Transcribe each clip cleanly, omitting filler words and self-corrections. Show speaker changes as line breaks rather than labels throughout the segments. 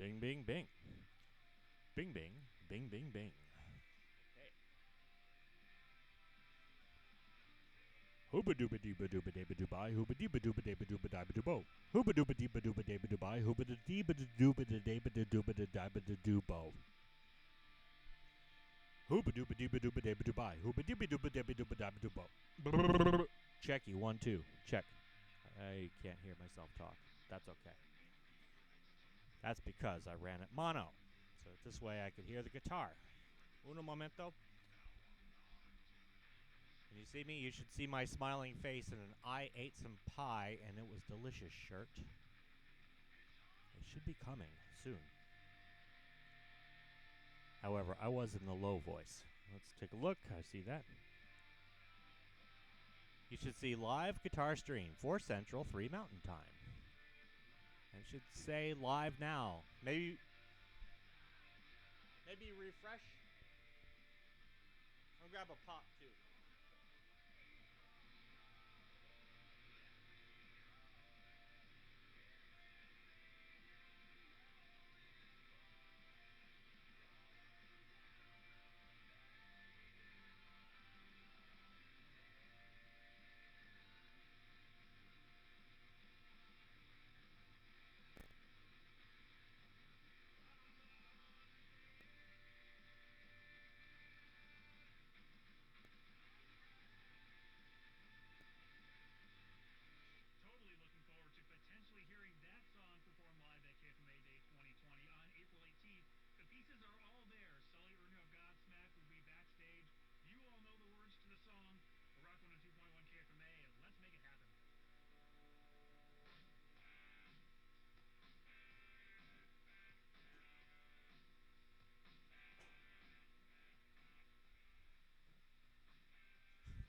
Bing, bing, bing. Bing, bing, bing, bing, bing. Okay. Hooba dooba dooba dooba dooba dooba hooba dooba dooba dooba dooba dooba doobo. Hooba dooba dooba dooba dooba dooba hooba dooba dooba dooba dooba dooba doobo. Hooba dooba dooba dooba dooba dooba hooba dooba dooba dooba dooba dooba doobo. Checky 1 2 check. I can't hear myself talk. That's okay. That's because I ran it mono. So this way I could hear the guitar. Uno momento. When you see me, you should see my smiling face and an I ate some pie and it was delicious shirt. It should be coming soon. However, I was in the low voice. Let's take a look. I see that. You should see live guitar stream, 4 Central, 3 Mountain Time. And it should say live now. Maybe refresh. I'm gonna grab a pop too.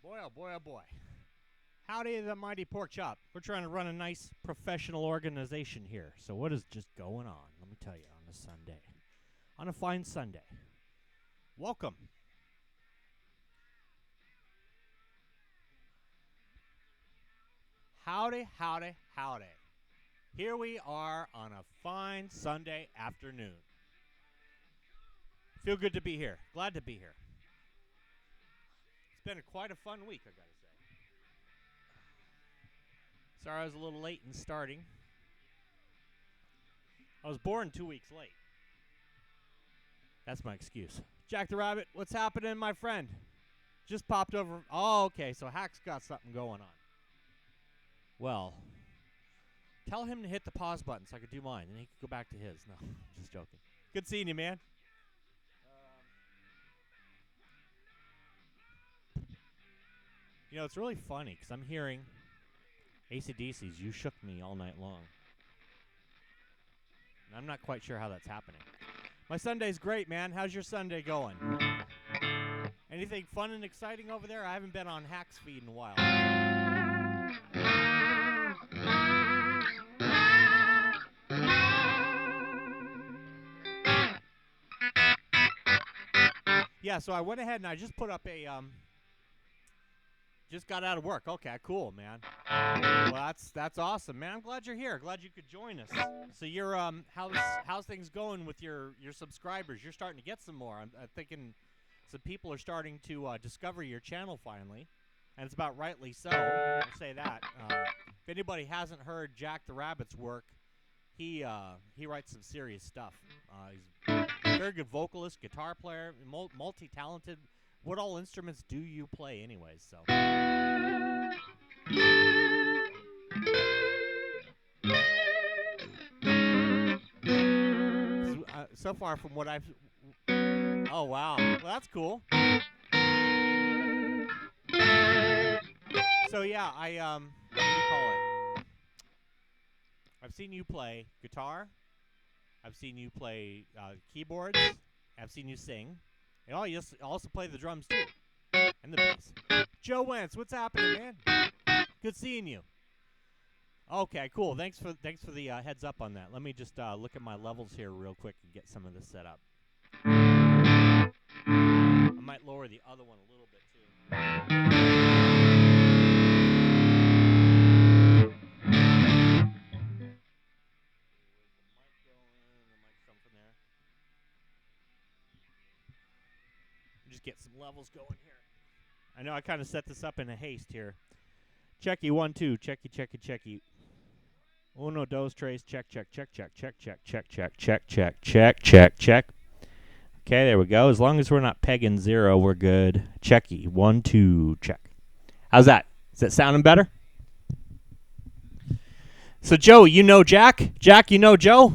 Boy, oh boy, oh boy. Howdy, the Mighty Porkchop. We're trying to run a nice professional organization here. So what is just going on? Let me tell you, on a Sunday. On a fine Sunday. Welcome. Howdy, howdy, howdy. Here we are on a fine Sunday afternoon. Feel good to be here. Glad to be here. It's been quite a fun week, I gotta say. Sorry I was a little late in starting. I was born 2 weeks late. That's my excuse. Jack the Rabbit, what's happening, my friend? Just popped over. Oh, okay, so Hack's got something going on. Well, tell him to hit the pause button so I could do mine, and he could go back to his. No, just joking. Good seeing you, man. You know, it's really funny because I'm hearing AC/DC's You Shook Me all night long. And I'm not quite sure how that's happening. My Sunday's great, man. How's your Sunday going? Anything fun and exciting over there? I haven't been on Hack's feed in a while. Yeah, so I went ahead and I just put up a just got out of work. Okay, cool, man. Well, that's awesome, man. I'm glad you're here. Glad you could join us. So you're how's things going with your subscribers? You're starting to get some more. I'm thinking some people are starting to discover your channel finally, and it's about rightly so. I'll say that. If anybody hasn't heard Jack the Rabbit's work, he writes some serious stuff. He's a very good vocalist, guitar player, multi-talented. What all instruments do you play anyways? So so far from what I've oh wow, well that's cool. So yeah, what do you call it? I've seen you play guitar. I've seen you play keyboards. I've seen you sing. Oh, you also play the drums too, and the bass. Joe Wentz, what's happening, man? Good seeing you. Okay, cool. Thanks for the heads up on that. Let me just look at my levels here real quick and get some of this set up. I might lower the other one a little bit too. just get some levels going here. I know I kind of set this up in a haste here. Checky 1 2. Checky. Uno, dos, tres. Check. Okay, there we go. As long as we're not pegging 0, we're good. Checky 1 2. Check. How's that? Is that sounding better? So Joe, you know Jack? Jack, you know Joe?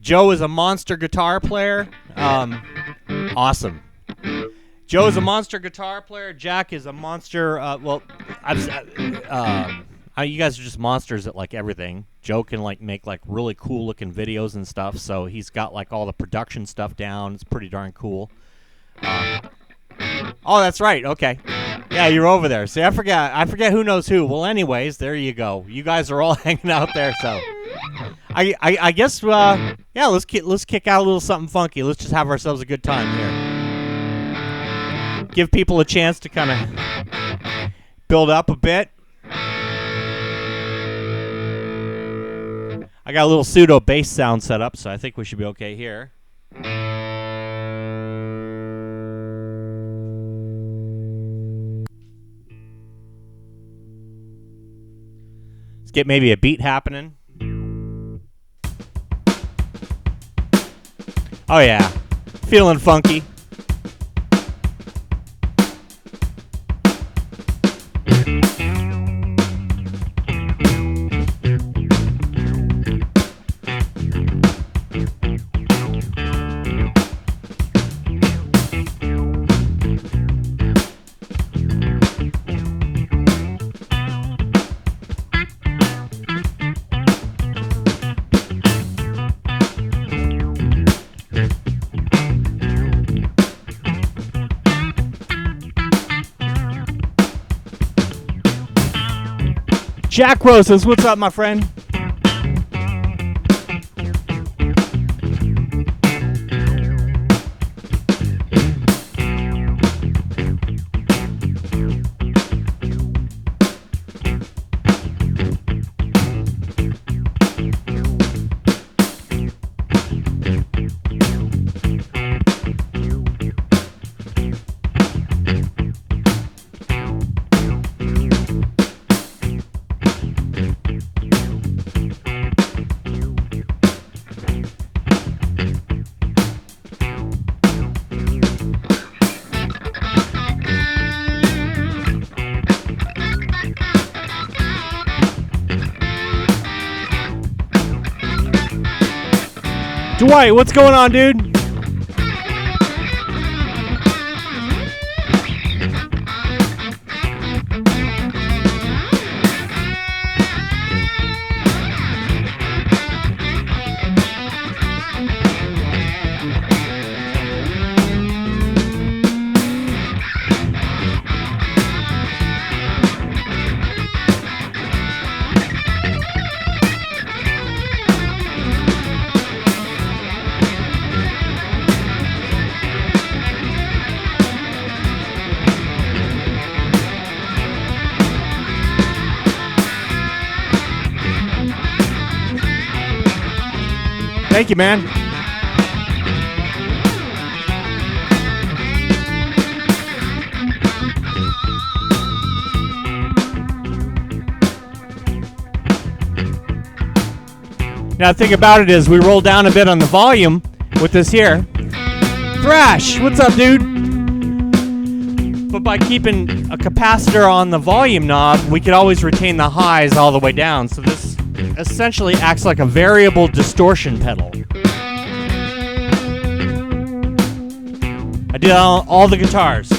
Joe is a monster guitar player. Awesome. Joe is a monster guitar player. Jack is a monster. You guys are just monsters at like everything. Joe can like make like really cool looking videos and stuff. So he's got like all the production stuff down. It's pretty darn cool. Oh, that's right. Okay. Yeah, you're over there. See, I forget who knows who. Well, anyways, there you go. You guys are all hanging out there. So I guess let's kick out a little something funky. Let's just have ourselves a good time here. Give people a chance to kind of build up a bit. I got a little pseudo bass sound set up, so I think we should be okay here. Let's get maybe a beat happening. Oh yeah, feeling funky. Jack Roses, what's up, my friend? Dwight, what's going on, dude? Thank you, man. Now, the thing about it is we roll down a bit on the volume with this here. Thrash, what's up, dude? But by keeping a capacitor on the volume knob, we could always retain the highs all the way down. So this essentially acts like a variable distortion pedal. I did all the guitars.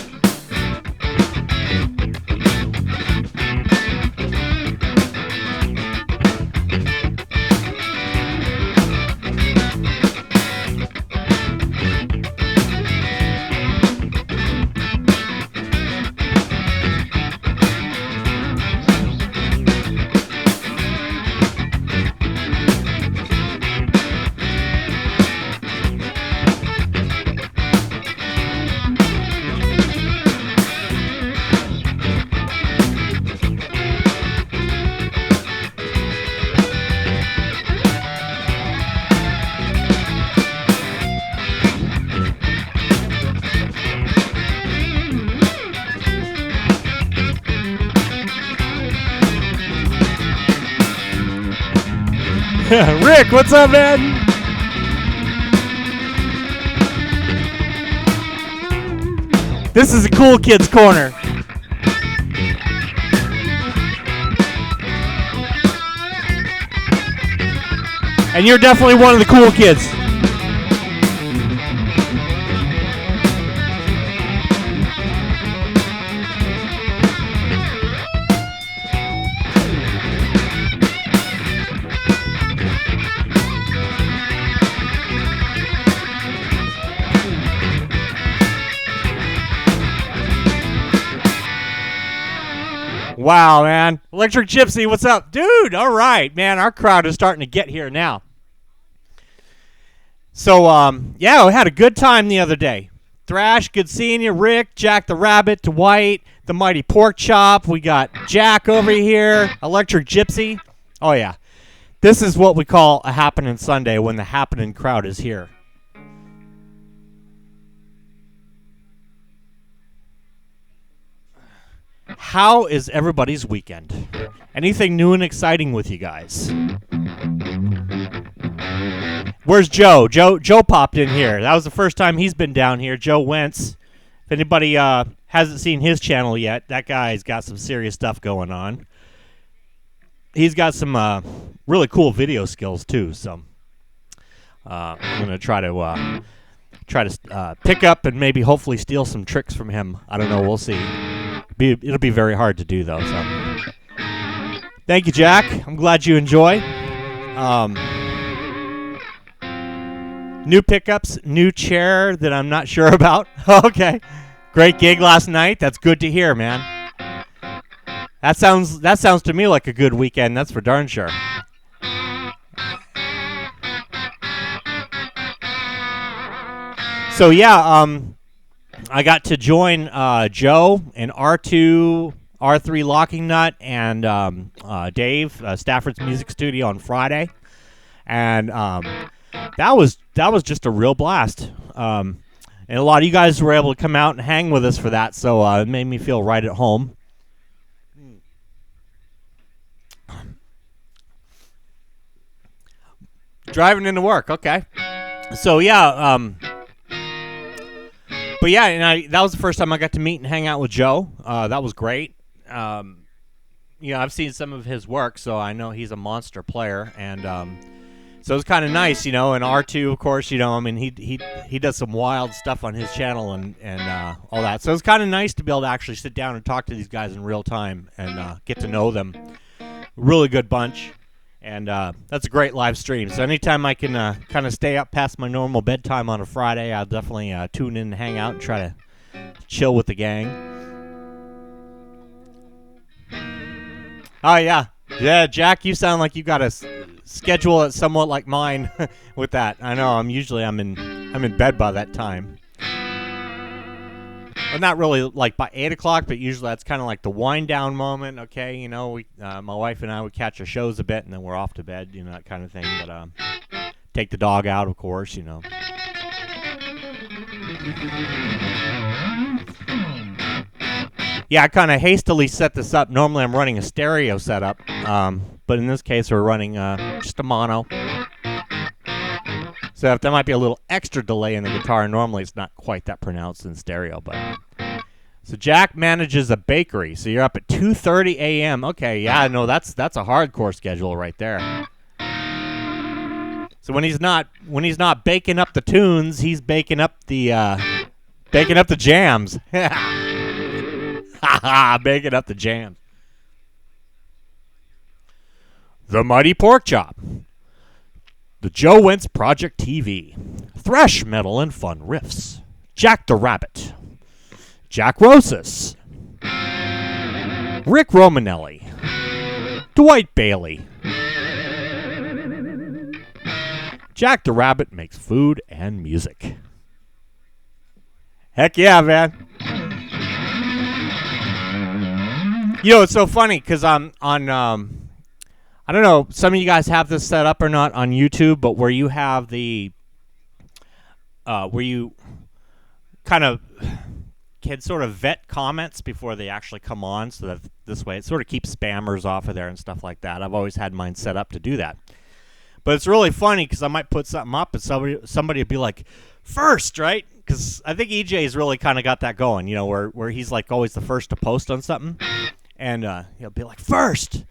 Rick, what's up, man? This is a cool kids corner. And you're definitely one of the cool kids. Wow, man. Electric Gypsy, what's up? Dude, all right, man. Our crowd is starting to get here now. So, yeah, we had a good time the other day. Thrash, good seeing you. Rick, Jack the Rabbit, Dwight, the Mighty Porkchop. We got Jack over here, Electric Gypsy. Oh, yeah. This is what we call a happening Sunday when the happening crowd is here. How is everybody's weekend? Anything new and exciting with you guys? Where's Joe? Joe popped in here. That was the first time he's been down here. Joe Wentz. If anybody hasn't seen his channel yet, that guy's got some serious stuff going on. He's got some really cool video skills too. So I'm gonna try to pick up and maybe hopefully steal some tricks from him. I don't know. We'll see. It'll be very hard to do though. So thank you, Jack. I'm glad you enjoy. New pickups, new chair that I'm not sure about. Okay. Great gig last night. That's good to hear, man. That sounds to me like a good weekend. That's for darn sure. So yeah, I got to join Joe and R2, R3 Locking Nut, and Dave, Stafford's Music Studio on Friday, and that was just a real blast. And a lot of you guys were able to come out and hang with us for that, so it made me feel right at home. Driving into work, okay. So yeah, but yeah, and that was the first time I got to meet and hang out with Joe. That was great. I've seen some of his work, so I know he's a monster player, and so it was kind of nice, And R2, of course, he does some wild stuff on his channel and all that. So it was kind of nice to be able to actually sit down and talk to these guys in real time and get to know them. Really good bunch. And that's a great live stream. So anytime I can kind of stay up past my normal bedtime on a Friday, I'll definitely tune in and hang out and try to chill with the gang. Oh, yeah. Yeah, Jack, you sound like you got a schedule that's somewhat like mine with that. I know. I'm in bed by that time. Well, not really like by 8 o'clock, but usually that's kind of like the wind down moment. Okay, we, my wife and I would catch our shows a bit, and then we're off to bed, that kind of thing. But take the dog out, of course, Yeah, I kind of hastily set this up. Normally I'm running a stereo setup, but in this case we're running just a mono. So if there might be a little extra delay in the guitar, normally it's not quite that pronounced in stereo. But so Jack manages a bakery, so you're up at 2:30 a.m. Okay, yeah, no, that's a hardcore schedule right there. So when he's not baking up the tunes, he's baking up the jams. Baking up the jams. The Mighty Porkchop. The Joe Wentz Project TV, Thrash Metal and Fun Riffs, Jack the Rabbit, Jack Rosas, Rick Romanelli, Dwight Bailey. Jack the Rabbit makes food and music. Heck yeah, man. It's so funny because I'm on I don't know, some of you guys have this set up or not on YouTube, but where you have the, where you kind of can sort of vet comments before they actually come on, so that this way it sort of keeps spammers off of there and stuff like that. I've always had mine set up to do that. But it's really funny because I might put something up and somebody would be like, first, right? Because I think EJ's really kind of got that going, you know, where he's like always the first to post on something. And he'll be like, first.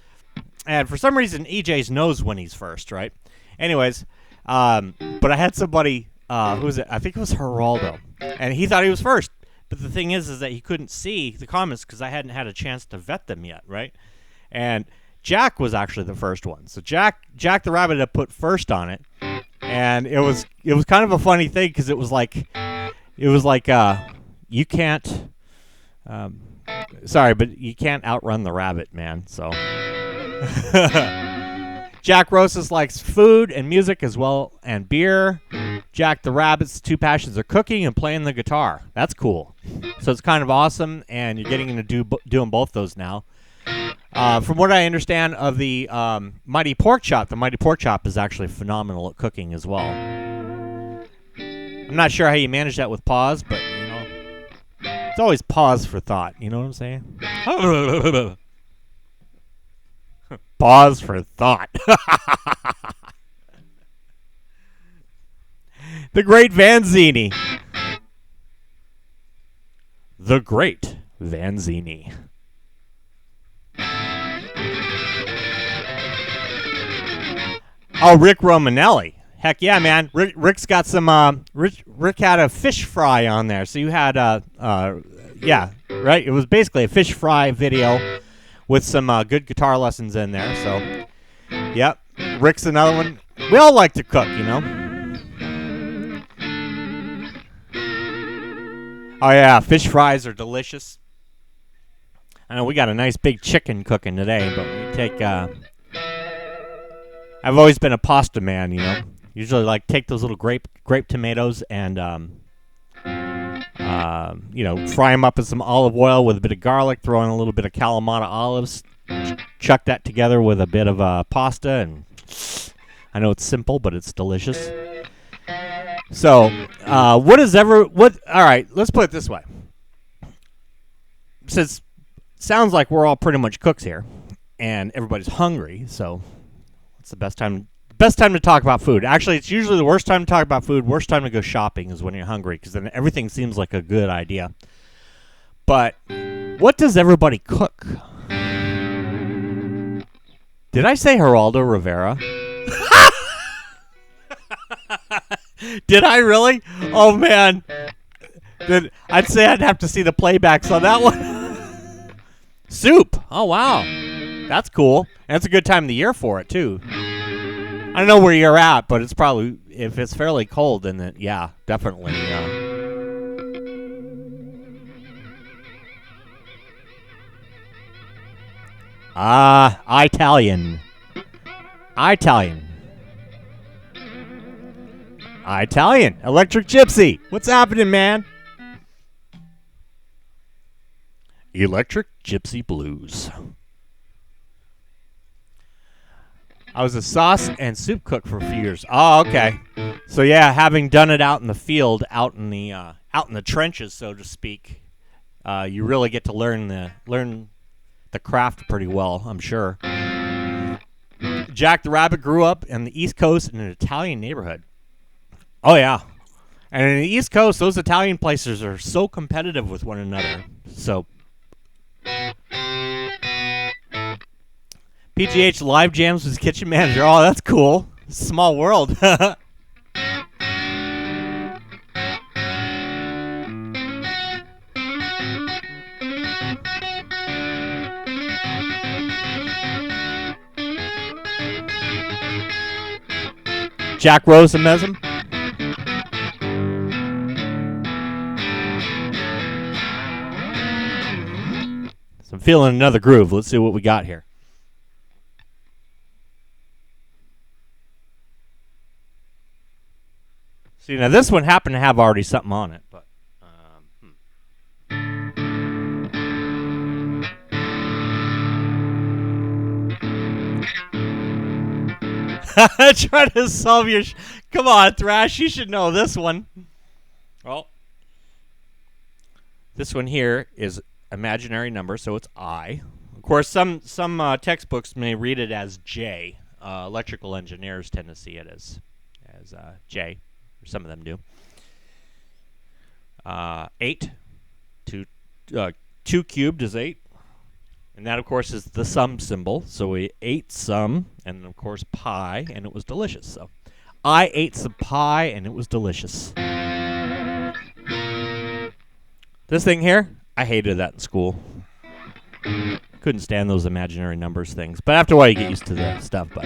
And for some reason, EJ's knows when he's first, right? Anyways, but I had somebody, who was it? I think it was Geraldo. And he thought he was first. But the thing is that he couldn't see the comments because I hadn't had a chance to vet them yet, right? And Jack was actually the first one. So Jack the Rabbit had put first on it. And it was kind of a funny thing because it was like you can't sorry, but you can't outrun the rabbit, man. So Jack Rosas likes food and music as well and beer. Jack the Rabbit's two passions are cooking and playing the guitar. That's cool. So it's kind of awesome, and you're getting into doing both those now. From what I understand of the Mighty Porkchop, the Mighty Porkchop is actually phenomenal at cooking as well. I'm not sure how you manage that with pause, but, you know, it's always pause for thought. You know what I'm saying? Pause for thought. The Great Vanzini. The Great Vanzini. Oh, Rick Romanelli. Heck yeah, man. Rick's got some, Rick had a fish fry on there. So you had, yeah, right? It was basically a fish fry video with some good guitar lessons in there. So, yep. Rick's another one. We all like to cook, you know? Oh, yeah. Fish fries are delicious. I know we got a nice big chicken cooking today, but we take, I've always been a pasta man, you know? Usually, like, take those little grape tomatoes and, you know, fry them up in some olive oil with a bit of garlic, throw in a little bit of Kalamata olives, chuck that together with a bit of pasta, and I know it's simple, but it's delicious. So, all right, let's put it this way. Since it sounds like we're all pretty much cooks here, and everybody's hungry, so it's the best time to talk about food. Actually, it's usually the worst time to talk about food. Worst time to go shopping is when you're hungry, because then everything seems like a good idea. But what does everybody cook? Did I say Geraldo Rivera? Did I really? Oh, man. I'd say I'd have to see the playbacks on that one. Soup. Oh, wow. That's cool. And it's a good time of the year for it, too. I don't know where you're at, but it's probably, if it's fairly cold, then yeah, definitely. Italian. Electric Gypsy. What's happening, man? Electric Gypsy Blues. I was a sauce and soup cook for a few years. Oh, okay. So yeah, having done it out in the field, out in the trenches, so to speak, you really get to learn the craft pretty well, I'm sure. Jack the Rabbit grew up in the East Coast in an Italian neighborhood. Oh yeah, and in the East Coast, those Italian places are so competitive with one another. So. PGH live jams with his kitchen manager. Oh, that's cool. Small world. Jack Rosamesm. So I'm feeling another groove. Let's see what we got here. See, now this one happened to have already something on it, but try to solve your. Come on, Thrash, you should know this one. Well, this one here is imaginary number, so it's I. Of course, some textbooks may read it as J. electrical engineers tend to see it as J, or some of them do. 8, 2 cubed is 8. And that, of course, is the sum symbol. So we ate some, and of course, pie, and it was delicious. So I ate some pie, and it was delicious. This thing here, I hated that in school. Couldn't stand those imaginary numbers things. But after a while, you get used to the stuff. But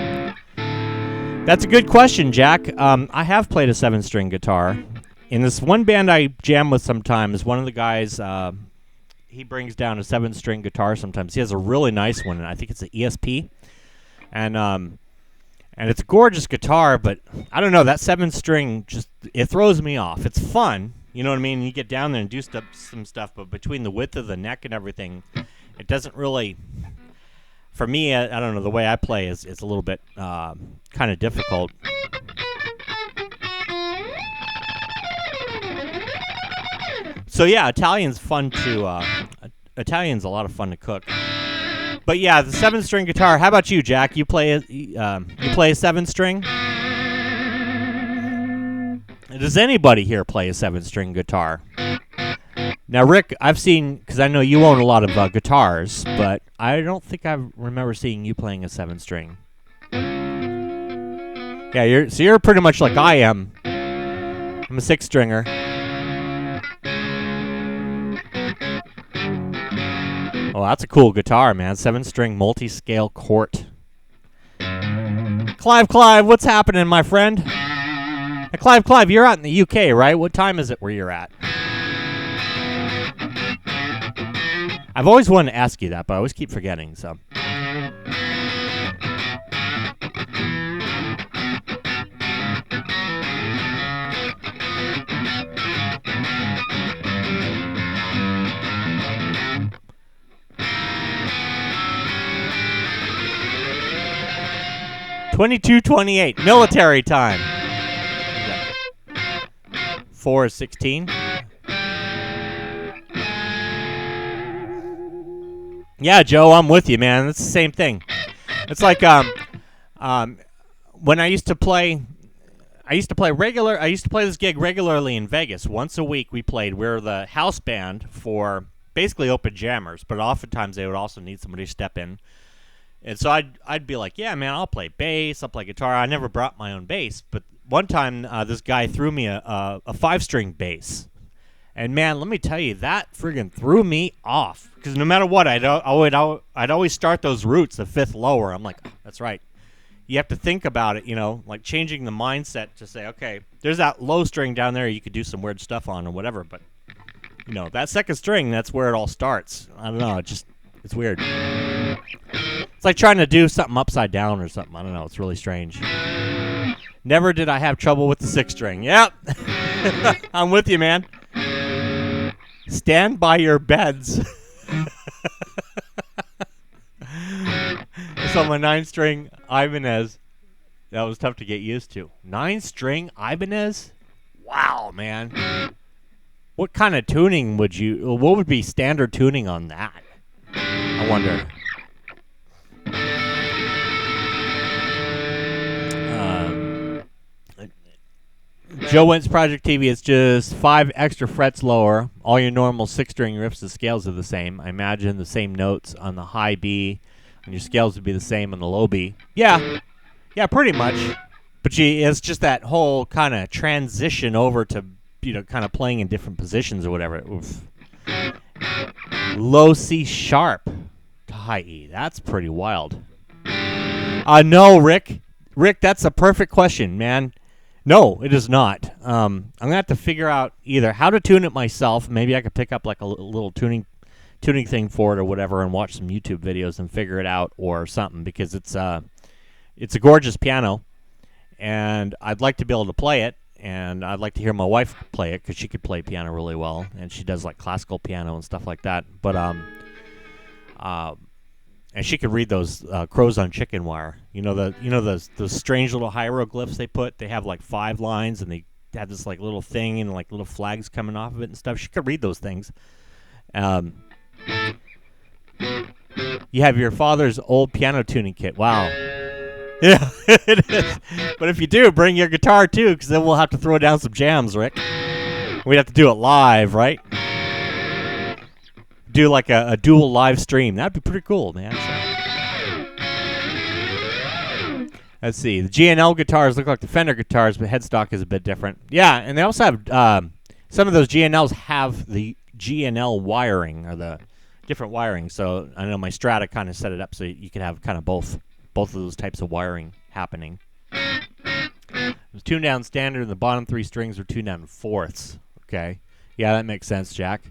that's a good question, Jack. I have played a 7-string guitar. In this one band I jam with sometimes, one of the guys... he brings down a 7-string guitar sometimes. He has a really nice one, and I think it's an ESP. And it's a gorgeous guitar, but I don't know, that 7-string just, it throws me off. It's fun, you know what I mean? You get down there and do some stuff, but between the width of the neck and everything, it doesn't really, for me, I don't know, the way I play is a little bit kind of difficult. So yeah, Italian's fun to. Italian's a lot of fun to cook. But yeah, the 7-string guitar. How about you, Jack? You play a 7-string? Does anybody here play a 7-string guitar? Now, Rick, I've seen, because I know you own a lot of guitars, but I don't think I remember seeing you playing a 7-string. Yeah, you're pretty much like I am. I'm a 6-stringer. Oh, that's a cool guitar, man. 7-string multi-scale Cort. Clive, what's happening, my friend? Hey, Clive, you're out in the UK, right? What time is it where you're at? I've always wanted to ask you that, but I always keep forgetting, so... 22:28, military time. 4 is 16. Yeah, Joe, I'm with you, man. It's the same thing. It's like when I used to play this gig regularly in Vegas. Once a week we played. We were the house band for basically open jammers, but oftentimes they would also need somebody to step in. And so I'd be like, yeah, man, I'll play bass, I'll play guitar. I never brought my own bass, but one time this guy threw me a 5-string bass. And, man, let me tell you, that friggin' threw me off. Because no matter what, I'd always start those roots, the 5th lower. I'm like, oh, that's right. You have to think about it, you know, like changing the mindset to say, okay, there's that low string down there you could do some weird stuff on or whatever. But, you know, that 2nd string, that's where it all starts. I don't know, it's weird. It's like trying to do something upside down or something. I don't know. It's really strange. Never did I have trouble with the 6th string. Yep. I'm with you, man. Stand by your beds. So my 9-string Ibanez. That was tough to get used to. 9-string Ibanez? Wow, man. What kind of tuning what would be standard tuning on that? I wonder. Joe Wentz Project TV is just 5 extra frets lower. All your normal 6-string riffs, the scales are the same. I imagine the same notes on the high B, and your scales would be the same on the low B. Yeah, pretty much. But it's just that whole kind of transition over to, you know, kind of playing in different positions or whatever. Oof. Low C sharp to high E. That's pretty wild. No, Rick. Rick, that's a perfect question, man. No, it is not. I'm going to have to figure out either how to tune it myself. Maybe I could pick up like a little tuning thing for it or whatever and watch some YouTube videos and figure it out or something, because it's a gorgeous piano, and I'd like to be able to play it, and I'd like to hear my wife play it because she could play piano really well, and she does like classical piano and stuff like that. But and she could read those crows on chicken wire. You know those strange little hieroglyphs they put. They have like 5 lines, and they have this like little thing and like little flags coming off of it and stuff. She could read those things. You have your father's old piano tuning kit. Wow, Yeah, it is. But if you do, bring your guitar too, because then we'll have to throw down some jams, Rick. We'd have to do it live, right? Do like a dual live stream. That'd be pretty cool, man. So. Let's see. The G&L guitars look like the Fender guitars, but headstock is a bit different. Yeah, and they also have some of those G&Ls have the G&L wiring or the different wiring. So I know my Strata kind of set it up so you could have kind of both of those types of wiring happening. It was tuned down standard, and the bottom three strings were tuned down in fourths. Okay. Yeah, that makes sense, Jack.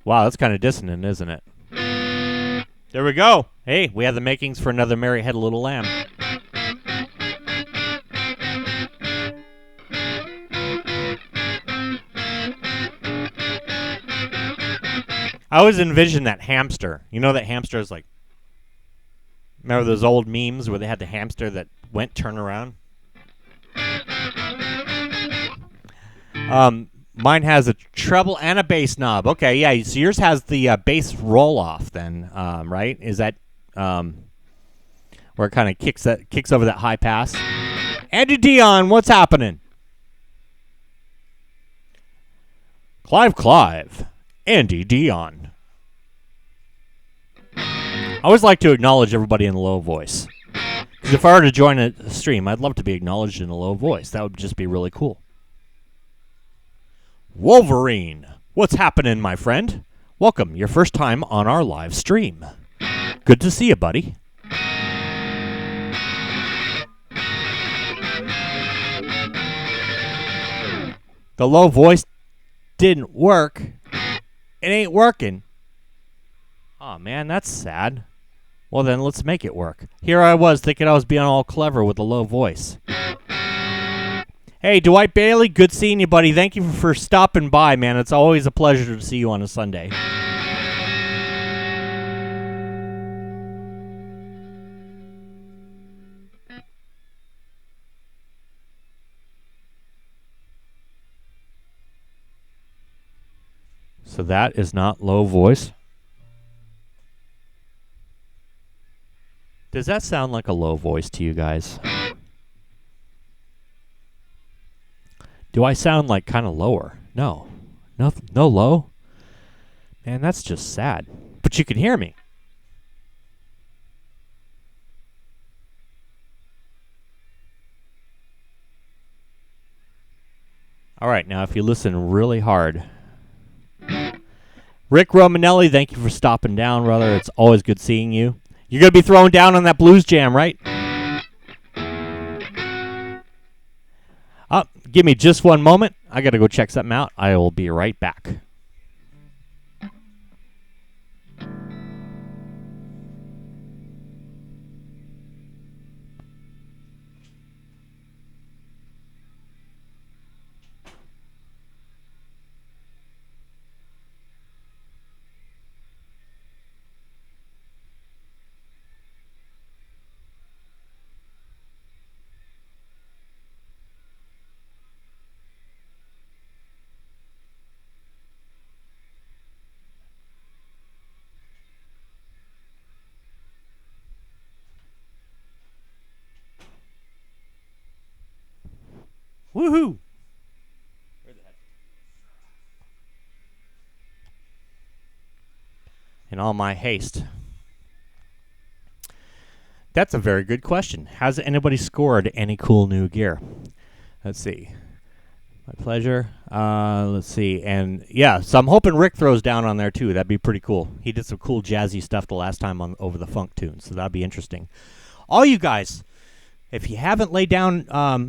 Wow, that's kind of dissonant, isn't it? There we go. Hey, we have the makings for another Mary Had a Little Lamb. I always envision that hamster. You know that hamster is like... Remember those old memes where they had the hamster that went turn around? Mine has a treble and a bass knob. Okay, yeah, so yours has the bass roll-off then, right? Is that where it kind of kicks over that high pass? Andy Dion, what's happening? Clive. Andy Dion. I always like to acknowledge everybody in a low voice. Because if I were to join a stream, I'd love to be acknowledged in a low voice. That would just be really cool. Wolverine, what's happening, my friend? Welcome, your first time on our live stream. Good to see you, buddy. The low voice didn't work. It ain't working. Oh, man, that's sad. Well, then let's make it work. Here I was thinking I was being all clever with a low voice. Hey, Dwight Bailey, good seeing you, buddy. Thank you for stopping by, man. It's always a pleasure to see you on a Sunday. So that is not low voice. Does that sound like a low voice to you guys? Do I sound like kind of lower? No. No low? Man, that's just sad. But you can hear me. All right, now if you listen really hard. Rick Romanelli, thank you for stopping down, brother. It's always good seeing you. You're going to be throwing down on that blues jam, right? Give me just one moment. I got to go check something out. I will be right back. Woohoo! In all my haste. That's a very good question. Has anybody scored any cool new gear? Let's see. My pleasure. Let's see. And yeah, so I'm hoping Rick throws down on there too. That'd be pretty cool. He did some cool jazzy stuff the last time on Over the Funk tune, so that'd be interesting. All you guys, if you haven't laid down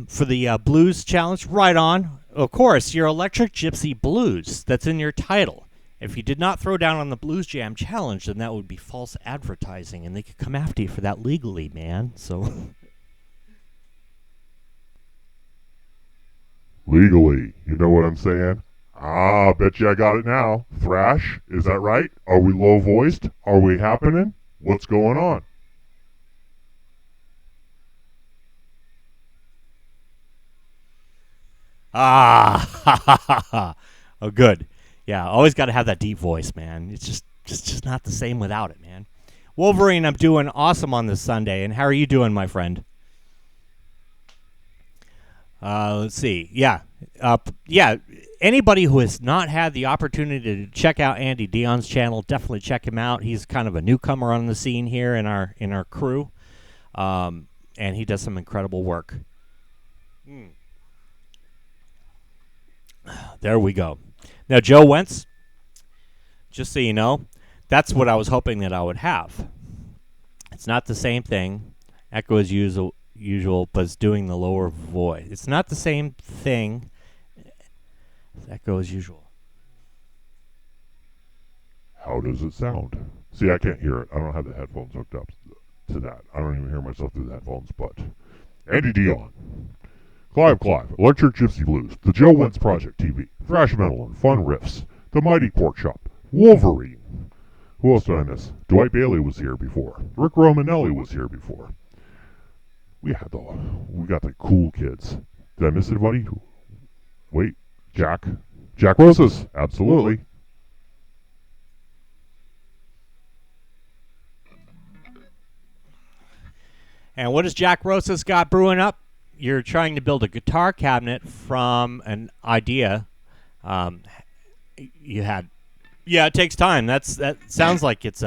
for the blues challenge, right on. Of course, your Electric Gypsy Blues. That's in your title. If you did not throw down on the Blues Jam challenge, then that would be false advertising, and they could come after you for that legally, man. So
legally, you know what I'm saying? Ah, bet you I got it now. Thrash, is that right? Are we low-voiced? Are we happening? What's going on?
Ah, ha, ha, ha, ha. Oh, good. Yeah, always got to have that deep voice, man. It's just not the same without it, man. Wolverine, I'm doing awesome on this Sunday, and how are you doing, my friend? Let's see. Yeah. Anybody who has not had the opportunity to check out Andy Dion's channel, definitely check him out. He's kind of a newcomer on the scene here in our crew, and he does some incredible work. There we go. Now, Joe Wentz, just so you know, that's what I was hoping that I would have. It's not the same thing. Echo as usual, but it's doing the lower voice. It's not the same thing. Echo as usual.
How does it sound? See, I can't hear it. I don't have the headphones hooked up to that. I don't even hear myself through the headphones, but Andy Dion, Clive, Electric Gypsy Blues, The Joe Wentz Project TV, Thrash Metal and Fun Riffs, The Mighty Porkchop, Wolverine. Who else did I miss? Dwight Bailey was here before. Rick Romanelli was here before. We got the cool kids. Did I miss anybody? Wait, Jack Rosas, absolutely.
And what has Jack Rosas got brewing up? You're trying to build a guitar cabinet from an idea you had. Yeah, it takes time. That sounds like it's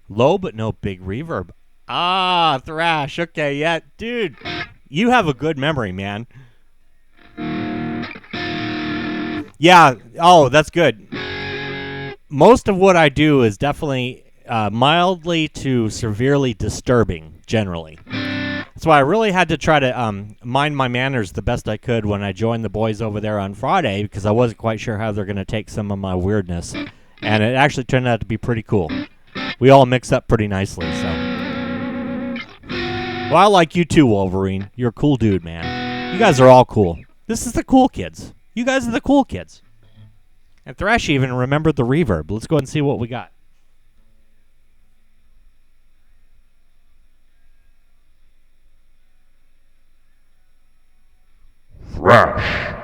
low but no big reverb. Ah, thrash. Okay, yeah, dude, you have a good memory, man. Yeah. Oh, that's good. Most of what I do is definitely mildly to severely disturbing, generally. That's why I really had to try to mind my manners the best I could when I joined the boys over there on Friday, because I wasn't quite sure how they're going to take some of my weirdness. And it actually turned out to be pretty cool. We all mix up pretty nicely, so. Well, I like you too, Wolverine. You're a cool dude, man. You guys are all cool. This is the cool kids. You guys are the cool kids. And Thrash even remembered the reverb. Let's go ahead and see what we got.
Thrash.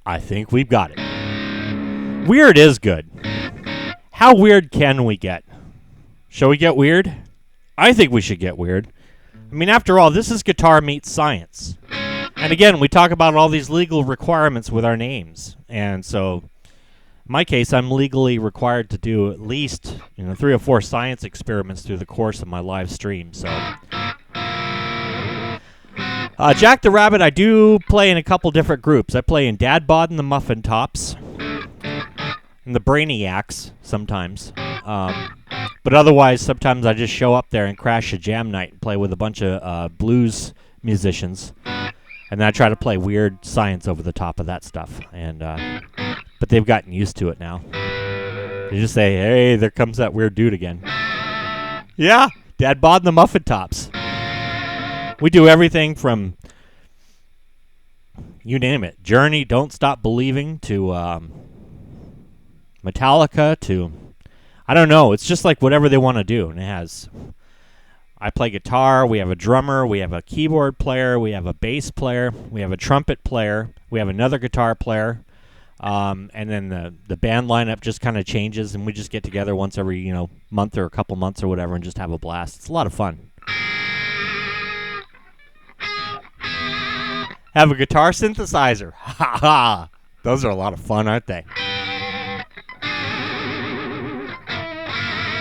I think we've got it. Weird is good. How weird can we get? Shall we get weird? I think we should get weird. I mean, after all, this is Guitar Meets Science. And again, we talk about all these legal requirements with our names. And so, in my case, I'm legally required to do at least 3 or 4 science experiments through the course of my live stream. So, Jack the Rabbit, I do play in a couple different groups. I play in Dad Bod and the Muffin Tops, and the Brainiacs sometimes. But otherwise, sometimes I just show up there and crash a jam night and play with a bunch of blues musicians. And then I try to play weird science over the top of that stuff. And but they've gotten used to it now. They just say, hey, there comes that weird dude again. Yeah, Dad Bod and the Muffin Tops. We do everything from, you name it, Journey, Don't Stop Believing, to Metallica, to, I don't know, it's just like whatever they want to do. And it has, I play guitar, we have a drummer, we have a keyboard player, we have a bass player, we have a trumpet player, we have another guitar player, and then the band lineup just kind of changes, and we just get together once every, month or a couple months or whatever and just have a blast. It's a lot of fun. Have a guitar synthesizer. Ha ha! Those are a lot of fun, aren't they?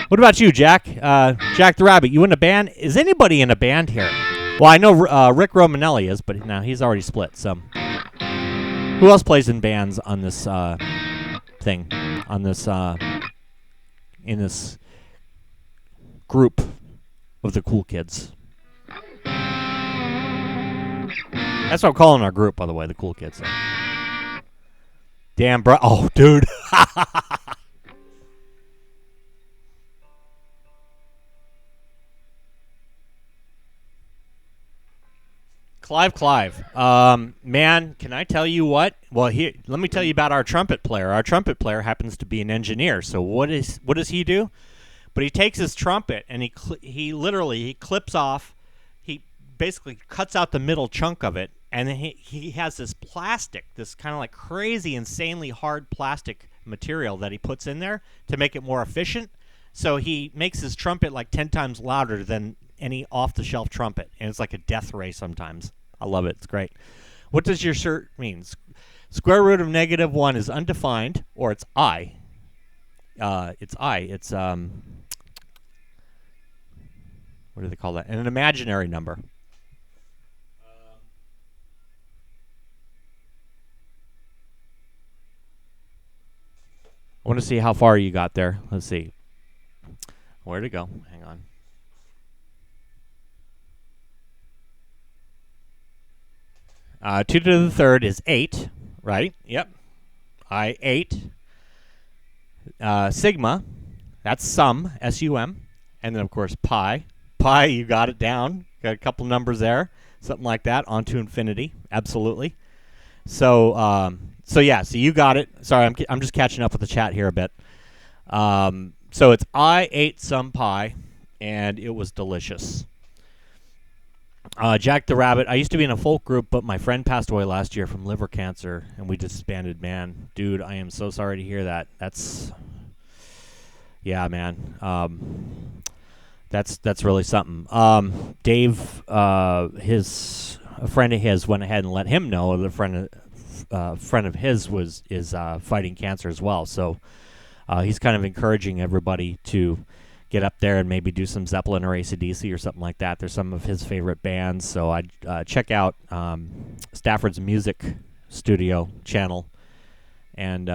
What about you, Jack? Jack the Rabbit, you in a band? Is anybody in a band here? Well, I know Rick Romanelli is, but now he's already split. So, who else plays in bands on this thing? On this in this group of the cool kids? That's what I'm calling our group, by the way, the cool kids. Damn, bro. Oh, dude. Clive. Man, can I tell you what? Well, here, let me tell you about our trumpet player. Our trumpet player happens to be an engineer. So what does he do? But he takes his trumpet and he literally clips off. He basically cuts out the middle chunk of it, and then he has this plastic, this kind of like crazy, insanely hard plastic material that he puts in there to make it more efficient. So he makes his trumpet like 10 times louder than any off-the-shelf trumpet, and it's like a death ray sometimes. I love it. It's great. What does your shirt mean? Square root of -1 is undefined, or it's I. It's I. It's what do they call that? An imaginary number. I want to see how far you got there. Let's see. Where'd it go? Hang on. Two to the third is 8, right? Yep. I 8. Sigma, that's sum, S-U-M. And then, of course, pi. Pi, you got it down. Got a couple numbers there. Something like that. On to infinity. Absolutely. So, so you got it. Sorry, I'm just catching up with the chat here a bit. So it's I 8 some pi, and it was delicious. Jack the Rabbit. I used to be in a folk group, but my friend passed away last year from liver cancer, and we disbanded. Man, dude, I am so sorry to hear that. That's, yeah, man. That's really something. Dave, a friend of his went ahead and let him know. The friend of his is fighting cancer as well. So he's kind of encouraging everybody to get up there and maybe do some Zeppelin or AC/DC or something like that. There's some of his favorite bands. So I'd check out Stafford's music studio channel and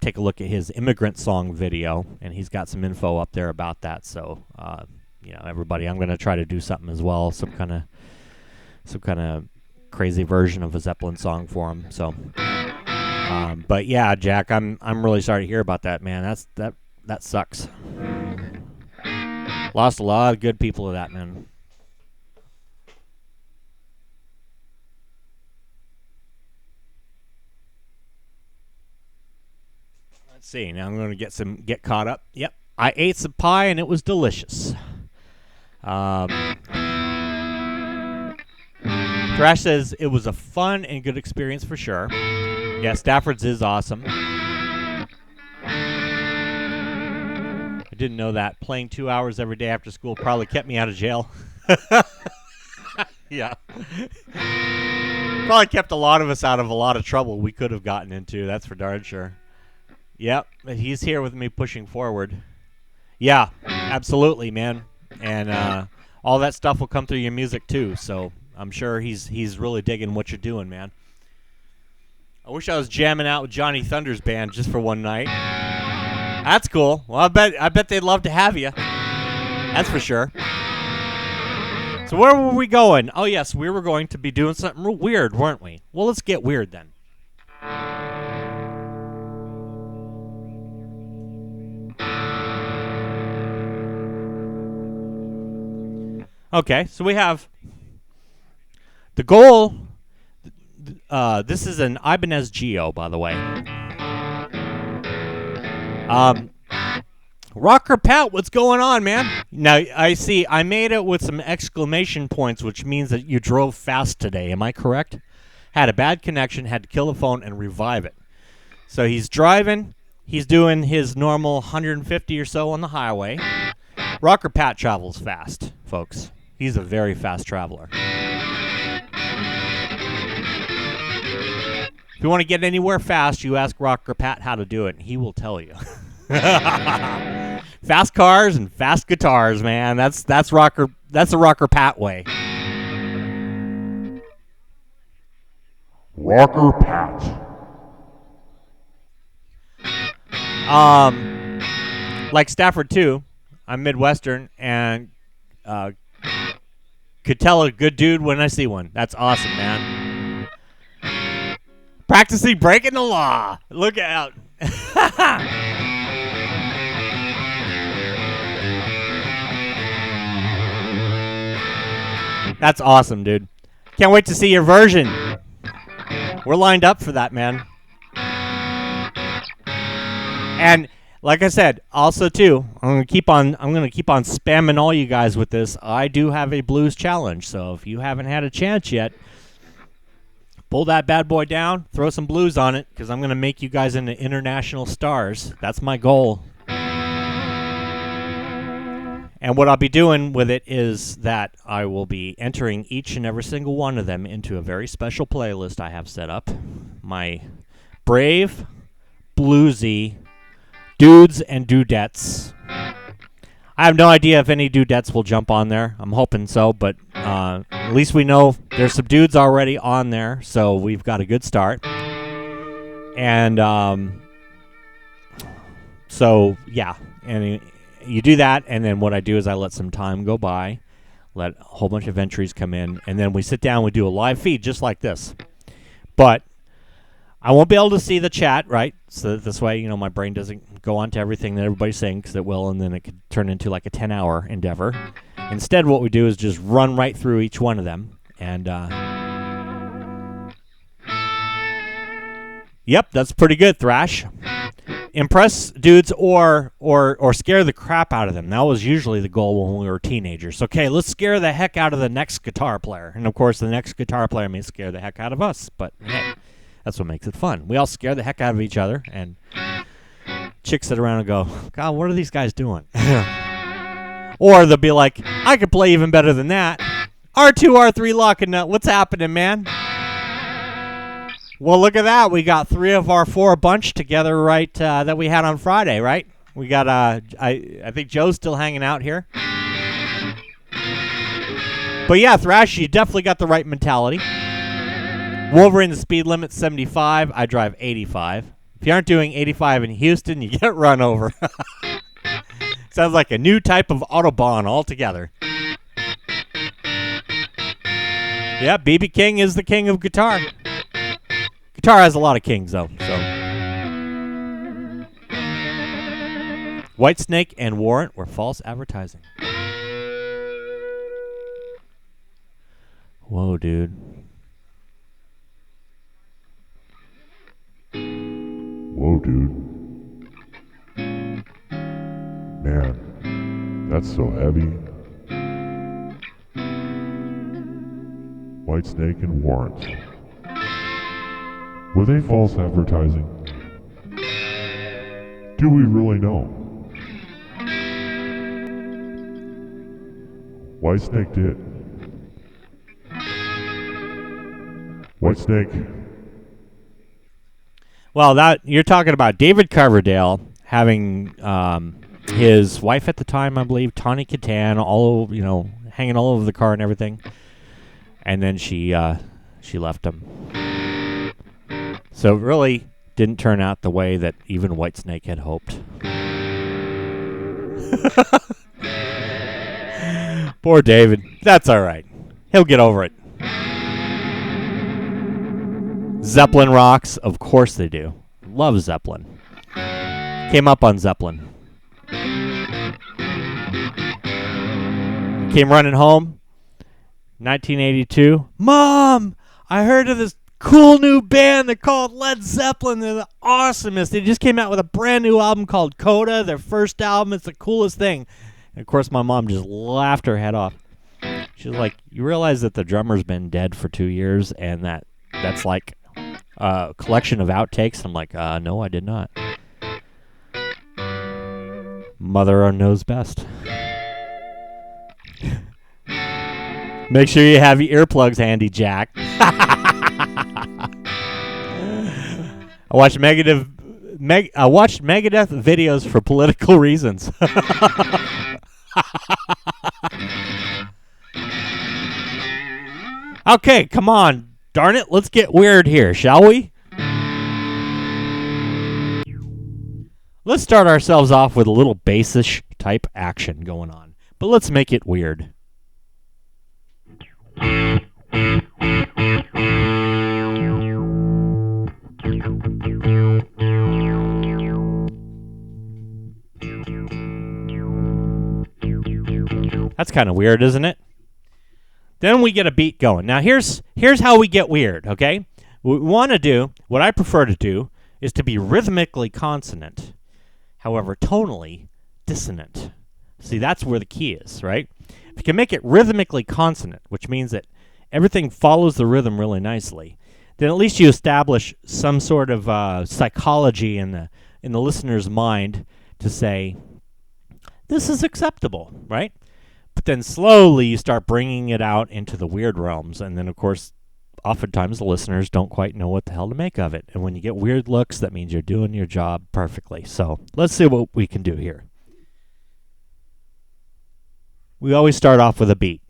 take a look at his Immigrant Song video. And he's got some info up there about that. So, everybody, I'm going to try to do something as well, some kind of crazy version of a Zeppelin song for him. So, but yeah, Jack, I'm really sorry to hear about that, man. That sucks. Lost a lot of good people to that, man. Let's see. Now I'm going to get caught up. Yep, I ate some pie and it was delicious. Thrash says it was a fun and good experience for sure. Yeah, Stafford's is awesome. I didn't know that. Playing 2 hours every day after school probably kept me out of jail. Yeah. Probably kept a lot of us out of a lot of trouble we could have gotten into. That's for darn sure. Yep. He's here with me pushing forward. Yeah, absolutely, man. And all that stuff will come through your music too. So I'm sure he's really digging what you're doing, man. I wish I was jamming out with Johnny Thunder's band just for one night. That's cool. Well, I bet they'd love to have you. That's for sure. So where were we going? Oh, yes, we were going to be doing something real weird, weren't we? Well, let's get weird then. Okay, so we have the goal. This is an Ibanez Geo, by the way. Rocker Pat, what's going on, man? Now, I see I made it with some exclamation points, which means that you drove fast today. Am I correct? Had a bad connection, had to kill the phone and revive it. So he's driving. He's doing his normal 150 or so on the highway. Rocker Pat travels fast, folks. He's a very fast traveler. If you want to get anywhere fast, you ask Rocker Pat how to do it, and he will tell you. Fast cars and fast guitars, man. That's the Rocker Pat way.
Rocker Pat.
Like Stafford too. I'm Midwestern and could tell a good dude when I see one. That's awesome, man. Practicing breaking the law. Look out. That's awesome, dude. Can't wait to see your version. We're lined up for that, man. And like I said, also too, I'm gonna keep on spamming all you guys with this. I do have a blues challenge, so if you haven't had a chance yet, pull that bad boy down, throw some blues on it, because I'm gonna make you guys into international stars. That's my goal. And what I'll be doing with it is that I will be entering each and every single one of them into a very special playlist I have set up. My brave, bluesy dudes and dudettes. I have no idea if any dudettes will jump on there. I'm hoping so, but at least we know there's some dudes already on there, so we've got a good start. And so, yeah. And you do that, and then what I do is I let some time go by, let a whole bunch of entries come in, and then we sit down, we do a live feed just like this. But I won't be able to see the chat, right? So this way, my brain doesn't go on to everything that everybody's saying, because it will, and then it could turn into like a 10-hour endeavor. Instead, what we do is just run right through each one of them. And, yep, that's pretty good, Thrash. Impress dudes or scare the crap out of them. That was usually the goal when we were teenagers. Okay, let's scare the heck out of the next guitar player. And, of course, the next guitar player may scare the heck out of us, but hey. That's what makes it fun. We all scare the heck out of each other, and chicks sit around and go, God, what are these guys doing? Or they'll be like, I could play even better than that. R2, R3, lock and nut. What's happening, man? Well, look at that. We got 3 of our 4 bunch together, right, that we had on Friday, right? We got, I think Joe's still hanging out here. But yeah, Thrash, you definitely got the right mentality. Wolverine, the speed limit 75. I drive 85. If you aren't doing 85 in Houston, you get run over. Sounds like a new type of Autobahn altogether. Yeah, BB King is the king of guitar. Guitar has a lot of kings, though. So, Whitesnake and Warrant were false advertising. Whoa, dude.
Whoa, dude. Man, that's so heavy. Whitesnake and Warrant. Were they false advertising? Do we really know? Whitesnake did. Whitesnake.
Well, that you're talking about David Coverdale having his wife at the time, I believe, Tawny Katan, hanging all over the car and everything, and then she left him. So it really didn't turn out the way that even Whitesnake had hoped. Poor David. That's all right. He'll get over it. Zeppelin rocks. Of course they do. Love Zeppelin. Came up on Zeppelin. Came running home. 1982. Mom! I heard of this cool new band. They're called Led Zeppelin. They're the awesomest. They just came out with a brand new album called Coda. Their first album. It's the coolest thing. And of course, my mom just laughed her head off. She was like, you realize that the drummer's been dead for 2 years and that's like a collection of outtakes? I'm like, no, I did not. Mother knows best. Make sure you have your earplugs handy, Jack. I watched Megadeth videos for political reasons. Okay, come on. Darn it, let's get weird here, shall we? Let's start ourselves off with a little bassish type action going on. But let's make it weird. That's kind of weird, isn't it? Then we get a beat going. Now here's how we get weird, okay? What we want to do, what I prefer to do, is to be rhythmically consonant. however, tonally dissonant. See, that's where the key is, right? If you can make it rhythmically consonant, which means that everything follows the rhythm really nicely, then at least you establish some sort of psychology in the listener's mind to say, this is acceptable, right? But then slowly you start bringing it out into the weird realms, and then, of course, oftentimes the listeners don't quite know what the hell to make of it. And when you get weird looks, that means you're doing your job perfectly. So let's see what we can do here. We always start off with a beat.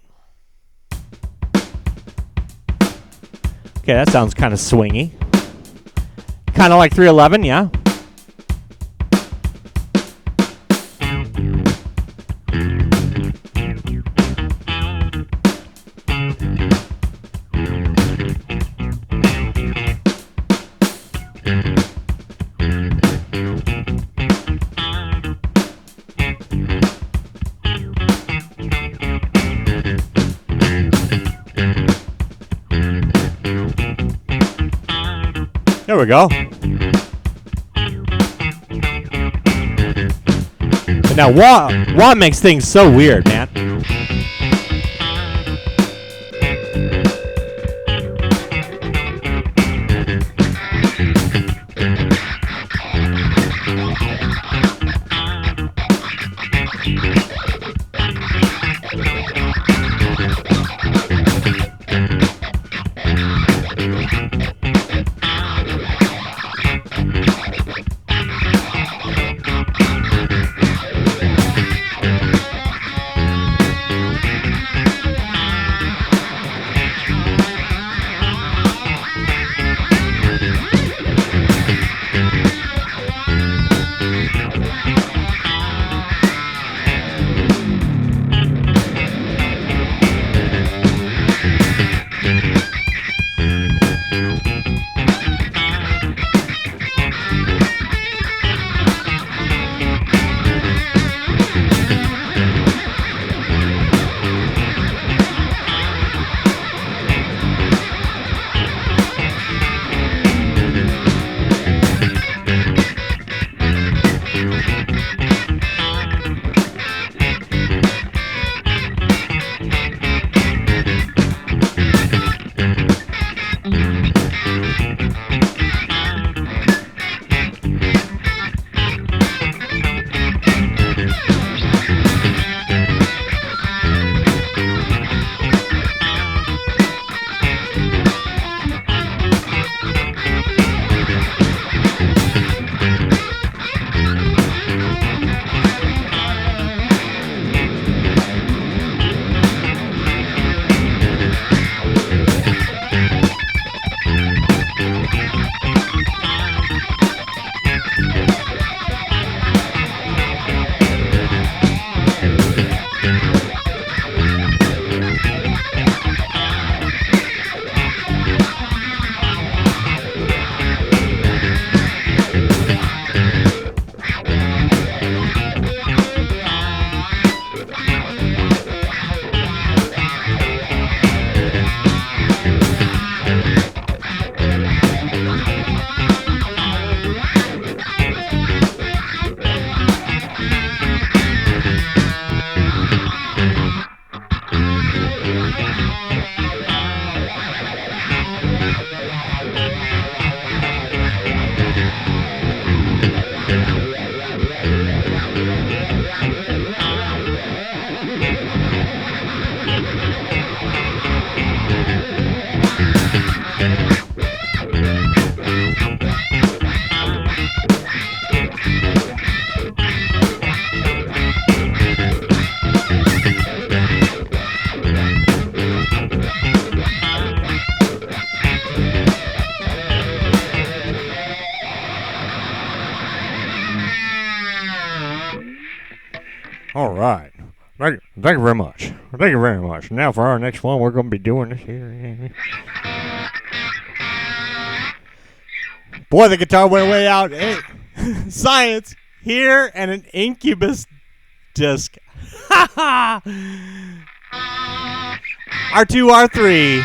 Okay, that sounds kind of swingy. Kind of like 311, yeah? There we go. But now wah makes things so weird, man. All right. Thank you very much. Thank you very much. Now for our next one, we're going to be doing this here. Boy, the guitar went way out. Hey, science here and an Incubus disc. Ha ha! R2, R3.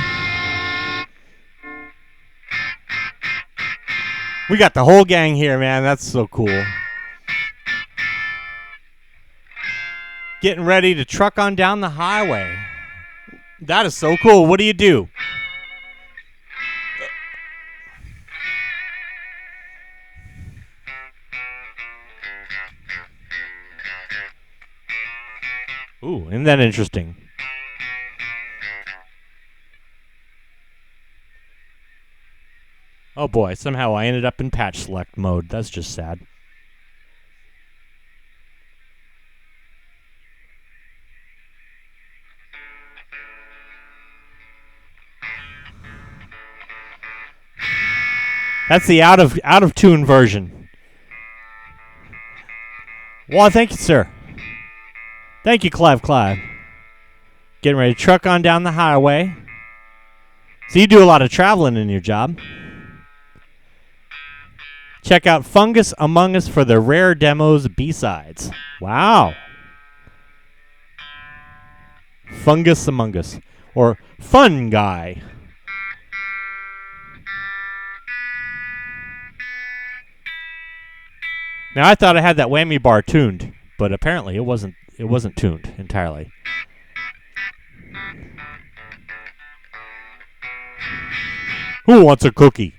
We got the whole gang here, man. That's so cool. Getting ready to truck on down the highway. That is so cool. What do you do? Ooh, isn't that interesting? Oh boy, somehow I ended up in patch select mode. That's just sad. That's the out of tune version. Well, thank you, sir. Thank you, Clive. Getting ready to truck on down the highway. So you do a lot of traveling in your job. Check out Fungus Among Us for the rare demos B-sides. Wow. Fungus Among Us. Or Fun Guy. Now I thought I had that whammy bar tuned, but apparently it wasn't tuned entirely. Who wants a cookie?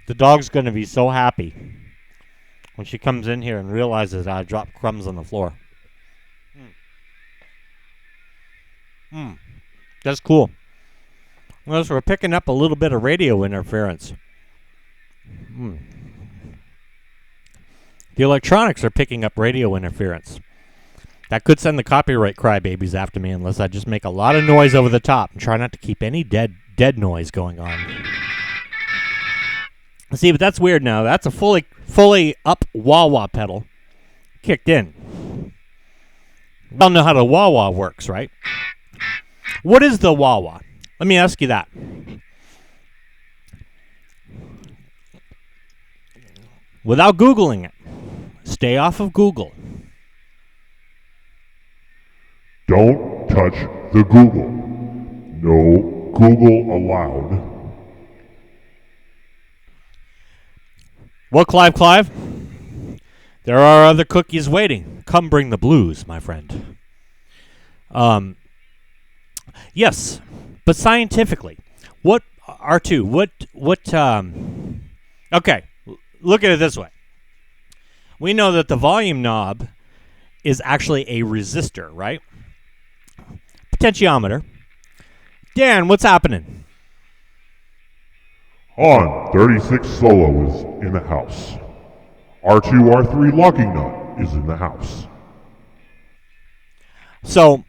The dog's going to be so happy when she comes in here and realizes I dropped crumbs on the floor. That's cool. Well, so we're picking up a little bit of radio interference. The electronics are picking up radio interference. That could send the copyright crybabies after me unless I just make a lot of noise over the top and try not to keep any dead noise going on. See, but that's weird now. That's a fully up wah-wah pedal kicked in. We all know how the wah-wah works, right? What is the wah-wah? Let me ask you that. Without Googling it. Stay off of Google.
Don't touch the Google. No Google allowed.
Well, Clive, there are other cookies waiting. Come bring the blues, my friend. Yes, but scientifically, what R2? Okay, look at it this way. We know that the volume knob is actually a resistor, right? Potentiometer. Dan, what's happening?
On 36 solo is in the house. R2, R3 locking nut is in the house.
So,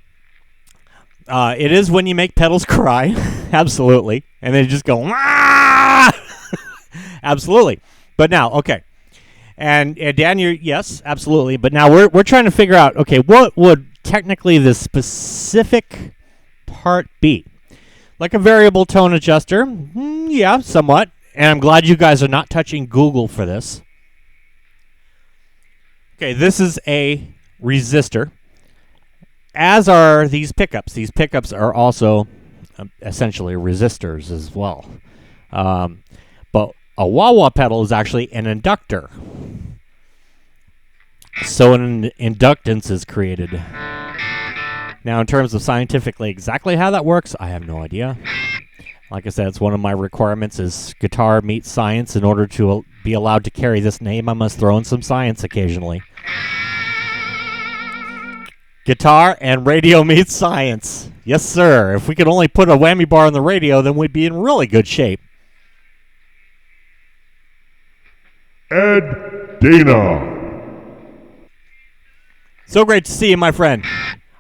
it is when you make pedals cry, absolutely, and they just go, ah! Absolutely. But now, okay, and Dan, yes, absolutely. But now we're trying to figure out, okay, what would technically the specific part be? Like a variable tone adjuster? Yeah, somewhat. And I'm glad you guys are not touching Google for this. Okay, this is a resistor. As are these pickups. These pickups are also essentially resistors as well. But a wah-wah pedal is actually an inductor. So an inductance is created. Now, in terms of scientifically exactly how that works, I have no idea. Like I said, it's one of my requirements is guitar meets science. In order to be allowed to carry this name, I must throw in some science occasionally. Guitar and radio meets science. Yes, sir. If we could only put a whammy bar on the radio, then we'd be in really good shape.
Ed Dana.
So great to see you, my friend.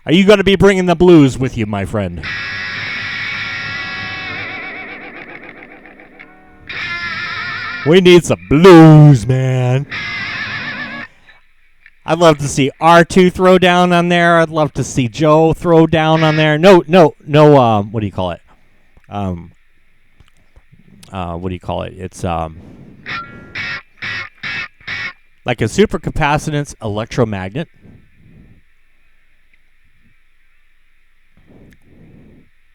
Are you going to be bringing the blues with you, my friend? We need some blues, man. I'd love to see R2 throw down on there. I'd love to see Joe throw down on there. No, what do you call it? What do you call it? It's like a supercapacitance electromagnet.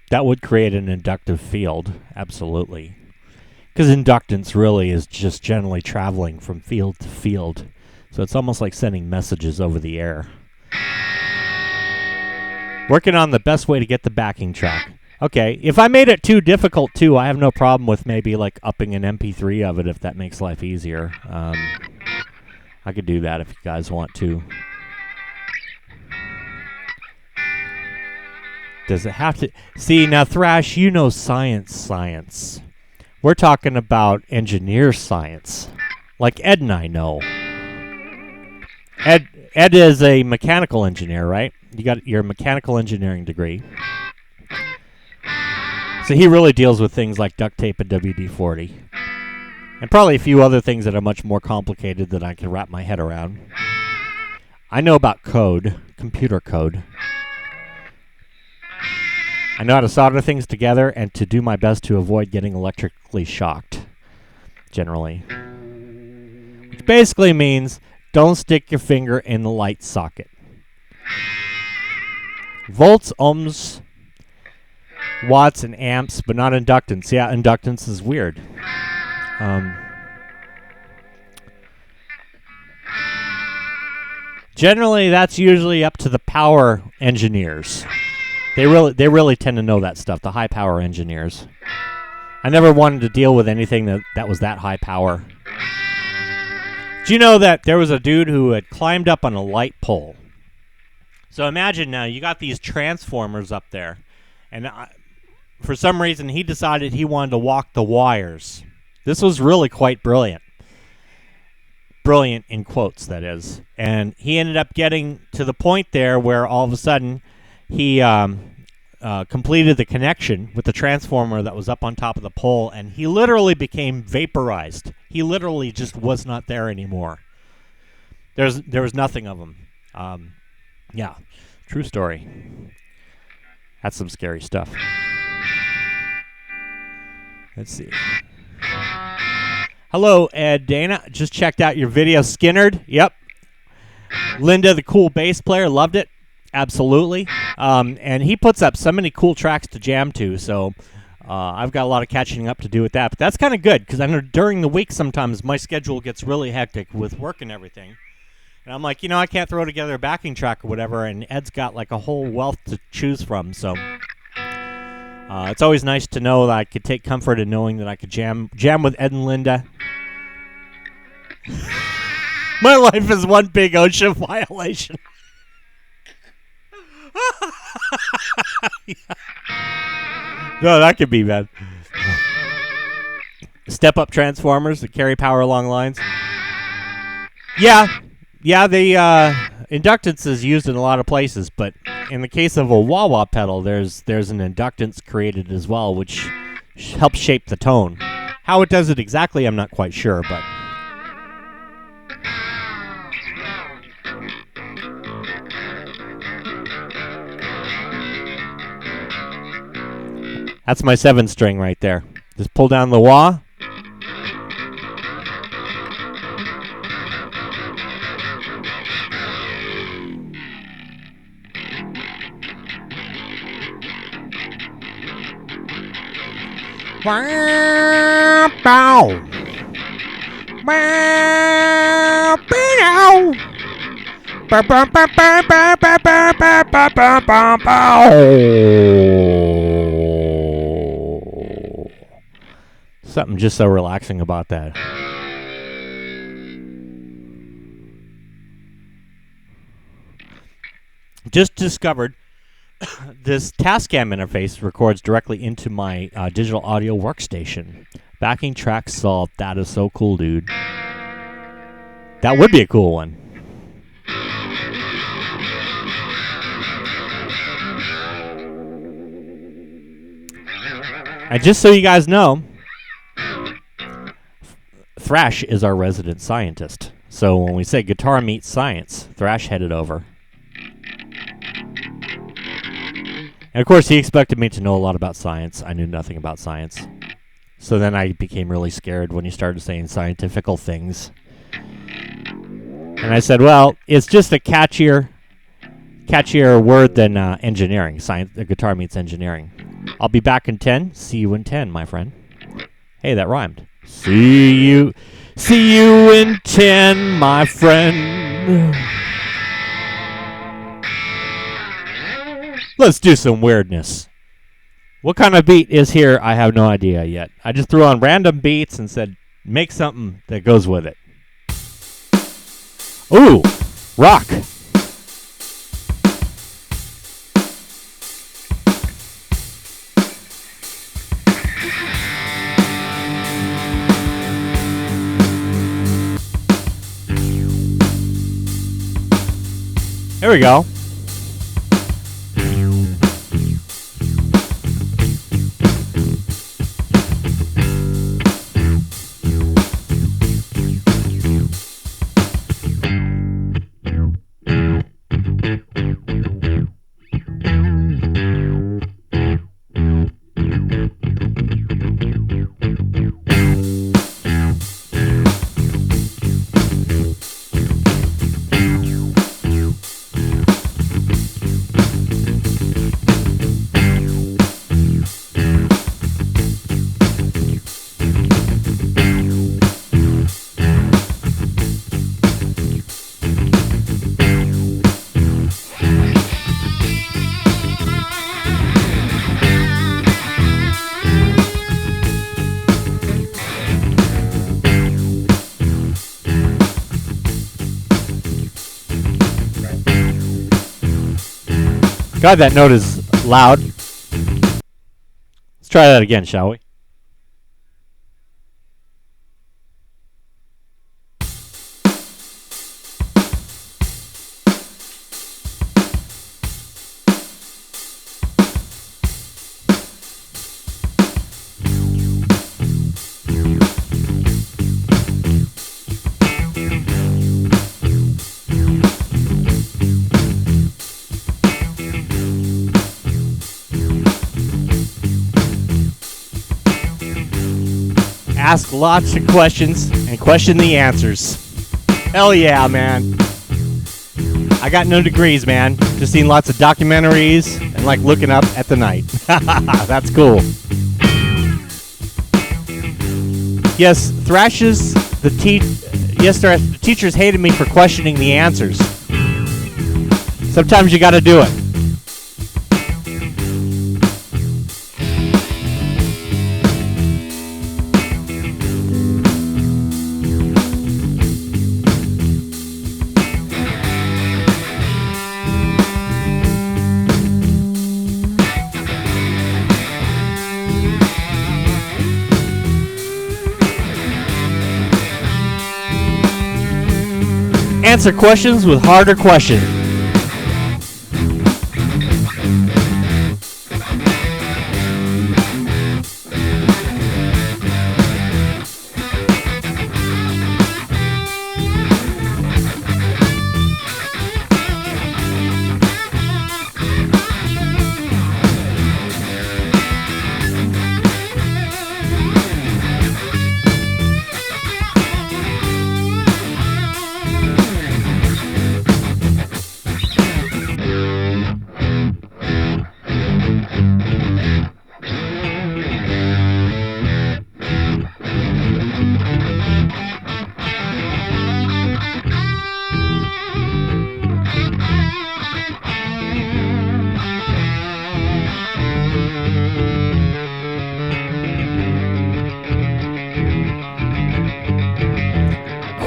That would create an inductive field, absolutely. Because inductance really is just generally traveling from field to field. So it's almost like sending messages over the air. Working on the best way to get the backing track. Okay, if I made it too difficult too, I have no problem with maybe like upping an MP3 of it if that makes life easier. I could do that if you guys want to. Does it have to? See, now Thrash, you know science. We're talking about engineer science. Like Ed and I know. Ed is a mechanical engineer, right? You got your mechanical engineering degree. So he really deals with things like duct tape and WD-40. And probably a few other things that are much more complicated than I can wrap my head around. I know about code, computer code. I know how to solder things together and to do my best to avoid getting electrically shocked, generally. Which basically means don't stick your finger in the light socket. Volts, ohms, watts, and amps, but not inductance. Yeah, inductance is weird. Generally, that's usually up to the power engineers. They really tend to know that stuff, the high power engineers. I never wanted to deal with anything that was that high power. Do you know that there was a dude who had climbed up on a light pole? So imagine now, you got these transformers up there, and for some reason he decided he wanted to walk the wires. This was really quite brilliant. Brilliant in quotes, that is. And he ended up getting to the point there where all of a sudden he completed the connection with the transformer that was up on top of the pole, and he literally became vaporized. He literally just was not there anymore. There was nothing of him. Yeah, true story. That's some scary stuff. Let's see. Hello, Ed, Dana. Just checked out your video, Skinnerd. Yep. Linda, the cool bass player, loved it. Absolutely. And he puts up so many cool tracks to jam to, so I've got a lot of catching up to do with that. But that's kind of good, because I know during the week sometimes my schedule gets really hectic with work and everything. And I'm like, I can't throw together a backing track or whatever, and Ed's got like a whole wealth to choose from, so it's always nice to know that I could take comfort in knowing that I could jam with Ed and Linda. My life is one big OSHA violation. Yeah. No, that could be bad. Step-up transformers that carry power along lines. Yeah, the inductance is used in a lot of places, but in the case of a wah-wah pedal, there's an inductance created as well, which helps shape the tone. How it does it exactly, I'm not quite sure, but that's my 7-string right there. Just pull down the wah. Something just so relaxing about that. Just discovered this Tascam interface records directly into my digital audio workstation. Backing track solved. That is so cool, dude. That would be a cool one. And just so you guys know, Thrash is our resident scientist. So when we say guitar meets science, Thrash headed over. And of course, he expected me to know a lot about science. I knew nothing about science. So then I became really scared when he started saying scientifical things. And I said, well, it's just a catchier catchier word than engineering. Science, guitar meets engineering. I'll be back in 10. See you in 10, my friend. Hey, that rhymed. See you in 10, my friend. Let's do some weirdness. What kind of beat is here? I have no idea yet. I just threw on random beats and said, make something that goes with it. Ooh, rock. There we go. God, that note is loud. Let's try that again, shall we? Ask lots of questions and question the answers. Hell yeah, man. I got no degrees, man. Just seen lots of documentaries and like looking up at the night. That's cool. Yes, thrashes, the teachers hated me for questioning the answers. Sometimes you gotta do it. Answer questions with harder questions.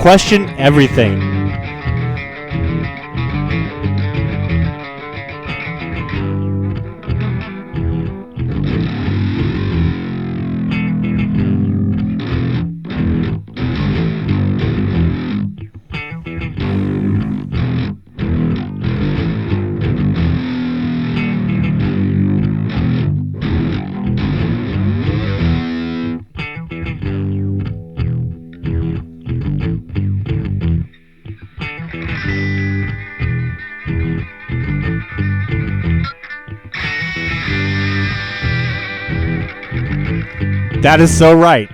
Question everything. That is so right.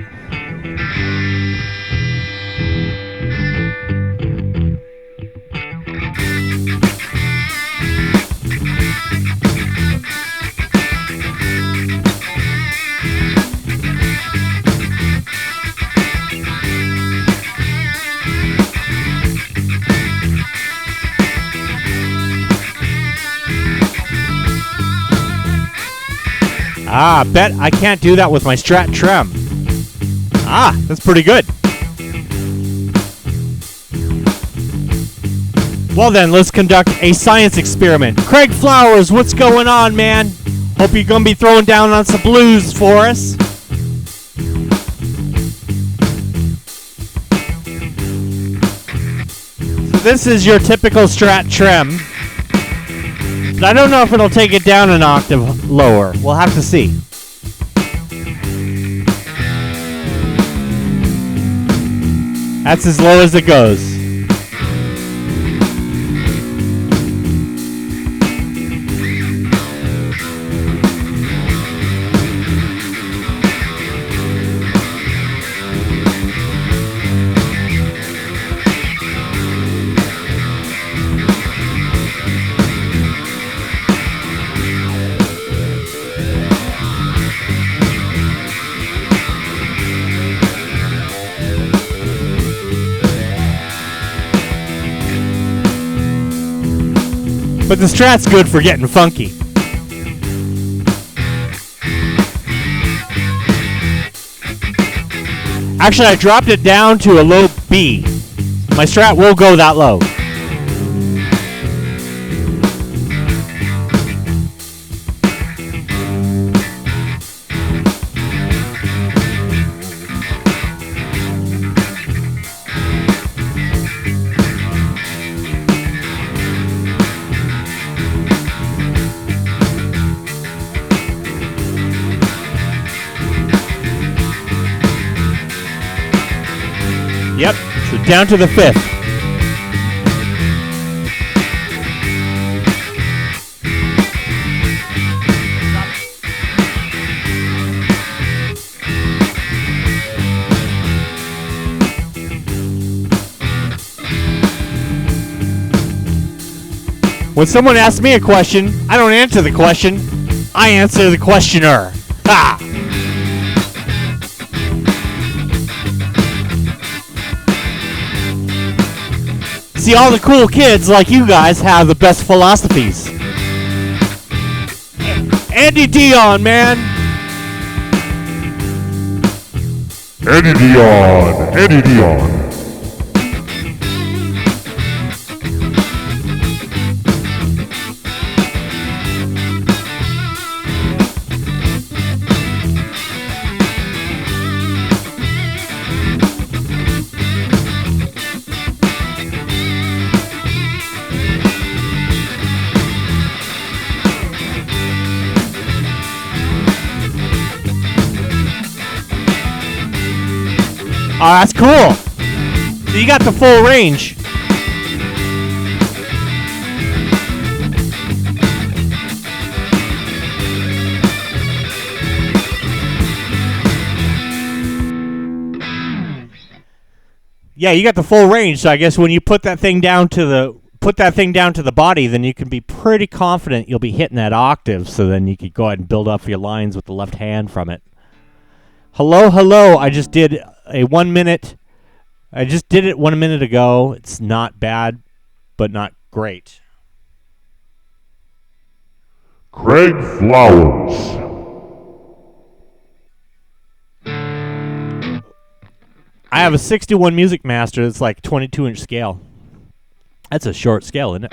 Bet I can't do that with my Strat Trem. That's pretty good. Well then, let's conduct a science experiment. Craig Flowers, what's going on, man? Hope you're going to be throwing down on some blues for us. So this is your typical Strat Trem. But I don't know if it'll take it down an octave lower. We'll have to see. That's as low as it goes. But the Strat's good for getting funky. Actually, I dropped it down to a low B. My Strat will go that low. Yep, so down to the fifth. When someone asks me a question, I don't answer the question. I answer the questioner. Ha! See, all the cool kids like you guys have the best philosophies. Andy Dion, man.
Andy Dion. Andy Dion.
Oh, that's cool. So you got the full range. Yeah, you got the full range. So I guess when you put that thing down to the body, then you can be pretty confident you'll be hitting that octave. So then you could go ahead and build up your lines with the left hand from it. Hello, hello. I just did a 1 minute. I just did it 1 minute ago. It's not bad, but not great.
Craig Flowers.
I have a 61 Music Master that's like 22-inch scale. That's a short scale, isn't it?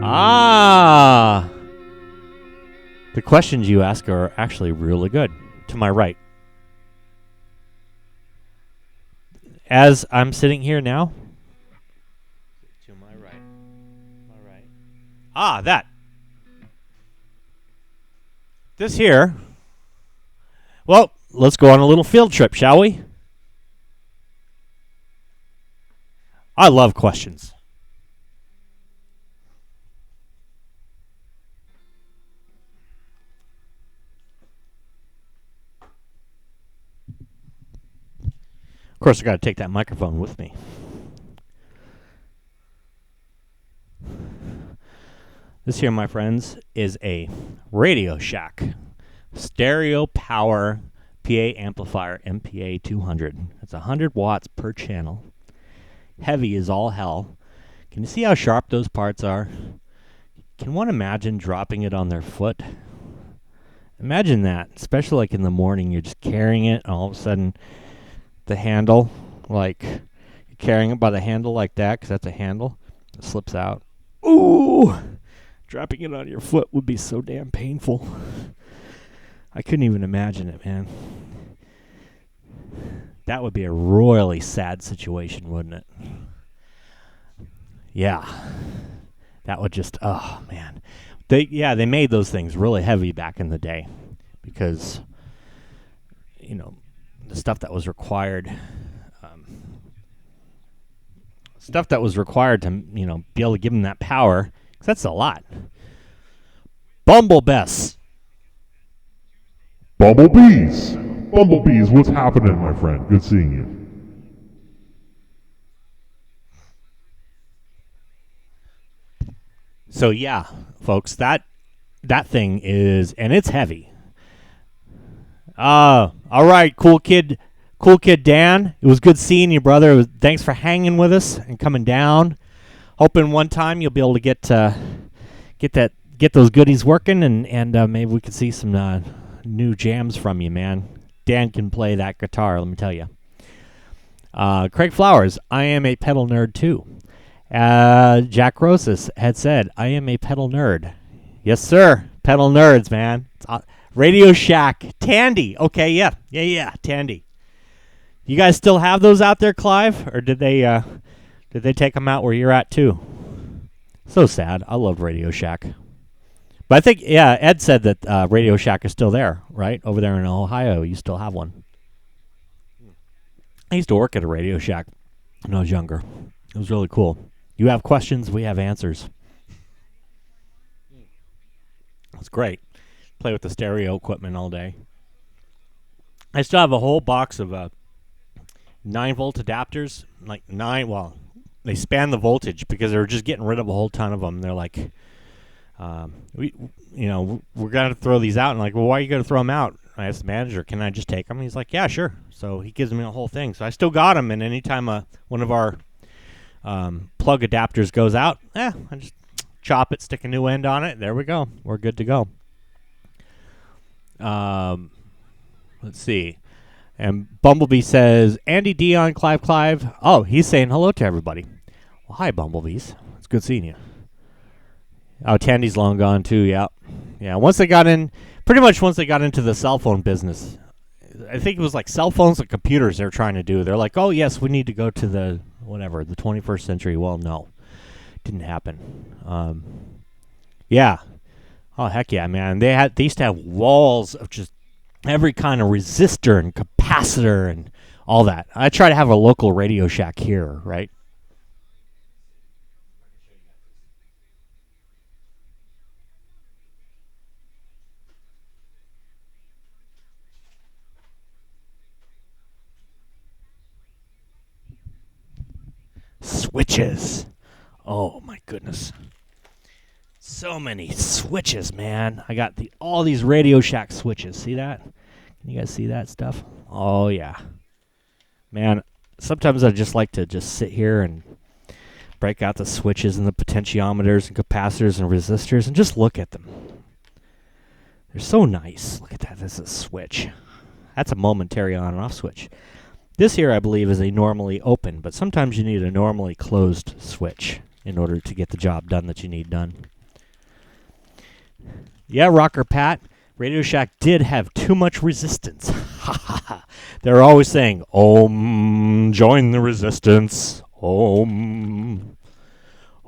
Ah! The questions you ask are actually really good. To my right. As I'm sitting here now. To my right. My right. Ah, that. This here. Well, let's go on a little field trip, shall we? I love questions. Of course, I got to take that microphone with me. This here, my friends, is a Radio Shack stereo power PA amplifier MPA 200. It's 100 watts per channel. Heavy as all hell. Can you see how sharp those parts are? Can one imagine dropping it on their foot? Imagine that, especially like in the morning, you're just carrying it, and all of a sudden, the handle, like, you're carrying it by the handle like that, because that's a handle, it slips out. Ooh! Dropping it on your foot would be so damn painful. I couldn't even imagine it, man. That would be a royally sad situation, wouldn't it? Yeah. That would just, oh, man. They made those things really heavy back in the day because, you know, the stuff that was required to, you know, be able to give them that power, 'cause that's a lot. Bumblebees.
Bumblebees! Bumblebees, what's happening, my friend? Good seeing you.
So yeah, folks, that thing is, and it's heavy. All right, cool kid Dan. It was good seeing you, brother. Thanks for hanging with us and coming down. Hoping one time you'll be able to get those goodies working, and maybe we could see some new jams from you, man. Dan can play that guitar, let me tell you. Craig Flowers, I am a pedal nerd too. Jack Rosas had said, I am a pedal nerd. Yes, sir. Pedal nerds, man. Radio Shack. Tandy. Okay, yeah. Tandy. You guys still have those out there, Clive? Or did they take them out where you're at, too? So sad. I love Radio Shack. But I think, yeah, Ed said that Radio Shack is still there, right? Over there in Ohio, you still have one. I used to work at a Radio Shack when I was younger. It was really cool. You have questions, we have answers. It's great. Play with the stereo equipment all day. I still have a whole box of 9-volt adapters. Like they span the voltage because they were just getting rid of a whole ton of them. They're like, we're going to throw these out. And like, well, why are you going to throw them out? I asked the manager, can I just take them? He's like, yeah, sure. So he gives me a whole thing. So I still got them, and anytime one of our plug adapters goes out, I just chop it, stick a new end on it. There we go. We're good to go. Let's see. And Bumblebee says, Andy Dion, Clive. Oh, he's saying hello to everybody. Well, hi, Bumblebees. It's good seeing you. Oh, Tandy's long gone, too, yeah. Yeah, once they got into the cell phone business, I think it was like cell phones and computers they were trying to do. They're like, oh, yes, we need to go to the 21st century. Well, no. Didn't happen. Yeah. Oh, heck yeah, man. They used to have walls of just every kind of resistor and capacitor and all that. I try to have a local Radio Shack here, right? Switches. Oh, my goodness. So many switches, man. I got all these Radio Shack switches. See that? Can you guys see that stuff? Oh, yeah. Man, sometimes I just like to just sit here and break out the switches and the potentiometers and capacitors and resistors and just look at them. They're so nice. Look at that. This is a switch. That's a momentary on and off switch. This here, I believe, is a normally open, but sometimes you need a normally closed switch in order to get the job done that you need done. Yeah, Rocker Pat, Radio Shack did have too much resistance. They're always saying, Om, join the resistance. Om.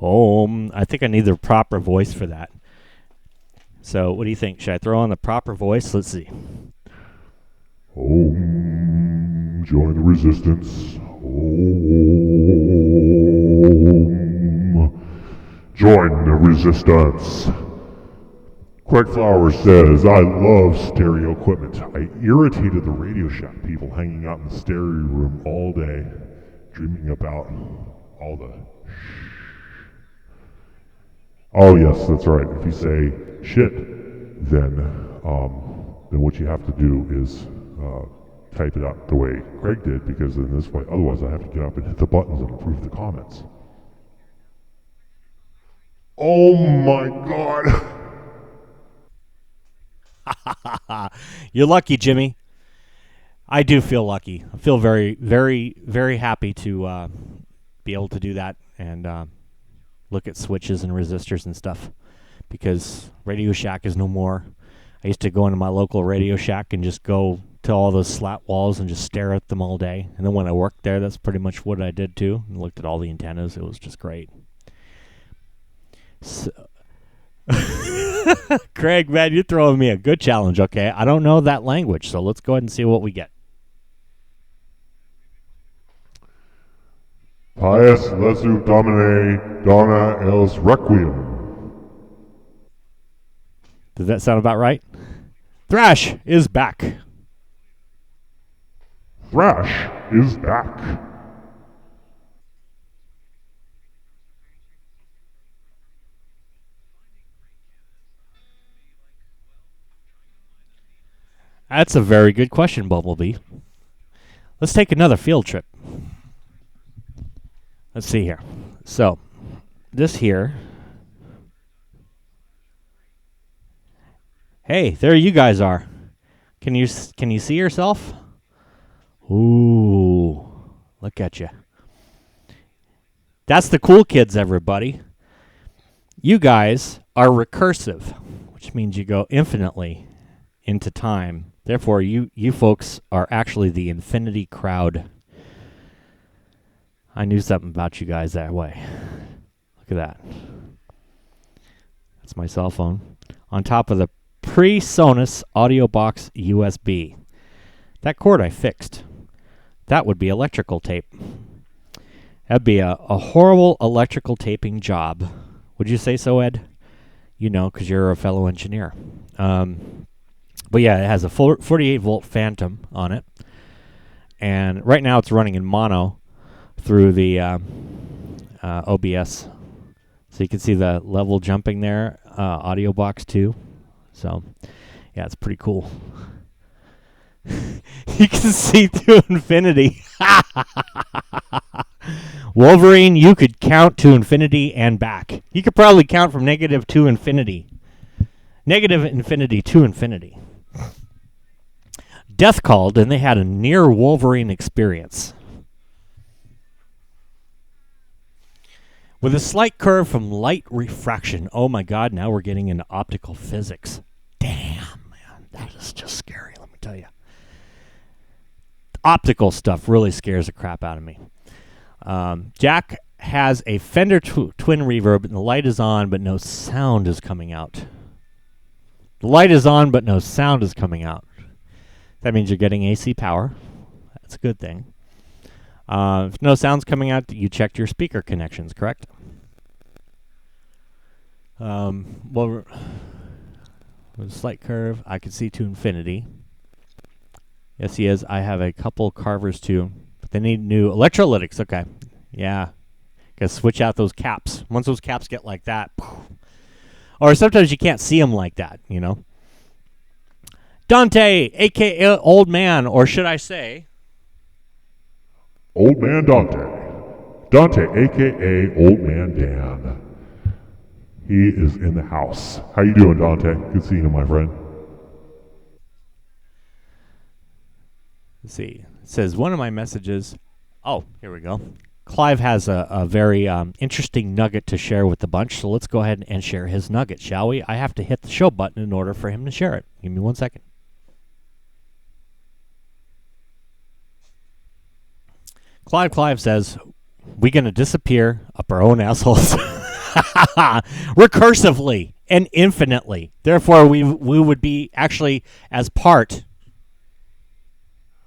Om. I think I need the proper voice for that. So, what do you think? Should I throw on the proper voice? Let's see.
Om, join the resistance. Om, join the resistance. Craig Flowers says, I love stereo equipment. I irritated the Radio Shack people hanging out in the stereo room all day, dreaming about all the Oh yes, that's right. If you say shit, then what you have to do is type it out the way Craig did, because in this way, otherwise I have to get up and hit the buttons and approve the comments. Oh my God.
You're lucky, Jimmy. I do feel lucky. I feel very, very, very happy to be able to do that and look at switches and resistors and stuff, because Radio Shack is no more. I used to go into my local Radio Shack and just go to all those slat walls and just stare at them all day. And then when I worked there, that's pretty much what I did too. And looked at all the antennas. It was just great. So Craig, man, you're throwing me a good challenge, okay? I don't know that language, so let's go ahead and see what we get.
Pius lesu domine dona els requiem.
Does that sound about right? Thrash is back.
Thrash is back.
That's a very good question, Bumblebee. Let's take another field trip. Let's see here. So, this here. Hey, there you guys are. Can you see yourself? Ooh, look at you. That's the cool kids, everybody. You guys are recursive, which means you go infinitely into time. Therefore, you folks are actually the infinity crowd. I knew something about you guys that way. Look at that. That's my cell phone. On top of the PreSonus audio box USB. That cord I fixed. That would be electrical tape. That'd be a horrible electrical taping job. Would you say so, Ed? You know, because you're a fellow engineer. But yeah, it has a 48-volt Phantom on it. And right now it's running in mono through the OBS. So you can see the level jumping there, audio box too. So, yeah, it's pretty cool. You can see through infinity. Wolverine, you could count to infinity and back. You could probably count from negative to infinity. Negative infinity to infinity. Death called, and they had a near Wolverine experience. With a slight curve from light refraction. Oh my God, now we're getting into optical physics. Damn, man, that is just scary, let me tell you. Optical stuff really scares the crap out of me. Jack has a Fender twin reverb, and the light is on, but no sound is coming out. The light is on, but no sound is coming out. That means you're getting AC power. That's a good thing. If no sound's coming out, you checked your speaker connections, correct? Well, with a slight curve, I can see to infinity. Yes, he is. I have a couple carvers too, but they need new electrolytics. Okay, yeah, gotta switch out those caps. Once those caps get like that, or sometimes you can't see them like that, you know. Dante, aka Old Man, or should I say,
Old Man Dante. Dante, a.k.a. Old Man Dan. He is in the house. How you doing, Dante? Good seeing you, my friend.
let's see. It says, one of my messages, oh, here we go. Clive has a very interesting nugget to share with the bunch, so let's go ahead and share his nugget, shall we? I have to hit the show button in order for him to share it. Give me 1 second. Clive says, we gonna disappear up our own assholes recursively and infinitely. Therefore, we would be actually as part.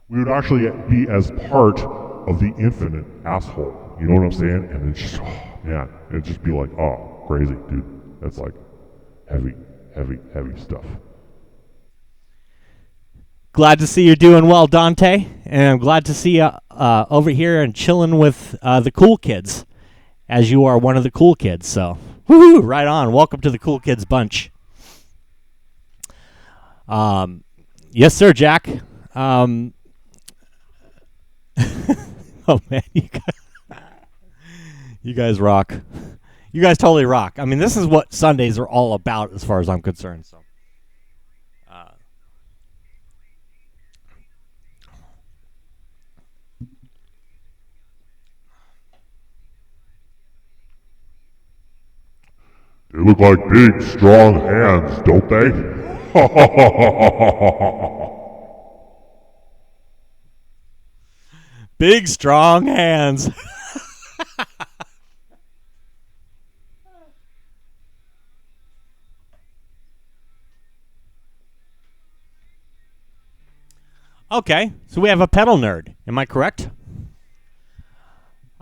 We would actually be as part of the infinite asshole. You know what I'm saying? And it's just, oh, man, it'd just be like, oh, crazy, dude. That's like heavy, heavy, heavy stuff.
Glad to see you're doing well, Dante, and I'm glad to see you over here and chilling with the cool kids, as you are one of the cool kids. So, woohoo! Right on. Welcome to the cool kids bunch. Yes, sir, Jack. Oh man, you guys rock. You guys totally rock. I mean, this is what Sundays are all about as far as I'm concerned. So,
They look like big, strong hands, don't they?
big, strong hands. Okay, so we have a pedal nerd. Am I correct?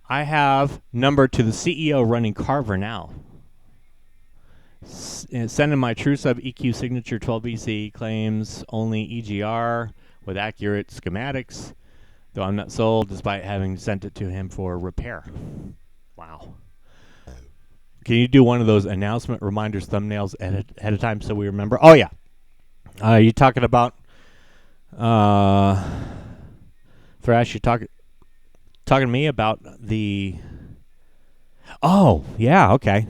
I have number to the CEO running Carver now. Sending my true sub EQ signature 12BC claims only EGR with accurate schematics, though I'm not sold despite having sent it to him for repair. Wow. Can you do one of those announcement reminders thumbnails ahead of time so we remember? Oh, yeah. You talking about Thrash, you talking to me about the... Oh, yeah, okay.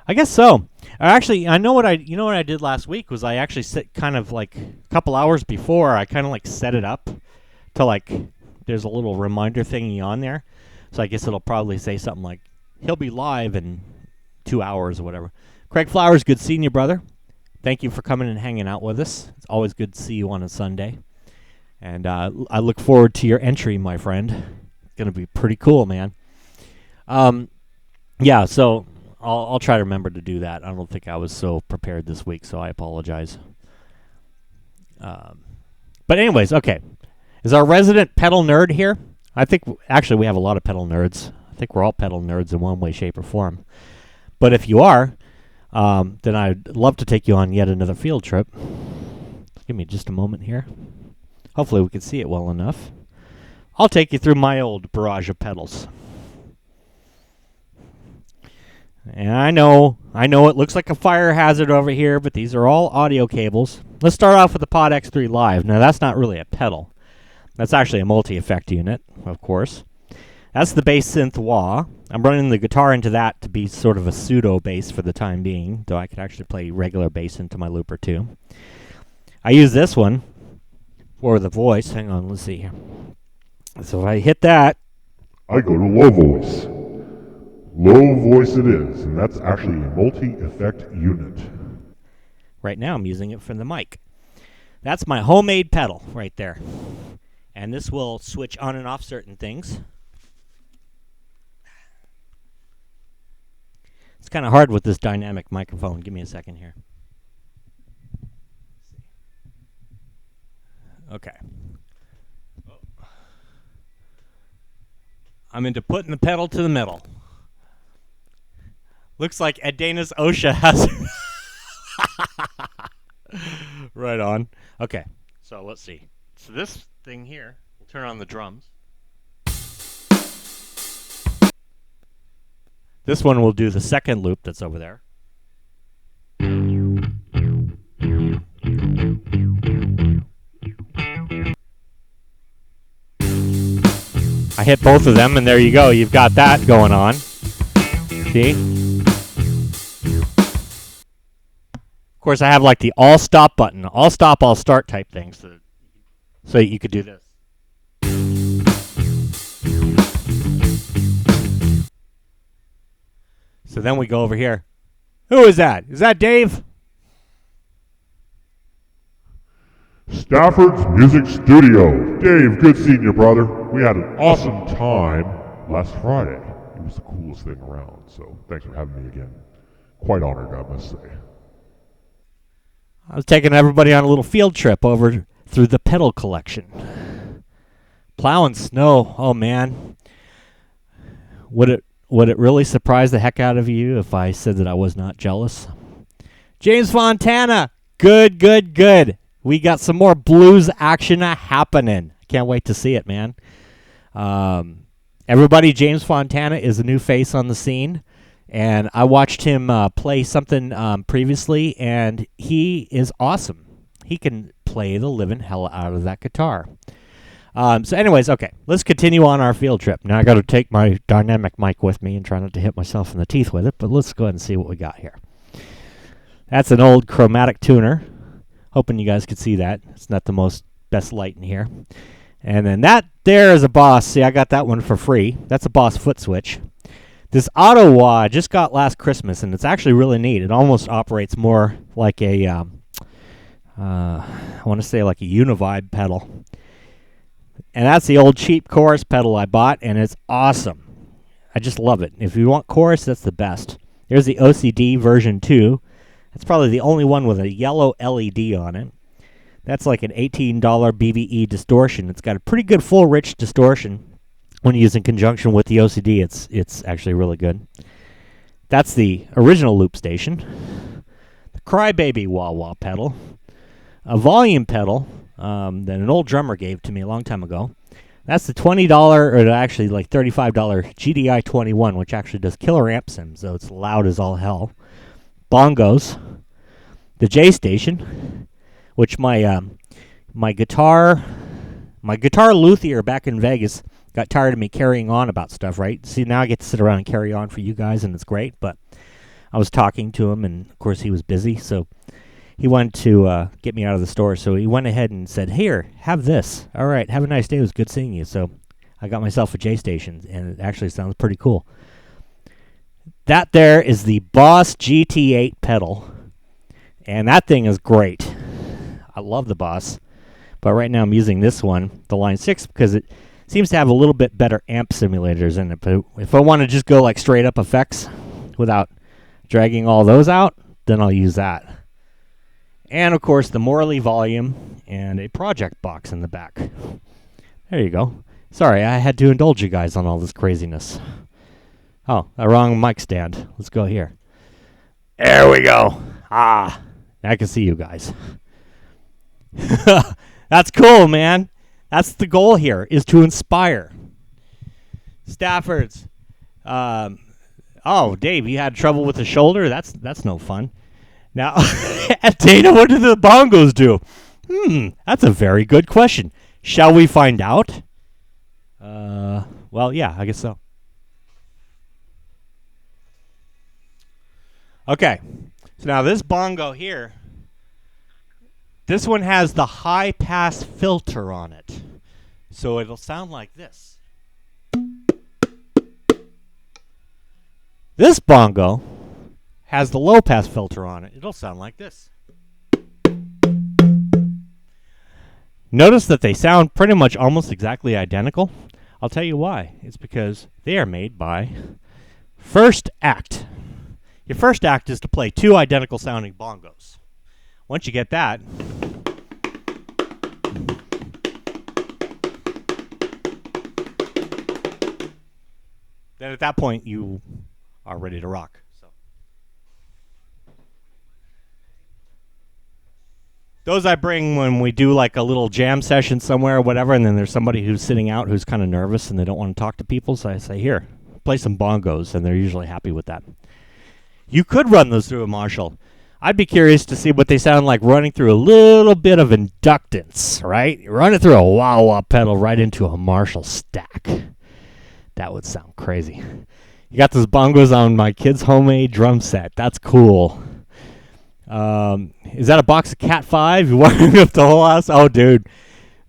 I guess so. Actually, I know what I did last week was I actually set kind of like a couple hours before, I kind of like set it up to like, there's a little reminder thingy on there. So I guess it'll probably say something like, he'll be live in 2 hours or whatever. Craig Flowers, good seeing you, brother. Thank you for coming and hanging out with us. It's always good to see you on a Sunday. And I look forward to your entry, my friend. It's going to be pretty cool, man. Yeah, so I'll try to remember to do that. I don't think I was so prepared this week, so I apologize. But anyways, okay. Is our resident pedal nerd here? I think, actually, we have a lot of pedal nerds. I think we're all pedal nerds in one way, shape, or form. But if you are, then I'd love to take you on yet another field trip. Give me just a moment here. Hopefully we can see it well enough. I'll take you through my old barrage of pedals. And I know it looks like a fire hazard over here, but these are all audio cables. Let's start off with the Pod X3 Live. Now, that's not really a pedal. That's actually a multi-effect unit, of course. That's the bass synth wah. I'm running the guitar into that to be sort of a pseudo bass for the time being, though I could actually play regular bass into my looper too. I use this one for the voice. Hang on, let's see here. So if I hit that,
I go to low voice. Low voice it is, and that's actually a multi-effect unit.
Right now I'm using it for the mic. That's my homemade pedal right there. And this will switch on and off certain things. It's kind of hard with this dynamic microphone. Give me a second here. Okay. I'm into putting the pedal to the middle. Looks like Adena's OSHA has... Right on. Okay, so let's see. So this thing here, we'll turn on the drums. This one will do the second loop that's over there. I hit both of them, and there you go. You've got that going on. See? Of course, I have like the all stop button, all stop, all start type thing, so you could do this. So then we go over here. Who is that? Is that Dave?
Stafford's Music Studio. Dave, good seeing you, brother. We had an awesome time last Friday. It was the coolest thing around, so thanks for having me again. Quite honored, I must say.
I was taking everybody on a little field trip over through the pedal collection. Plowing snow. Oh, man. Would it really surprise the heck out of you if I said that I was not jealous? James Fontana. Good, good, good. We got some more blues action happening. Can't wait to see it, man. Everybody, James Fontana is a new face on the scene. And I watched him play something previously, and he is awesome. He can play the living hell out of that guitar. So anyways, okay, let's continue on our field trip. Now I got to take my dynamic mic with me and try not to hit myself in the teeth with it, but let's go ahead and see what we got here. That's an old chromatic tuner. Hoping you guys could see that. It's not the best light in here. And then that there is a Boss. See, I got that one for free. That's a Boss foot switch. This auto wah I just got last Christmas, and it's actually really neat. It almost operates more like a, I want to say like a Univibe pedal. And that's the old cheap chorus pedal I bought, and it's awesome. I just love it. If you want chorus, that's the best. There's the OCD version 2. That's probably the only one with a yellow LED on it. That's like an $18 BVE distortion. It's got a pretty good full rich distortion. When used in conjunction with the OCD, it's actually really good. That's the original loop station. The Crybaby wah-wah pedal. A volume pedal that an old drummer gave to me a long time ago. That's the $20, or actually like $35 GDI 21, which actually does killer amp sims, so it's loud as all hell. Bongos. The J station, which my guitar luthier back in Vegas got tired of me carrying on about stuff, right? See, now I get to sit around and carry on for you guys, and it's great, but I was talking to him, and of course he was busy, so he wanted to get me out of the store, so he went ahead and said, here, have this. All right, have a nice day. It was good seeing you. So I got myself a J station, and it actually sounds pretty cool. That there is the Boss GT8 pedal, and that thing is great. I love the Boss, but right now I'm using this one, the Line 6, because it seems to have a little bit better amp simulators in it. But if I want to just go like straight up effects without dragging all those out, then I'll use that. And of course the Morley volume and a project box in the back. There you go. Sorry, I had to indulge you guys on all this craziness. Oh, a wrong mic stand. Let's go here. There we go. Ah, I can see you guys. That's cool, man. That's the goal here, is to inspire. Stafford's. Oh, Dave, you had trouble with the shoulder? That's no fun. Now, Dana, what do the bongos do? That's a very good question. Shall we find out? Well, yeah, I guess so. Okay, so now this bongo here, this one has the high-pass filter on it. So it'll sound like this. This bongo has the low-pass filter on it. It'll sound like this. Notice that they sound pretty much almost exactly identical. I'll tell you why. It's because they are made by First Act. Your first act is to play two identical sounding bongos. Once you get that, then at that point you are ready to rock. So those I bring when we do like a little jam session somewhere or whatever, and then there's somebody who's sitting out who's kind of nervous and they don't want to talk to people, so I say, here, play some bongos, and they're usually happy with that. You could run those through a Marshall. I'd be curious to see what they sound like running through a little bit of inductance, right? Run it through a wah-wah pedal right into a Marshall stack. That would sound crazy. You got those bongos on my kid's homemade drum set. That's cool. Is that a box of Cat 5? You wiring up the whole house? Oh, dude.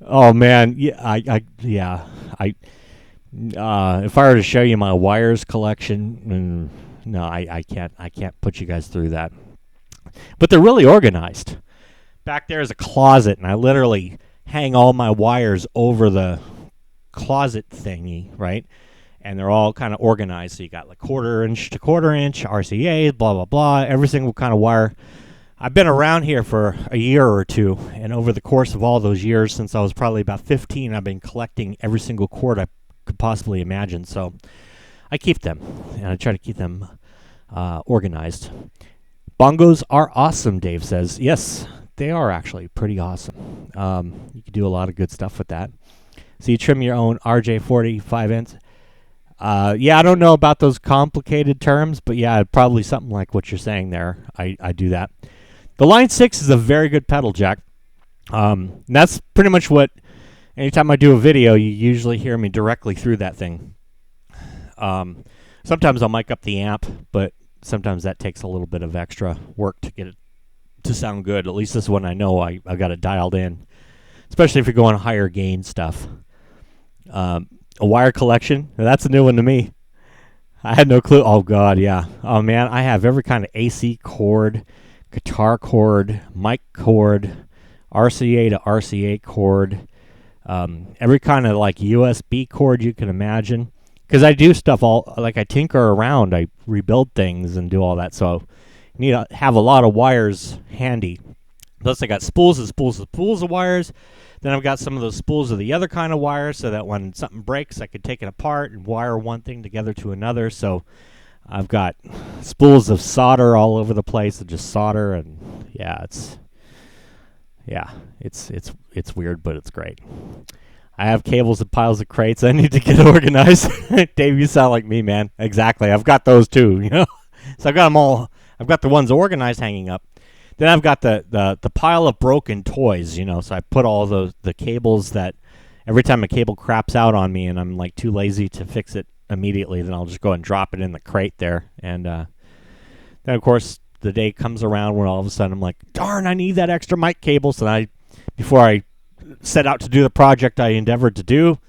Oh, man. Yeah, if I were to show you my wires collection, no, I can't put you guys through that. But they're really organized. Back there is a closet, and I literally hang all my wires over the closet thingy, right? And they're all kind of organized. So you got like quarter-inch to quarter-inch, RCAs, blah, blah, blah, every single kind of wire. I've been around here for a year or two, and over the course of all those years, since I was probably about 15, I've been collecting every single cord I could possibly imagine. So I keep them, and I try to keep them organized. Bongos are awesome, Dave says. Yes, they are actually pretty awesome. You can do a lot of good stuff with that. So you trim your own RJ45 ends. Yeah, I don't know about those complicated terms, but yeah, probably something like what you're saying there. I do that. The Line 6 is a very good pedal jack. That's pretty much what anytime I do a video, you usually hear me directly through that thing. Sometimes I'll mic up the amp, but sometimes that takes a little bit of extra work to get it to sound good. At least this one I know I got it dialed in, especially if you're going higher gain stuff. A wire collection, that's a new one to me. I had no clue. Oh, God, yeah. Oh, man, I have every kind of AC cord, guitar cord, mic cord, RCA to RCA cord, every kind of like USB cord you can imagine. Because I do stuff I tinker around, I rebuild things and do all that. So you need to have a lot of wires handy. Plus, I got spools and spools and spools of wires. Then I've got some of those spools of the other kind of wires so that when something breaks, I could take it apart and wire one thing together to another. So I've got spools of solder all over the place, and just solder, and it's weird, but it's great. I have cables and piles of crates. I need to get organized. Dave, you sound like me, man. Exactly. I've got those too, you know. So I've got them all. I've got the ones organized hanging up. Then I've got the pile of broken toys, you know. So I put all the cables that every time a cable craps out on me and I'm like too lazy to fix it immediately, then I'll just go and drop it in the crate there. And then of course the day comes around when all of a sudden I'm like, darn, I need that extra mic cable. So before I set out to do the project I endeavored to do,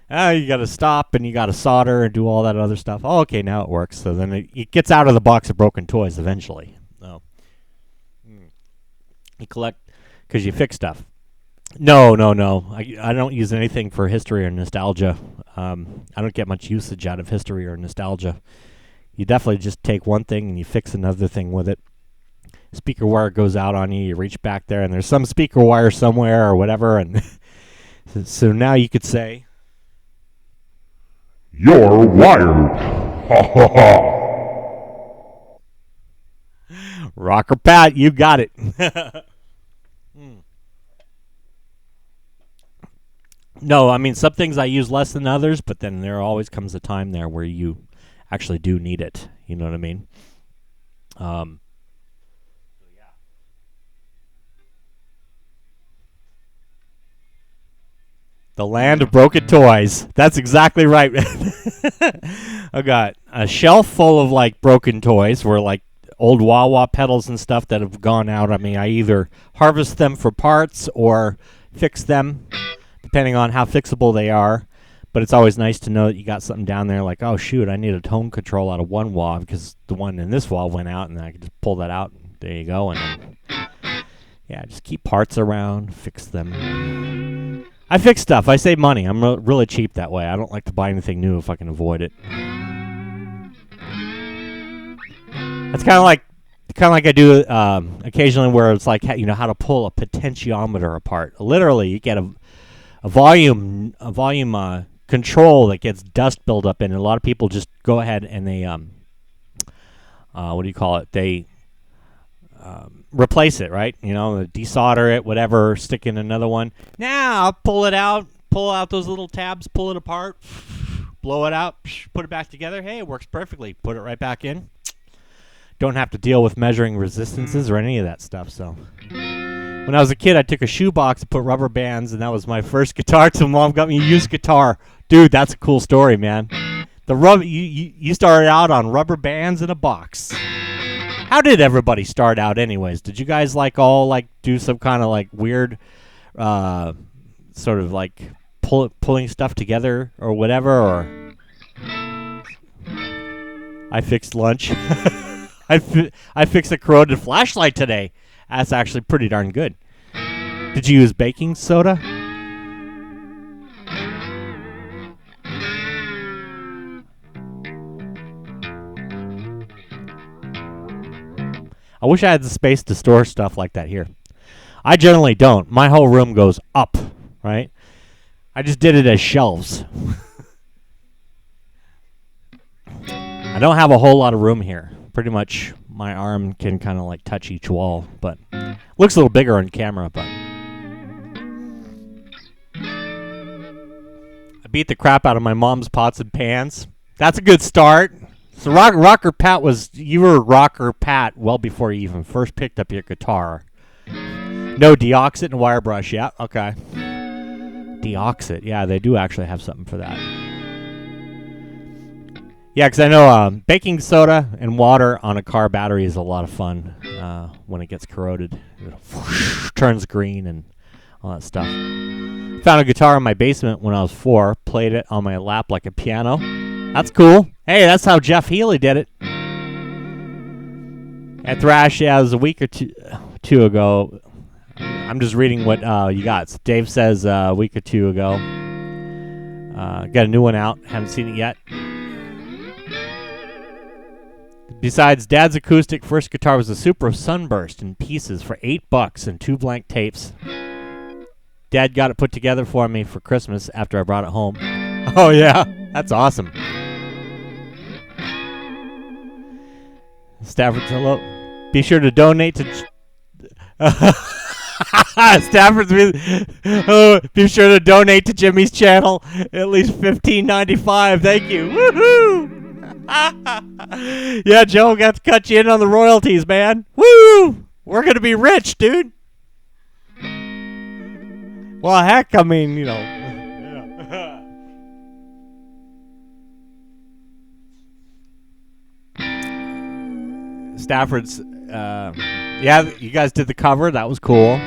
you got to stop and you got to solder and do all that other stuff. Oh, okay, now it works. So then it gets out of the box of broken toys eventually. So you collect because you fix stuff. No. I don't use anything for history or nostalgia. I don't get much usage out of history or nostalgia. You definitely just take one thing and you fix another thing with it. Speaker wire goes out on you. You reach back there, and there's some speaker wire somewhere or whatever. And so now you could say,
"You're wired." Ha ha ha.
Rocker Pat, you got it. No, I mean, some things I use less than others, but then there always comes a time there where you actually do need it. You know what I mean? The land of broken toys. That's exactly right. I got a shelf full of like broken toys where like old wah-wah pedals and stuff that have gone out. I mean, I either harvest them for parts or fix them, depending on how fixable they are. But it's always nice to know that you got something down there like, oh, shoot, I need a tone control out of one wah because the one in this wah went out, and I can just pull that out. And there you go. And then, just keep parts around, fix them. I fix stuff. I save money. I'm really cheap that way. I don't like to buy anything new if I can avoid it. It's kind of like I do occasionally, where it's like how to pull a potentiometer apart. Literally, you get a volume control that gets dust buildup in, and a lot of people just go ahead and they what do you call it? They replace it, right? Desolder it, whatever, stick in another one. Now pull out those little tabs, pull it apart, blow it out, put it back together. Hey, it works perfectly. Put it right back in. Don't have to deal with measuring resistances or any of that stuff. So when I was a kid, I took a shoebox and put rubber bands, and that was my first guitar till Mom got me a used guitar. Dude, that's a cool story, man. You started out on rubber bands in a box. How did everybody start out anyways? Did you guys all do some kind of weird sort of pulling stuff together or whatever? Or I fixed lunch. I fixed a corroded flashlight today. That's actually pretty darn good. Did you use baking soda? I wish I had the space to store stuff like that here. I generally don't. My whole room goes up, right? I just did it as shelves. I don't have a whole lot of room here. Pretty much my arm can kind of touch each wall, but looks a little bigger on camera. But I beat the crap out of my mom's pots and pans. That's a good start. So Rocker Pat you were Rocker Pat well before you even first picked up your guitar. No deoxit and wire brush, yeah, okay. Deox it. Yeah, they do actually have something for that. Yeah, because I know baking soda and water on a car battery is a lot of fun when it gets corroded. It turns green and all that stuff. Found a guitar in my basement when I was 4. Played it on my lap like a piano. That's cool. Hey, that's how Jeff Healey did it. At Thrash, yeah, it was a week or two ago. I'm just reading what you got. So Dave says a week or 2 ago. Got a new one out. Haven't seen it yet. Besides, Dad's acoustic first guitar was a Super Sunburst in pieces for $8 and 2 blank tapes. Dad got it put together for me for Christmas after I brought it home. Oh, yeah. That's awesome. Stafford's hello. Be sure to donate to... Stafford's... be sure to donate to Jimmy's channel. At least $15.95. Thank you. Woohoo! Yeah, Joe, got to cut you in on the royalties, man. Woo! We're going to be rich, dude. Well, heck, I mean, you know. Stafford's, yeah, you guys did the cover. That was cool.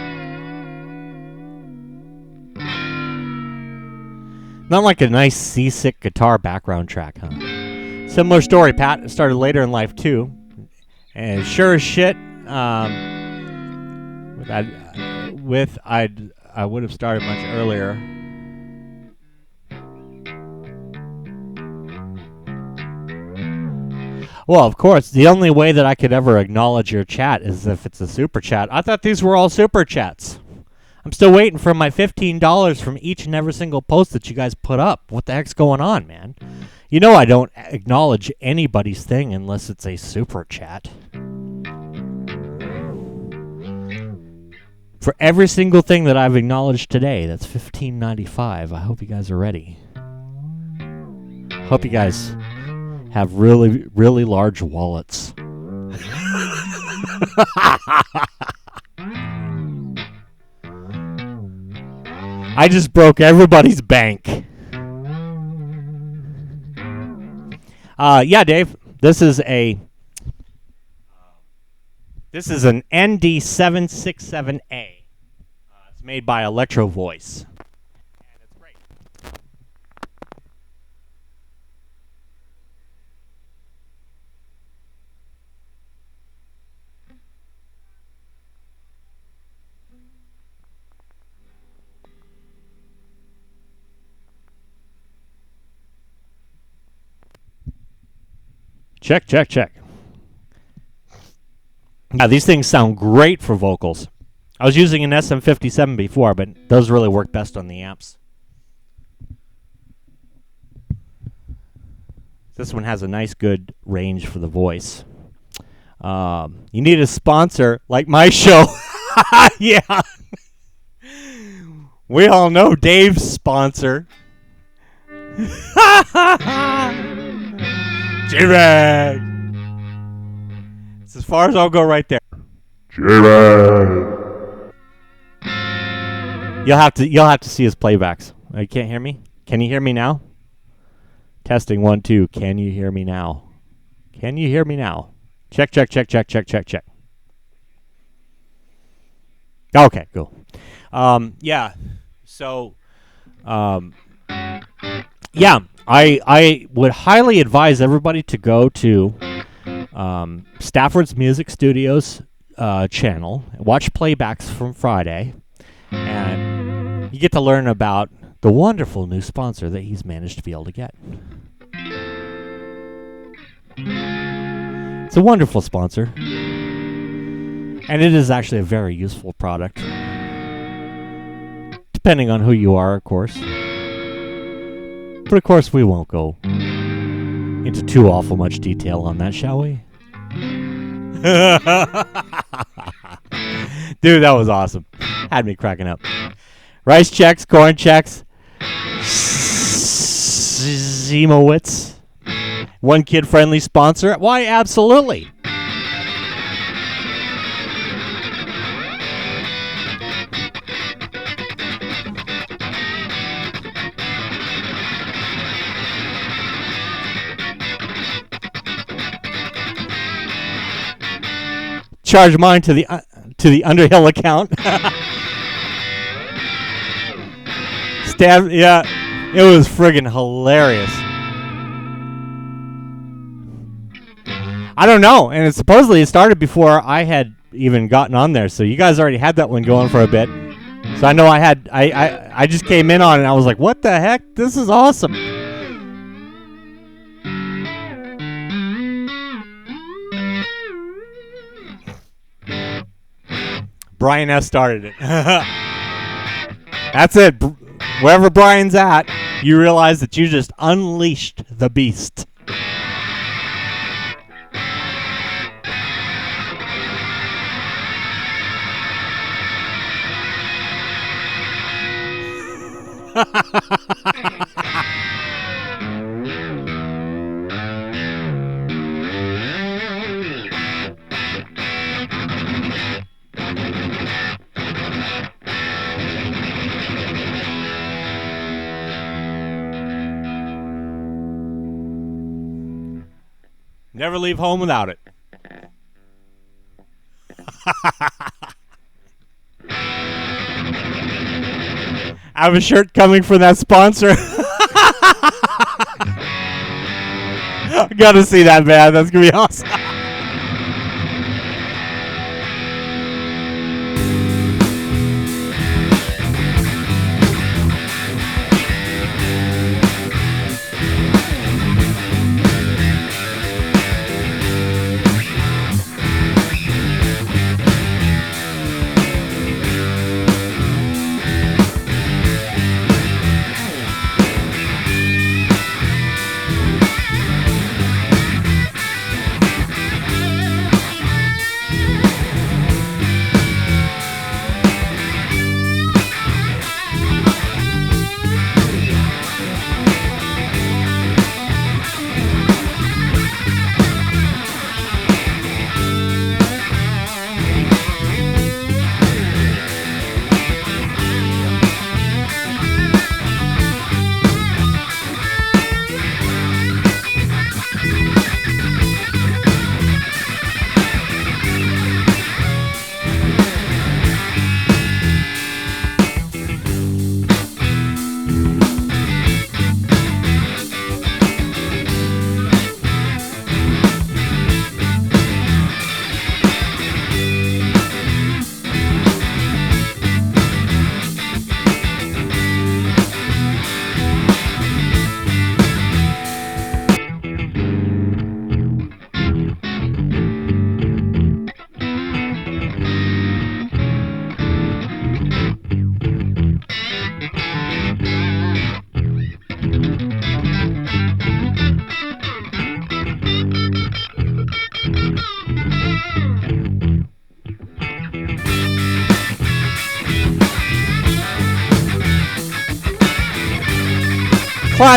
Not like a nice seasick guitar background track, huh? Similar story, Pat. It started later in life, too. And sure as shit, I would have started much earlier. Well, of course, the only way that I could ever acknowledge your chat is if it's a super chat. I thought these were all super chats. I'm still waiting for my $15 from each and every single post that you guys put up. What the heck's going on, man? You know I don't acknowledge anybody's thing unless it's a super chat. For every single thing that I've acknowledged today, that's $15.95. I hope you guys are ready. Hope you guys have really, really large wallets. I just broke everybody's bank. Yeah, Dave. This is an ND767A. It's made by Electro Voice. And it's great. Check, check, check. Now, these things sound great for vocals. I was using an SM57 before, but those really work best on the amps. This one has a nice, good range for the voice. You need a sponsor like my show. Yeah. We all know Dave's sponsor. J-Rag. It's as far as I'll go right there.
J-Rag.
You'll have to see his playbacks. You can't hear me? Can you hear me now? Testing 1 2. Can you hear me now? Can you hear me now? Check, check, check, check, check, check, check. Okay, cool. Yeah. So, yeah, I would highly advise everybody to go to Stafford's Music Studios channel, watch playbacks from Friday, and you get to learn about the wonderful new sponsor that he's managed to be able to get. It's a wonderful sponsor, and it is actually a very useful product, depending on who you are, of course. But of course, we won't go into too awful much detail on that, shall we? Dude, that was awesome. Had me cracking up. Rice checks, corn checks, Zimowitz. One kid-friendly sponsor. Why, absolutely. charge mine to the Underhill account. Yeah, it was friggin' hilarious. I don't know, and supposedly it started before I had even gotten on there, so you guys already had that one going for a bit. So I know I just came in on it and I was like, what the heck? This is awesome. Brian S. started it. That's it. Wherever Brian's at, you realize that you just unleashed the beast. Never leave home without it. I have a shirt coming from that sponsor. I gotta see that, man. That's gonna be awesome.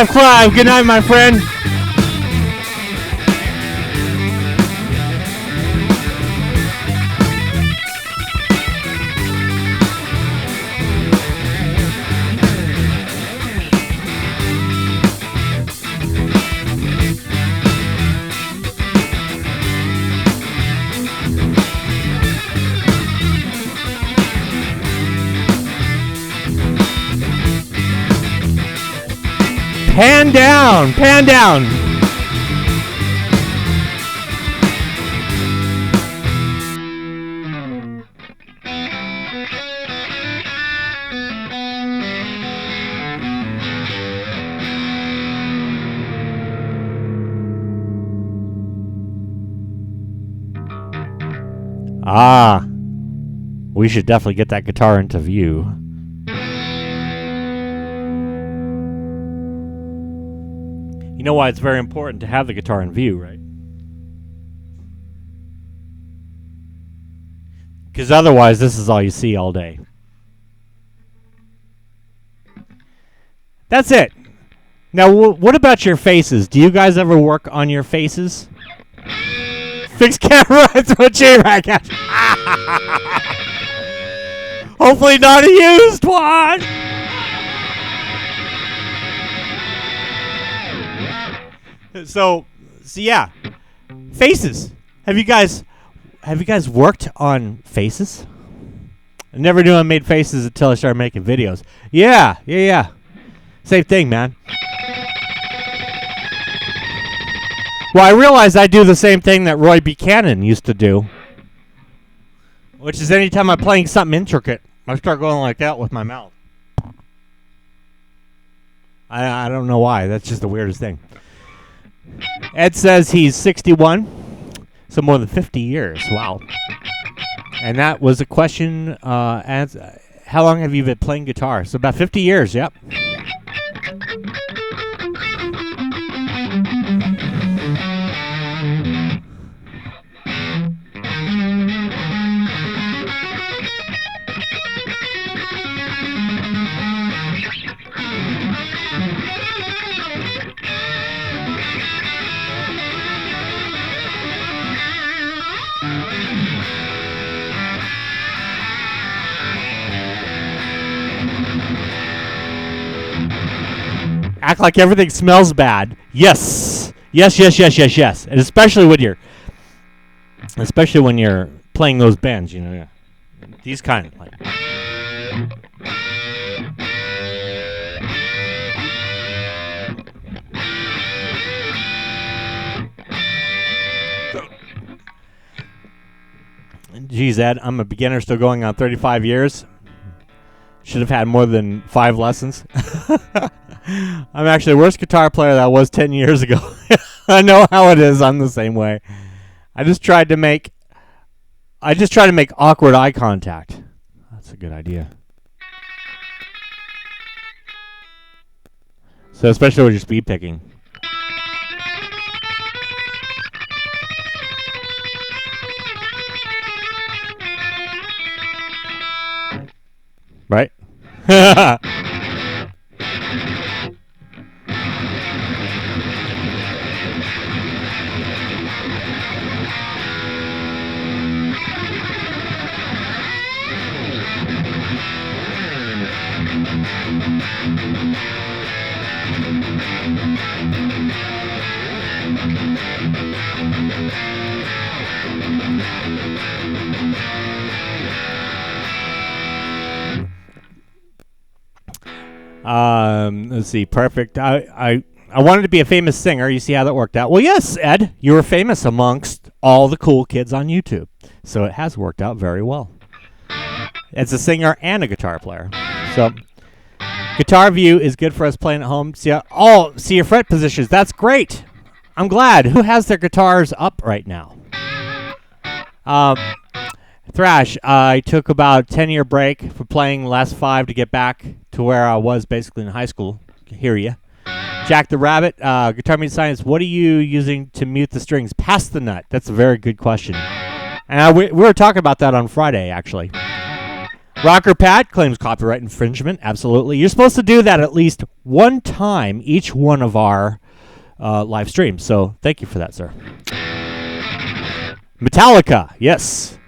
Clive, good night, my friend. Pan down, pan down. Ah, we should definitely get that guitar into view. You know why it's very important to have the guitar in view, right? Because otherwise, this is all you see all day. That's it. Now, what about your faces? Do you guys ever work on your faces? Fix camera. It's a J-Rack. Hopefully not a used one. So yeah, faces. Have you guys have you guys worked on faces? I never knew I made faces until I started making videos. Yeah. Same thing, man. Well, I realized I do the same thing that Roy Buchanan used to do, which is anytime I'm playing something intricate, I start going like that with my mouth. I don't know why. That's just the weirdest thing. Ed says he's 61, so more than 50 years. Wow. And that was a question, as how long have you been playing guitar? So about 50 years, yep. Act like everything smells bad. Yes. Yes. And especially when you're playing those bends, you know. These kind of like. Geez, Ed, I'm a beginner still going on 35 years. Should have had more than 5 lessons. I'm actually the worst guitar player that I was 10 years ago. I know how it is. I'm the same way. I just tried to make awkward eye contact. That's a good idea. So especially when you're speed picking. Right? Let's see. Perfect. I wanted to be a famous singer. You see how that worked out? Well, yes, Ed. You were famous amongst all the cool kids on YouTube. So it has worked out very well. As a singer and a guitar player. So Guitar View is good for us playing at home. See your fret positions. That's great. I'm glad. Who has their guitars up right now? Thrash, I took about a 10-year break for playing the last 5 to get back to where I was basically in high school. Hear ya. Jack the Rabbit, Guitar Music Science, what are you using to mute the strings? Pass the nut. That's a very good question. And we were talking about that on Friday, actually. Rocker Pat claims copyright infringement. Absolutely. You're supposed to do that at least one time each one of our live streams. So thank you for that, sir. Metallica, yes.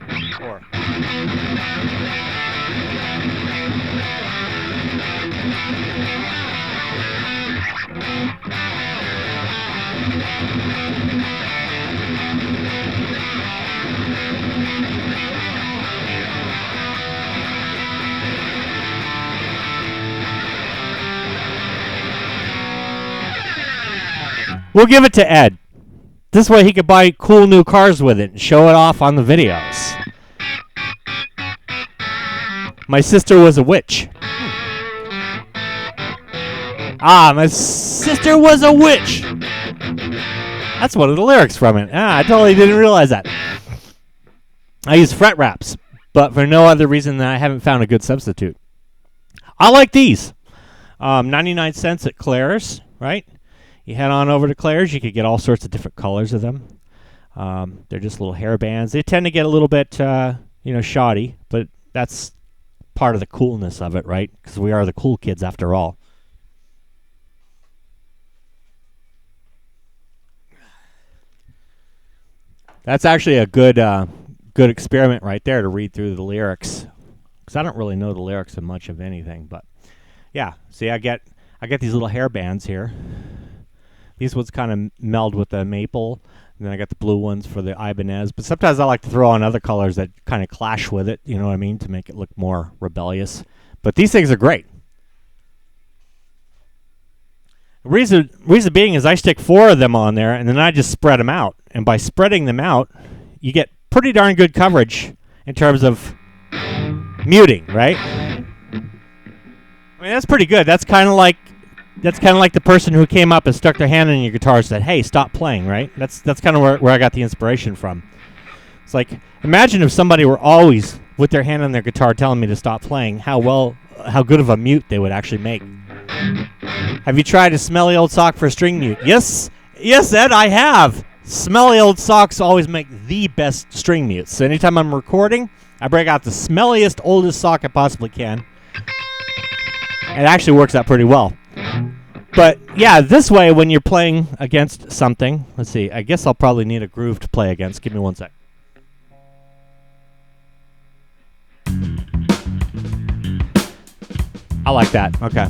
We'll give it to Ed. This way he could buy cool new cars with it and show it off on the videos. My sister was a witch. My sister was a witch. That's one of the lyrics from it. I totally didn't realize that. I use fret wraps, but for no other reason than I haven't found a good substitute. I like these. 99 cents at Claire's, right? You head on over to Claire's, you could get all sorts of different colors of them. They're just little hair bands. They tend to get a little bit, shoddy, but that's part of the coolness of it, right? Because we are the cool kids after all. That's actually a good experiment right there to read through the lyrics. Because I don't really know the lyrics of much of anything, but yeah. See, I get these little hair bands here. These ones kind of meld with the maple And then I got the blue ones for the Ibanez. But sometimes I like to throw on other colors that kind of clash with it, you know what I mean, to make it look more rebellious. But these things are great. The reason being is I stick 4 of them on there, and then I just spread them out. And by spreading them out, you get pretty darn good coverage in terms of muting, right? I mean, that's pretty good. That's kind of like the person who came up and stuck their hand in your guitar and said, "Hey, stop playing," right? That's kind of where I got the inspiration from. It's like, imagine if somebody were always with their hand on their guitar telling me to stop playing, how good of a mute they would actually make. Have you tried a smelly old sock for a string mute? Yes, Ed, I have. Smelly old socks always make the best string mutes. So anytime I'm recording, I break out the smelliest, oldest sock I possibly can. It actually works out pretty well. But yeah, this way when you're playing against something, let's see, I guess I'll probably need a groove to play against. Give me one sec. I like that. Okay.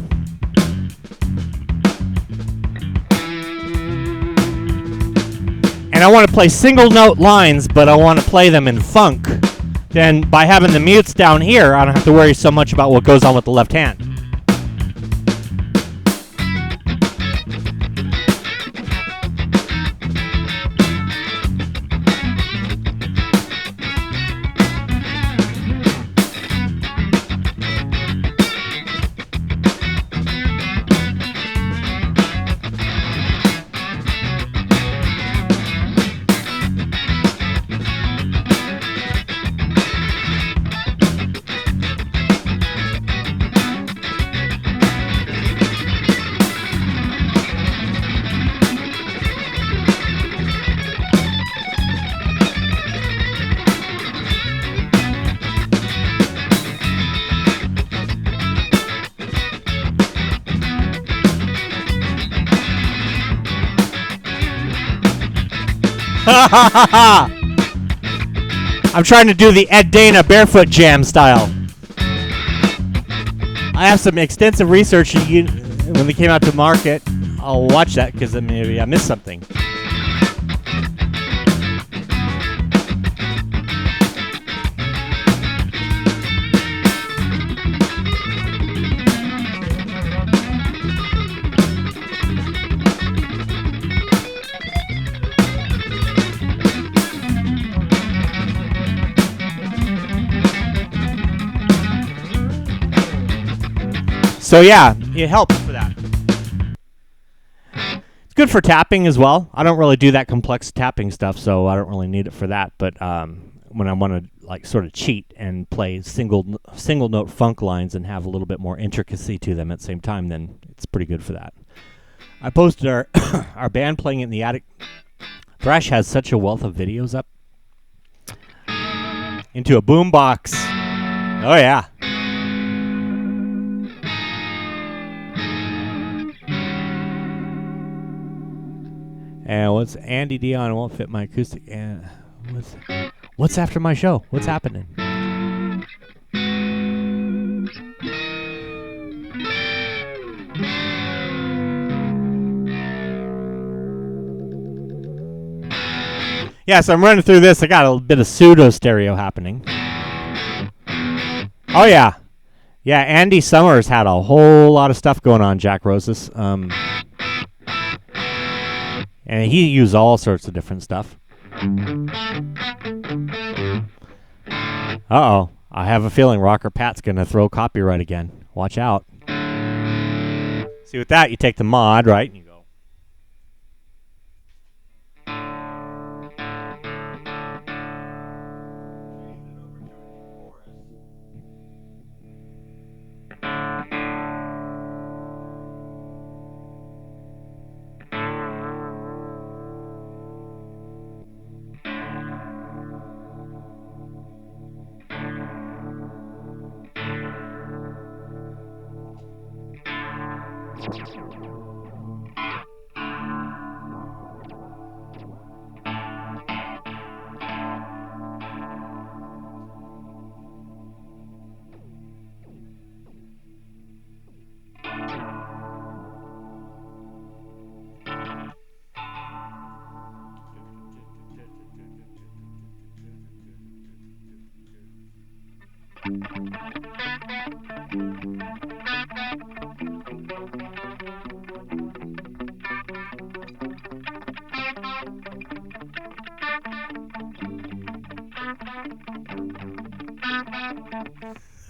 And I want to play single note lines, but I want to play them in funk. Then by having the mutes down here, I don't have to worry so much about what goes on with the left hand. I'm trying to do the Ed Dana barefoot jam style. I have some extensive research when they came out to market. I'll watch that because maybe I missed something. So yeah, it helps for that. It's good for tapping as well. I don't really do that complex tapping stuff, so I don't really need it for that. But when I want to like sort of cheat and play single note funk lines and have a little bit more intricacy to them at the same time, then it's pretty good for that. I posted our our band playing in the attic. Thrash has such a wealth of videos up into a boombox. Oh yeah. And what's Andy Dion won't fit my acoustic. And what's after my show? What's happening? Yeah, so I'm running through this. I got a bit of pseudo stereo happening. Oh yeah, yeah. Andy Summers had a whole lot of stuff going on. Jack Roses. And he used all sorts of different stuff. Uh-oh. I have a feeling Rocker Pat's going to throw copyright again. Watch out. See, with that, you take the mod, right? And you go.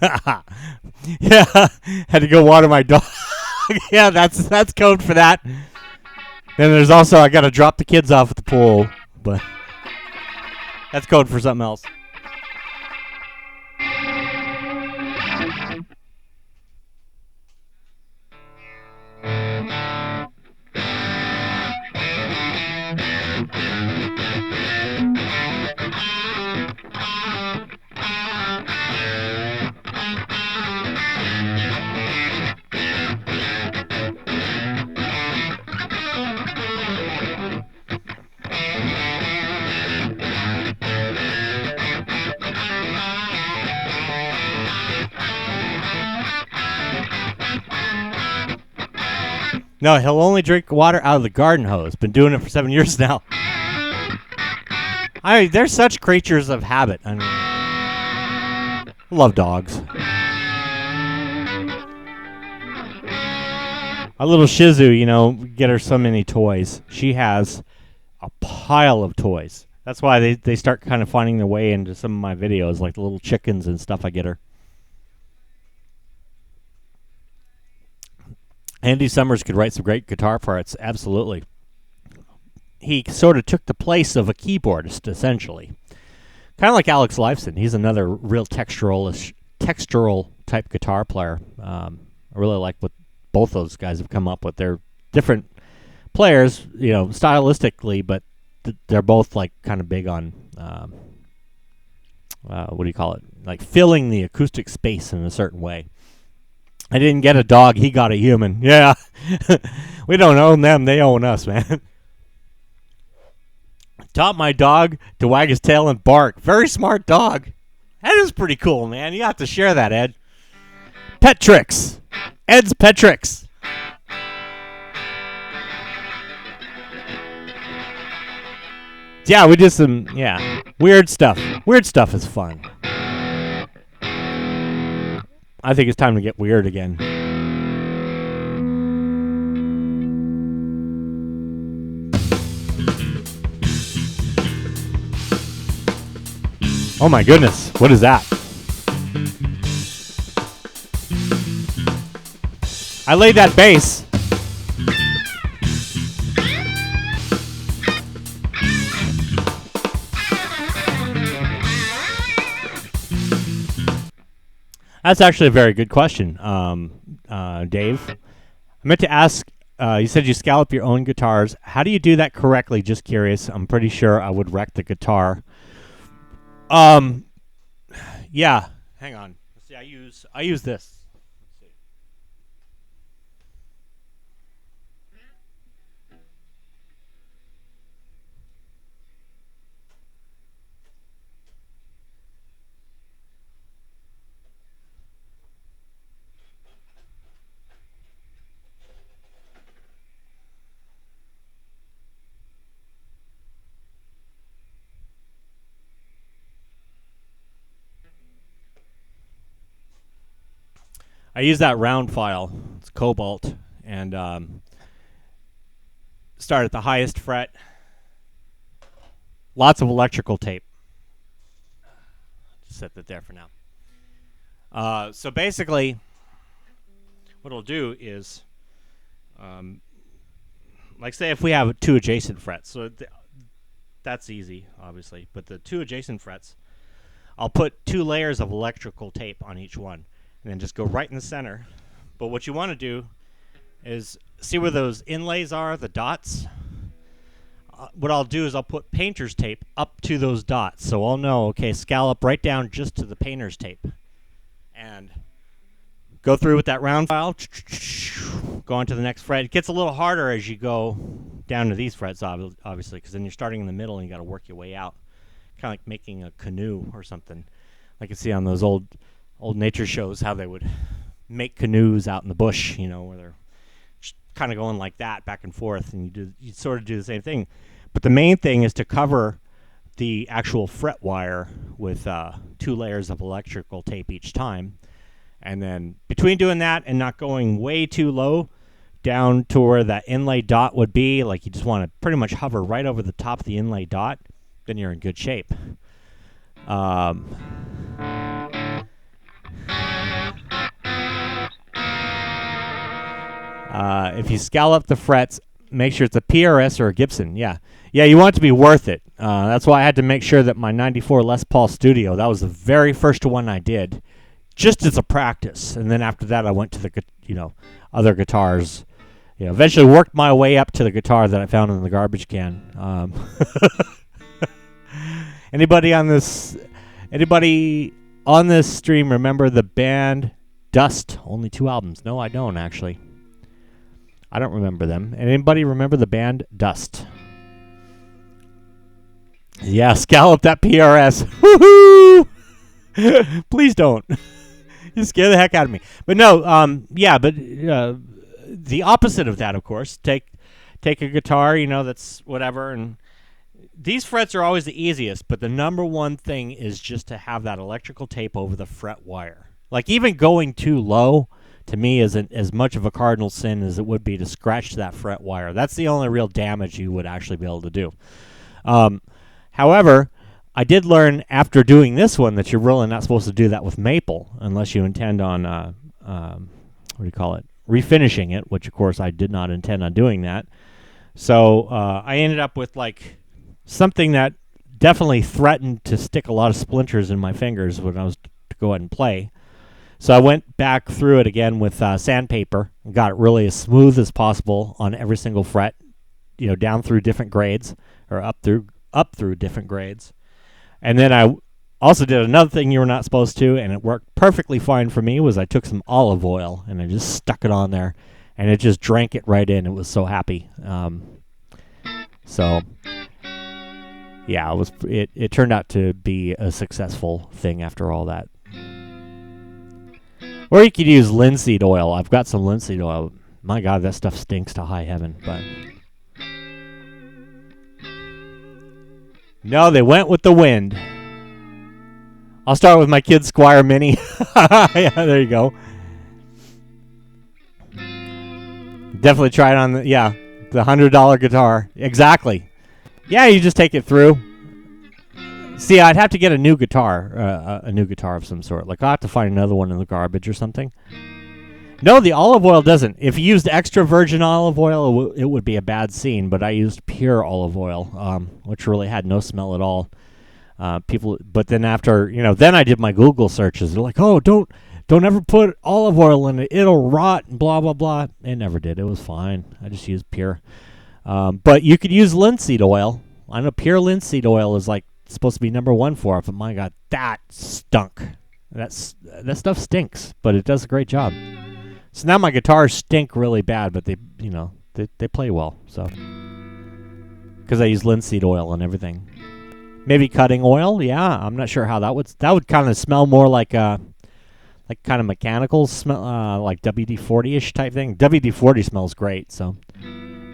Yeah, had to go water my dog. Yeah, that's code for that. Then there's also I got to drop the kids off at the pool, but that's code for something else. No, he'll only drink water out of the garden hose. Been doing it for 7 years now. They're such creatures of habit. I mean, I love dogs. Our little Shih Tzu, you know, get her so many toys. She has a pile of toys. That's why they start kind of finding their way into some of my videos, like the little chickens and stuff I get her. Andy Summers could write some great guitar parts, absolutely. He sort of took the place of a keyboardist, essentially. Kind of like Alex Lifeson. He's another real textural type guitar player. I really like what both those guys have come up with. They're different players, you know, stylistically, but they're both like kind of big on what do you call it? Like filling the acoustic space in a certain way. I didn't get a dog, he got a human. Yeah. We don't own them, they own us, man. Taught my dog to wag his tail and bark. Very smart dog. That is pretty cool, man. You have to share that, Ed. Pet tricks. Ed's pet tricks. Yeah, we did some, weird stuff. Weird stuff is fun. I think it's time to get weird again. Oh my goodness, what is that? I laid that bass. That's actually a very good question, Dave. I meant to ask, you said you scallop your own guitars. How do you do that correctly? Just curious. I'm pretty sure I would wreck the guitar. Yeah. Hang on. Let's see, I use this. Let's see. I use that round file. It's Cobalt, and start at the highest fret. Lots of electrical tape. Just set that there for now. So basically, what it'll do is, like say if we have two adjacent frets, so that's easy, obviously, but the two adjacent frets, I'll put 2 layers of electrical tape on each one. And then just go right in the center. But what you want to do is see where those inlays are, the dots. What I'll do is I'll put painter's tape up to those dots. So I'll know, okay, scallop right down just to the painter's tape. And go through with that round file. Go on to the next fret. It gets a little harder as you go down to these frets, obviously, because then you're starting in the middle and you got to work your way out. Kind of like making a canoe or something. Like you see on those old nature shows, how they would make canoes out in the bush, you know, where they're just kind of going like that back and forth, and you sort of do the same thing. But the main thing is to cover the actual fret wire with 2 layers of electrical tape each time. And then between doing that and not going way too low down to where that inlay dot would be, like you just want to pretty much hover right over the top of the inlay dot, then you're in good shape. If you scallop the frets, make sure it's a PRS or a Gibson. Yeah, you want it to be worth it. That's why I had to make sure that my 94 Les Paul Studio, that was the very first one I did, just as a practice. And then after that, I went to the, other guitars. Eventually worked my way up to the guitar that I found in the garbage can. Anybody on this stream remember the band Dust? Only 2 albums. No, I don't actually. I don't remember them. Anybody remember the band Dust? Yeah, scallop that PRS. Woohoo! Please don't. You scare the heck out of me. But no, the opposite of that, of course. Take a guitar, that's whatever, and these frets are always the easiest, but the number one thing is just to have that electrical tape over the fret wire. Like, even going too low, to me, isn't as much of a cardinal sin as it would be to scratch that fret wire. That's the only real damage you would actually be able to do. However, I did learn after doing this one that you're really not supposed to do that with maple unless you intend on, refinishing it, which, of course, I did not intend on doing that. So I ended up with, something that definitely threatened to stick a lot of splinters in my fingers when I was to go ahead and play. So I went back through it again with sandpaper and got it really as smooth as possible on every single fret, down through different grades or up through different grades. And then I also did another thing you were not supposed to, and it worked perfectly fine for me, was I took some olive oil and I just stuck it on there, and it just drank it right in. It was so happy. Yeah, it turned out to be a successful thing after all that. Or you could use linseed oil. I've got some linseed oil. My God, that stuff stinks to high heaven. But no, they went with the wind. I'll start with my kid Squire Mini. Yeah, there you go. Definitely try it on the $100 guitar. Exactly. Yeah, you just take it through. See, I'd have to get a new guitar of some sort. I'll have to find another one in the garbage or something. No, the olive oil doesn't. If you used extra virgin olive oil, it would be a bad scene, but I used pure olive oil, which really had no smell at all. But then after, then I did my Google searches. They're like, oh, don't ever put olive oil in it. It'll rot and blah, blah, blah. It never did. It was fine. I just used pure. But you could use linseed oil. I know pure linseed oil is supposed to be number one for it, but my God, that stunk. That stuff stinks, but it does a great job. So now my guitars stink really bad, but they play well. So because I use linseed oil and everything. Maybe cutting oil, yeah. I'm not sure how that would kind of smell more like kind of mechanical smell, like WD-40ish type thing. WD-40 smells great, so.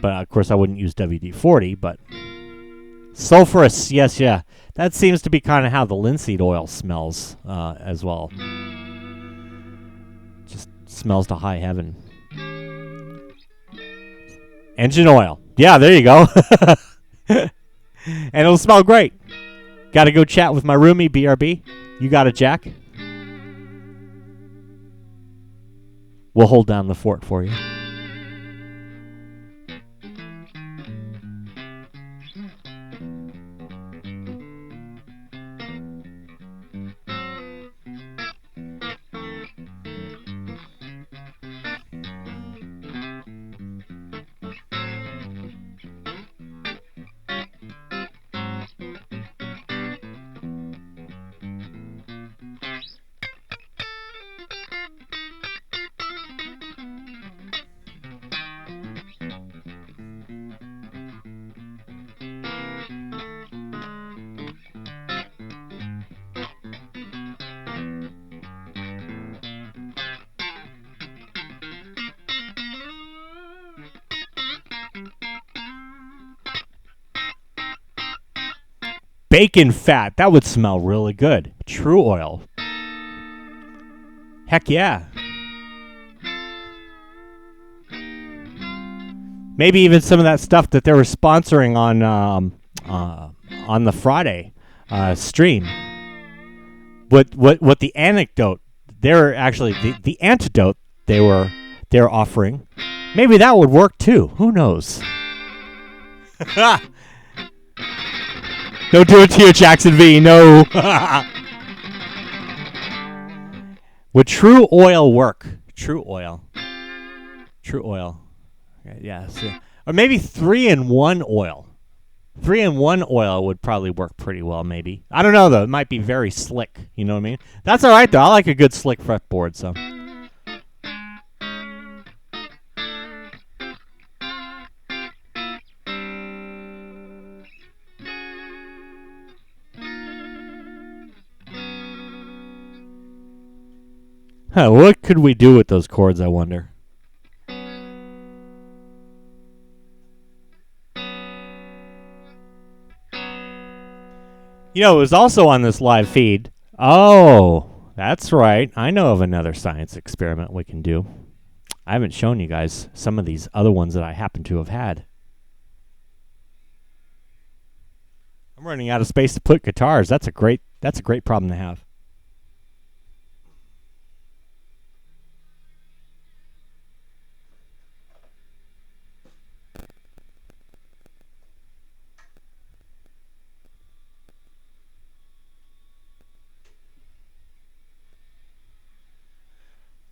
But of course I wouldn't use WD-40, but sulfurous, yes, yeah. That seems to be kind of how the linseed oil smells as well. Just smells to high heaven. Engine oil. Yeah, there you go. And it'll smell great. Got to go chat with my roomie, BRB. You got it, Jack? We'll hold down the fort for you. Bacon fat. That would smell really good. True oil. Heck yeah. Maybe even some of that stuff that they were sponsoring on the Friday stream. What the anecdote? They're actually the antidote they're offering Maybe that would work too. Who knows? Don't do it to your Jackson V. No. Would true oil work? True oil. True oil. Yeah. See. Or maybe 3-in-1 oil. 3-in-1 oil would probably work pretty well, maybe. I don't know, though. It might be very slick. You know what I mean? That's all right, though. I like a good slick fretboard, so. Huh, what could we do with those chords, I wonder? You know, it was also on this live feed. Oh, that's right. I know of another science experiment we can do. I haven't shown you guys some of these other ones that I happen to have had. I'm running out of space to put guitars. That's a great problem to have.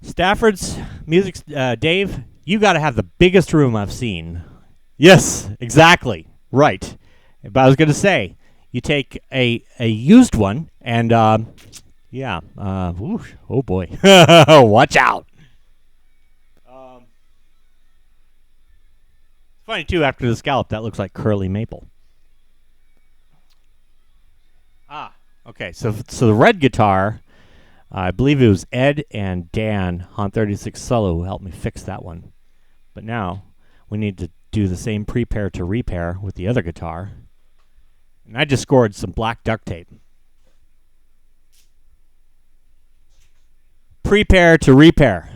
Stafford's music, Dave, you got to have the biggest room I've seen. Yes, exactly. Right. But I was going to say, you take a used one and, yeah, whoosh, oh boy. Watch out. Funny, too, after the scallop, that looks like curly maple. Ah, okay. So the red guitar... I believe it was Ed and Dan on 36 Solo who helped me fix that one. But now we need to do the same prepare to repair with the other guitar. And I just scored some black duct tape. Prepare to repair.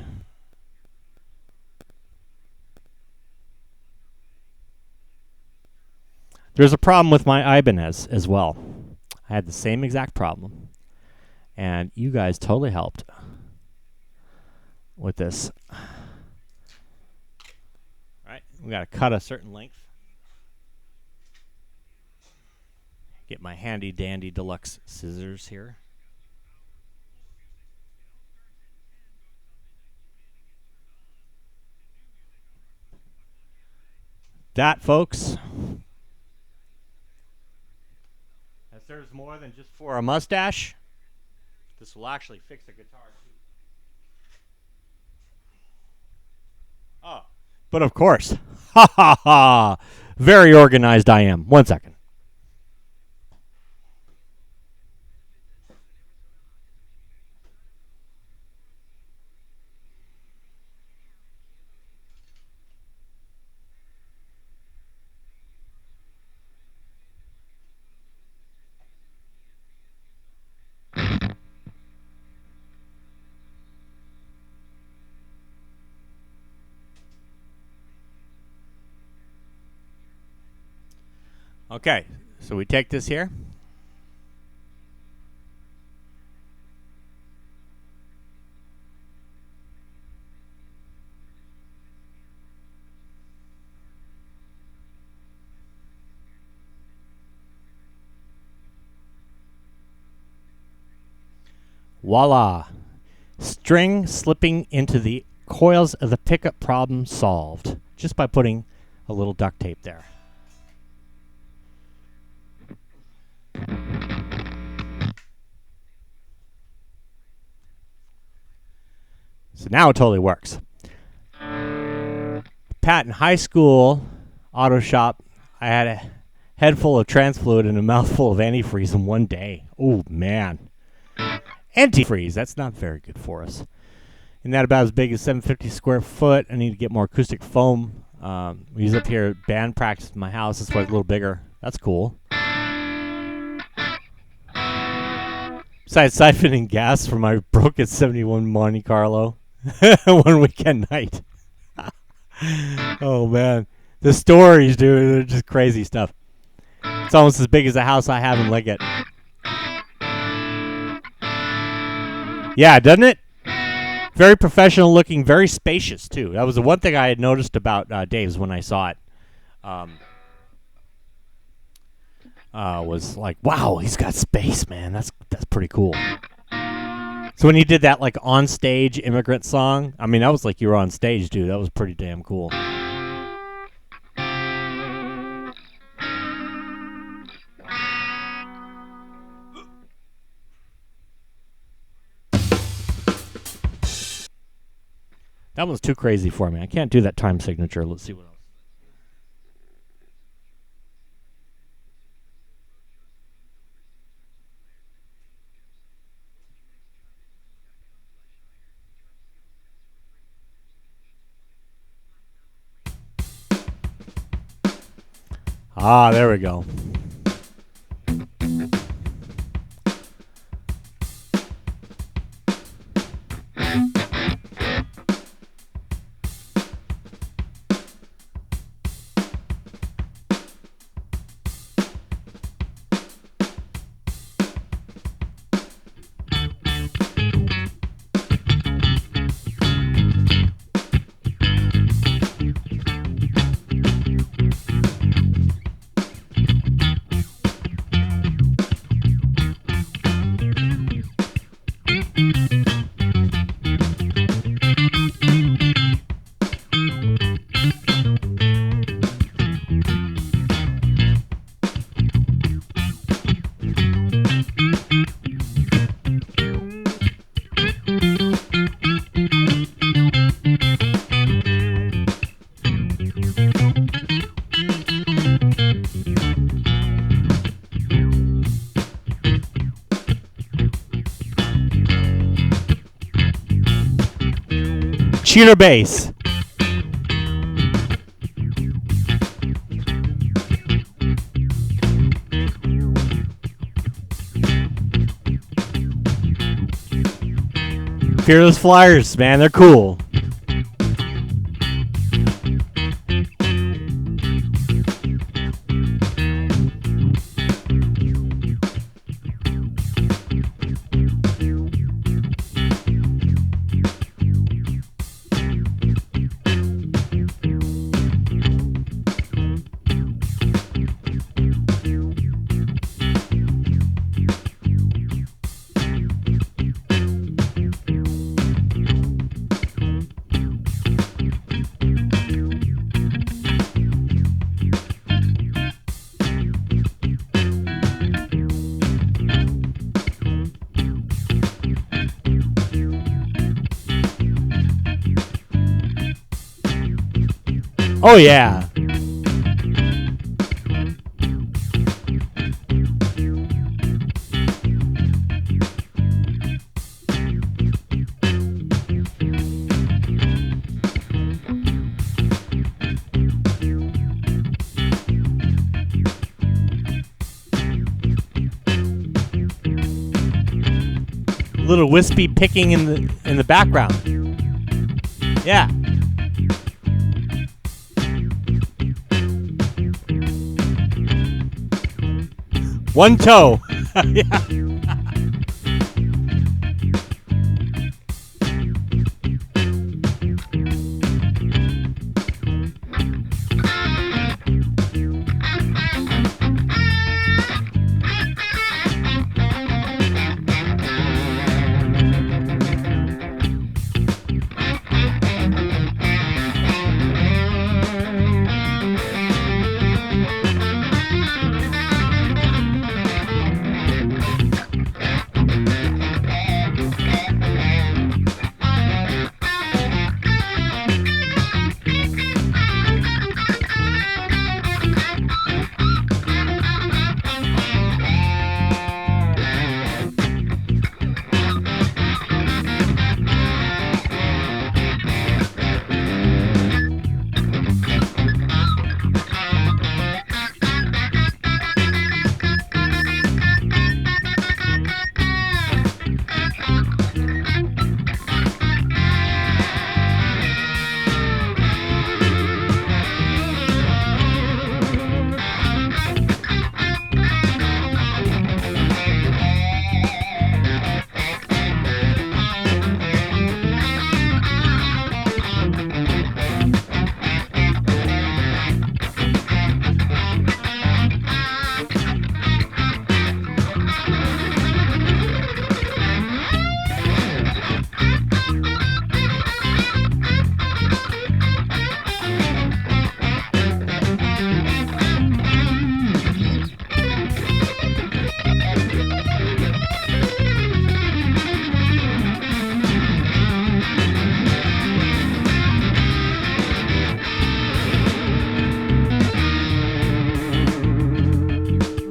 There's a problem with my Ibanez as well. I had the same exact problem. And you guys totally helped with this. All right, we got to cut a certain length. Get my handy dandy deluxe scissors here. That, folks, that serves more than just for a mustache. This will actually fix the guitar too. Oh, but of course, ha ha ha! Very organized I am. 1 second. Okay, so we take this here. Voila! String slipping into the coils of the pickup problem solved just by putting a little duct tape there. So now it totally works. Pat, in high school auto shop, I had a head full of trans fluid and a mouthful of antifreeze in one day. Oh, man. Antifreeze, that's not very good for us. And that about as big as 750 square foot. I need to get more acoustic foam. We use up here at band practice in my house. That's why it's a little bigger. That's cool. Besides siphoning gas from my broken 71 Monte Carlo one weekend night. Oh, man. The stories, dude, they're just crazy stuff. It's almost as big as the house I have in Leggett. Yeah, doesn't it? Very professional looking, very spacious too. That was the one thing I had noticed about Dave's when I saw it. Was like, wow, he's got space, man. That's pretty cool. So when you did that like on stage immigrant song, I mean, that was like you were on stage, dude. That was pretty damn cool. That one's too crazy for me. I can't do that time signature. Let's see what else. Ah, there we go. Cheater bass. Fearless Flyers, man, they're cool. Oh, yeah. Little wispy picking in the background. Yeah. One toe. Yeah.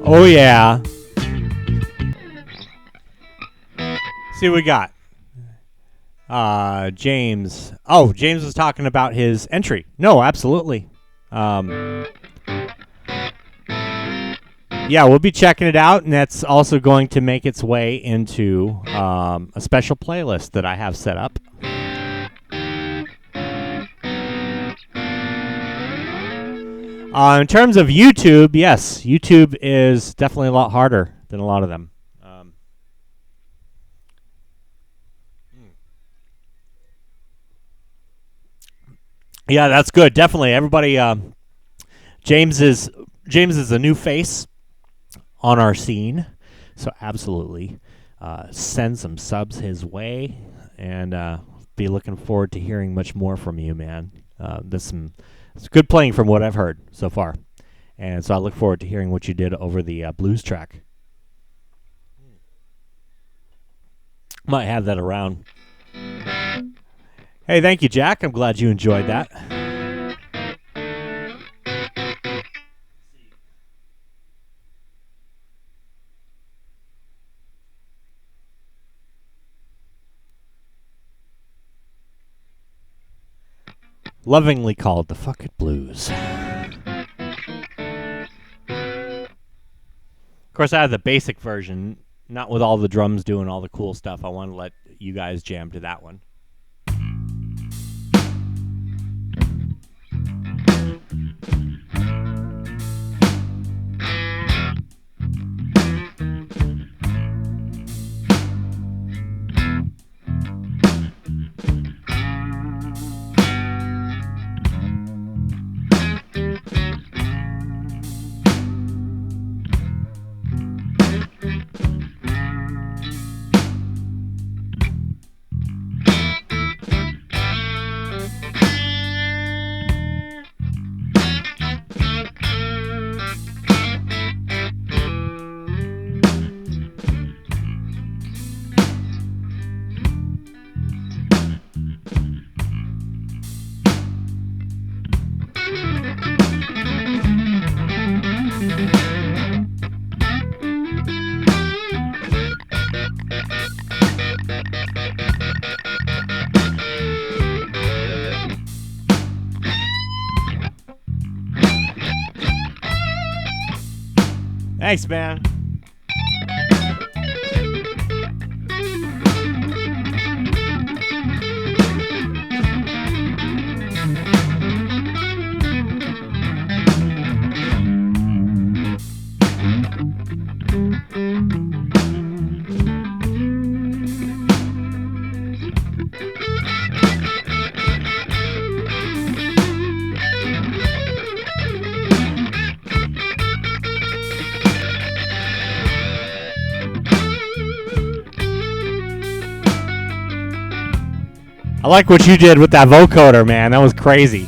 Oh, yeah. See what we got. James. Oh, James was talking about his entry. No, absolutely. Yeah, we'll be checking it out, and that's also going to make its way into a special playlist that I have set up. In terms of YouTube, yes, YouTube is definitely a lot harder than a lot of them. Yeah, that's good. Definitely, everybody. James is a new face on our scene, so absolutely send some subs his way, and be looking forward to hearing much more from you, man. It's good playing from what I've heard so far, and so I look forward to hearing what you did over the blues track. Might have that around. Hey, thank you, Jack. I'm glad you enjoyed that. Lovingly called the Fuck It Blues. Of course, I have the basic version, not with all the drums doing all the cool stuff. I want to let you guys jam to that one. Thanks, man. I like what you did with that vocoder, man. That was crazy.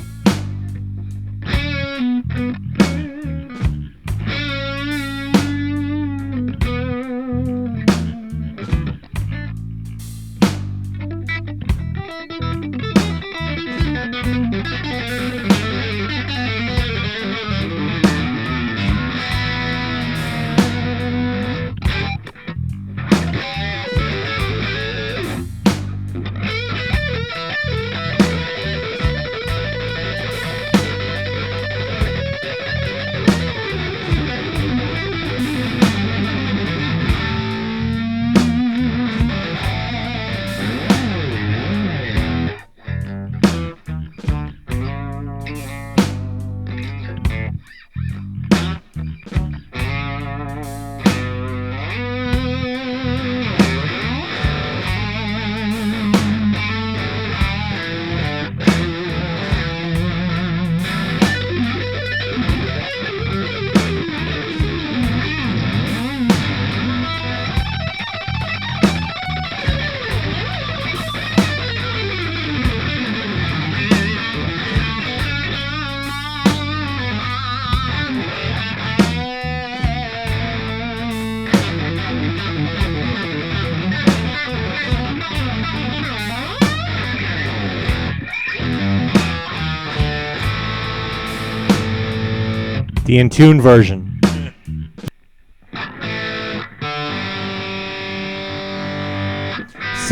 The in tune version.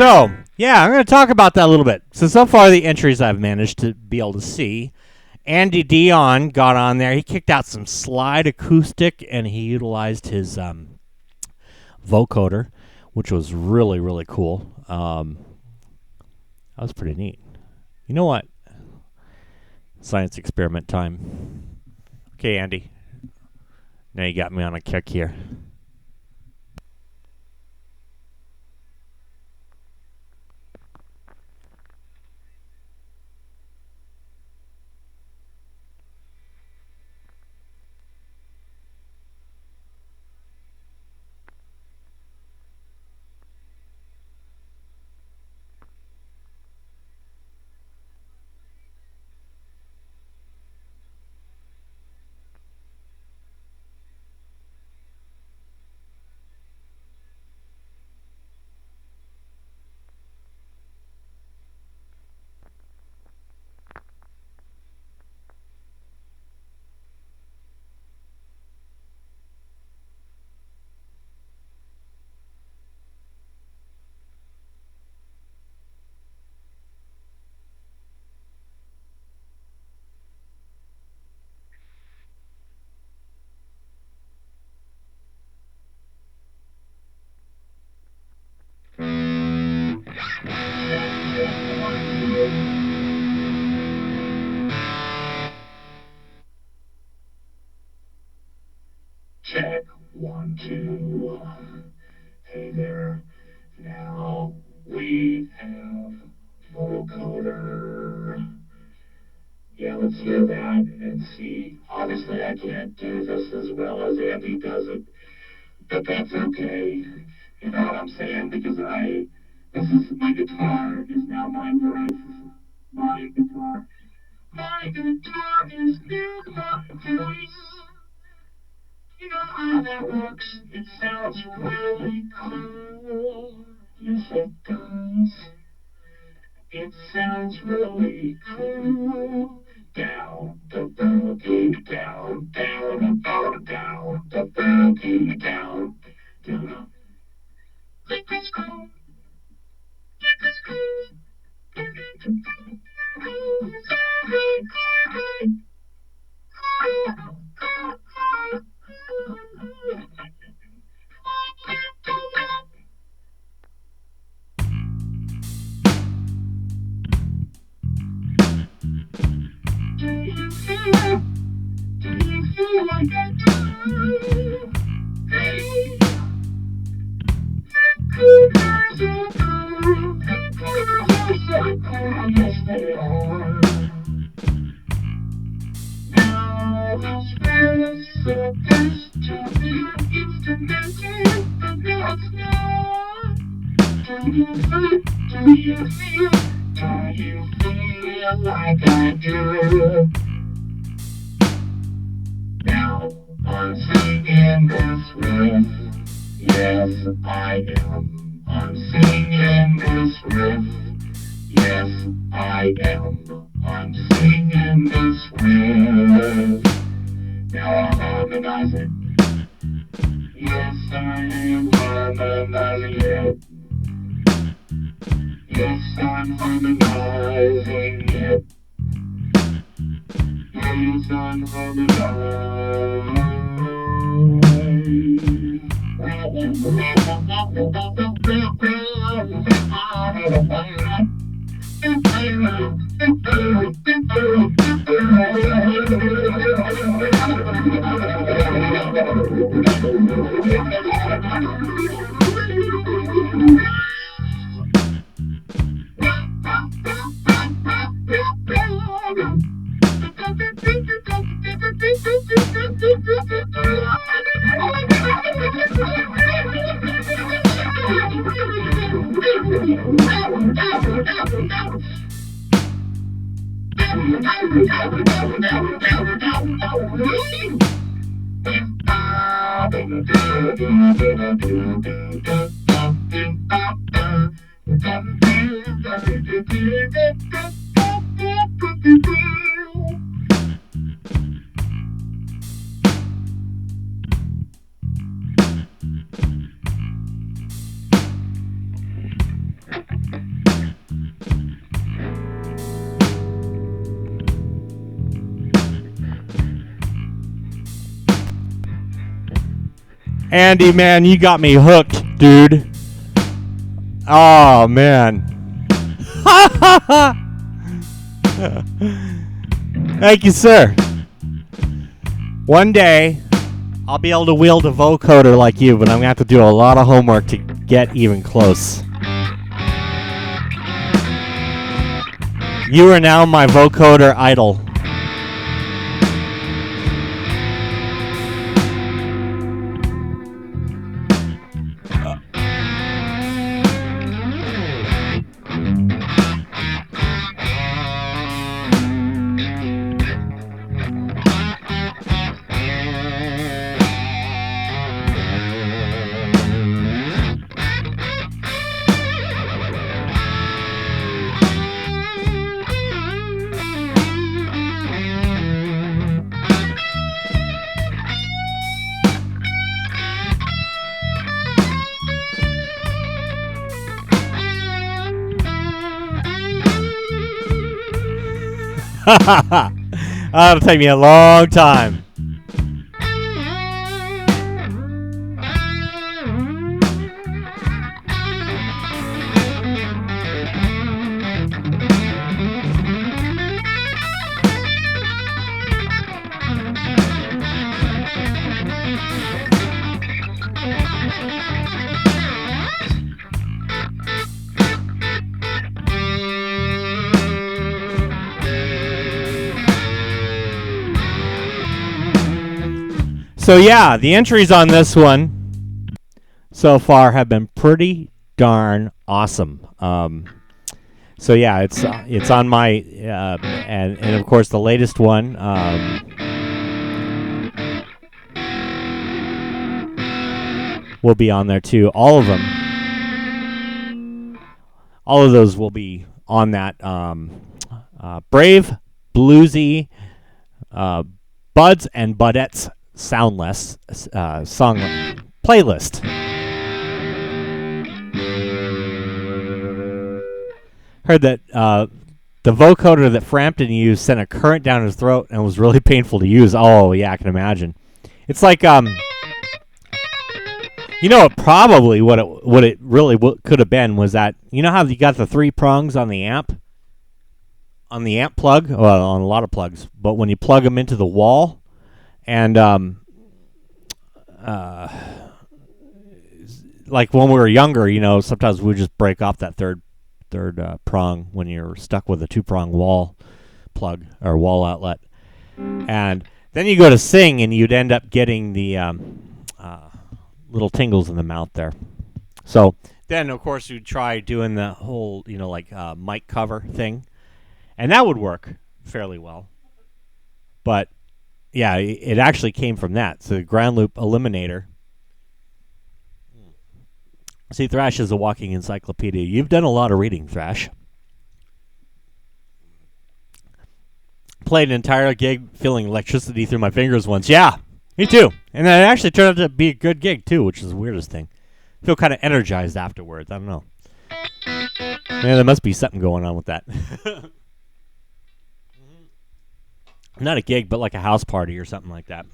So, yeah, I'm going to talk about that a little bit. So far the entries I've managed to be able to see, Andy Dion got on there. He kicked out some slide acoustic, and he utilized his vocoder, which was really, really cool. That was pretty neat. You know what? Science experiment time. Okay, Andy. Now you got me on a kick here.
Check 1, 2. Hey there. Now we have vocoder. Yeah, let's hear that and see. Obviously, I can't do this as well as Andy does it, but that's okay. You know what I'm saying? Because this is my guitar is now my voice. My guitar. My guitar is now my voice. You know how that works? It sounds really cool. Yes, it does. It sounds really cool. Down, the boogie, down, down, down, down, the boogie, down, down. Think it's cool. Think it's cool. Do you feel like I do? Hey, good guys are cool. Good guys are cool. Yes, they are. Now those fellas supposed to be instrumental, but now it's not. Do you feel like I do? Now I'm singing this riff. Yes, I am. I'm singing this riff. Yes, I am. I'm singing this riff. Now I'm harmonizing. Yes, I am harmonizing it. Yes, I'm harmonizing it. Yes, I'm harmonizing.
Andy, man, you got me hooked, dude. Oh, man. Thank you, sir. One day, I'll be able to wield a vocoder like you, but I'm going to have to do a lot of homework to get even close. You are now my vocoder idol. That'll take me a long time. So yeah, the entries on this one so far have been pretty darn awesome. So yeah, it's on my and of course the latest one will be on there too. All of them, all of those will be on that brave, bluesy, buds and budettes. Soundless song playlist. Heard that the vocoder that Frampton used sent a current down his throat and was really painful to use. Oh yeah, I can imagine. It's like you know, probably what it really could have been was that, you know how you got the 3 prongs on the amp plug, well, on a lot of plugs, but when you plug them into the wall. And like when we were younger, you know, sometimes we would just break off that third prong when you're stuck with a 2-prong wall plug or wall outlet. And then you go to sing, and you'd end up getting the little tingles in the mouth there. So then, of course, you'd try doing the whole, you know, like mic cover thing, and that would work fairly well. But yeah, it actually came from that. So the ground loop eliminator. See, Thrash is a walking encyclopedia. You've done a lot of reading, Thrash. Played an entire gig feeling electricity through my fingers once. Yeah, me too. And it actually turned out to be a good gig, too, which is the weirdest thing. I feel kind of energized afterwards. I don't know. Yeah, there must be something going on with that. Not a gig, but like a house party or something like that.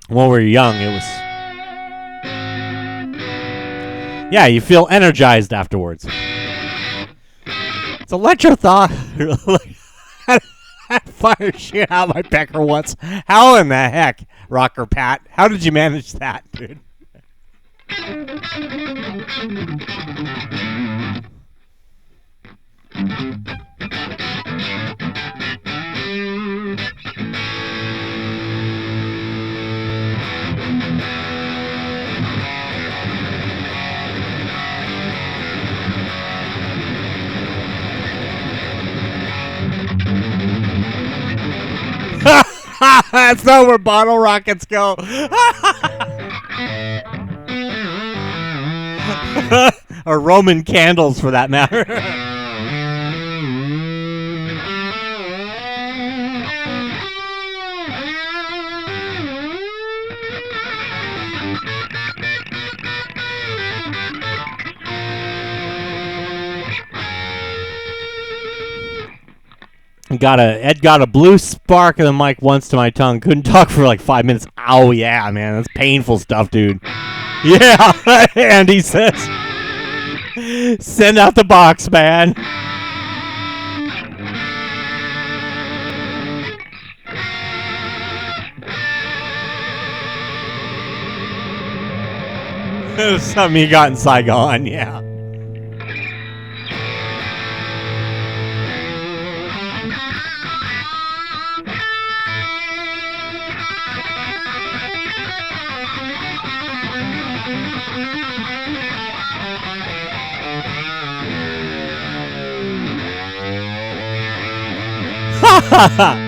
When we were young, it was... Yeah, you feel energized afterwards. It's electro-thaw. That fire shit out my pecker once. How in the heck, Rocker Pat? How did you manage that, dude? That's not where bottle rockets go. Or Roman candles, for that matter. Ed got a blue spark of the mic once to my tongue. Couldn't talk for like 5 minutes. Oh, yeah, man. That's painful stuff, dude. Yeah, Andy says. Send out the box, man. Something you got in Saigon, yeah. Ha ha ha!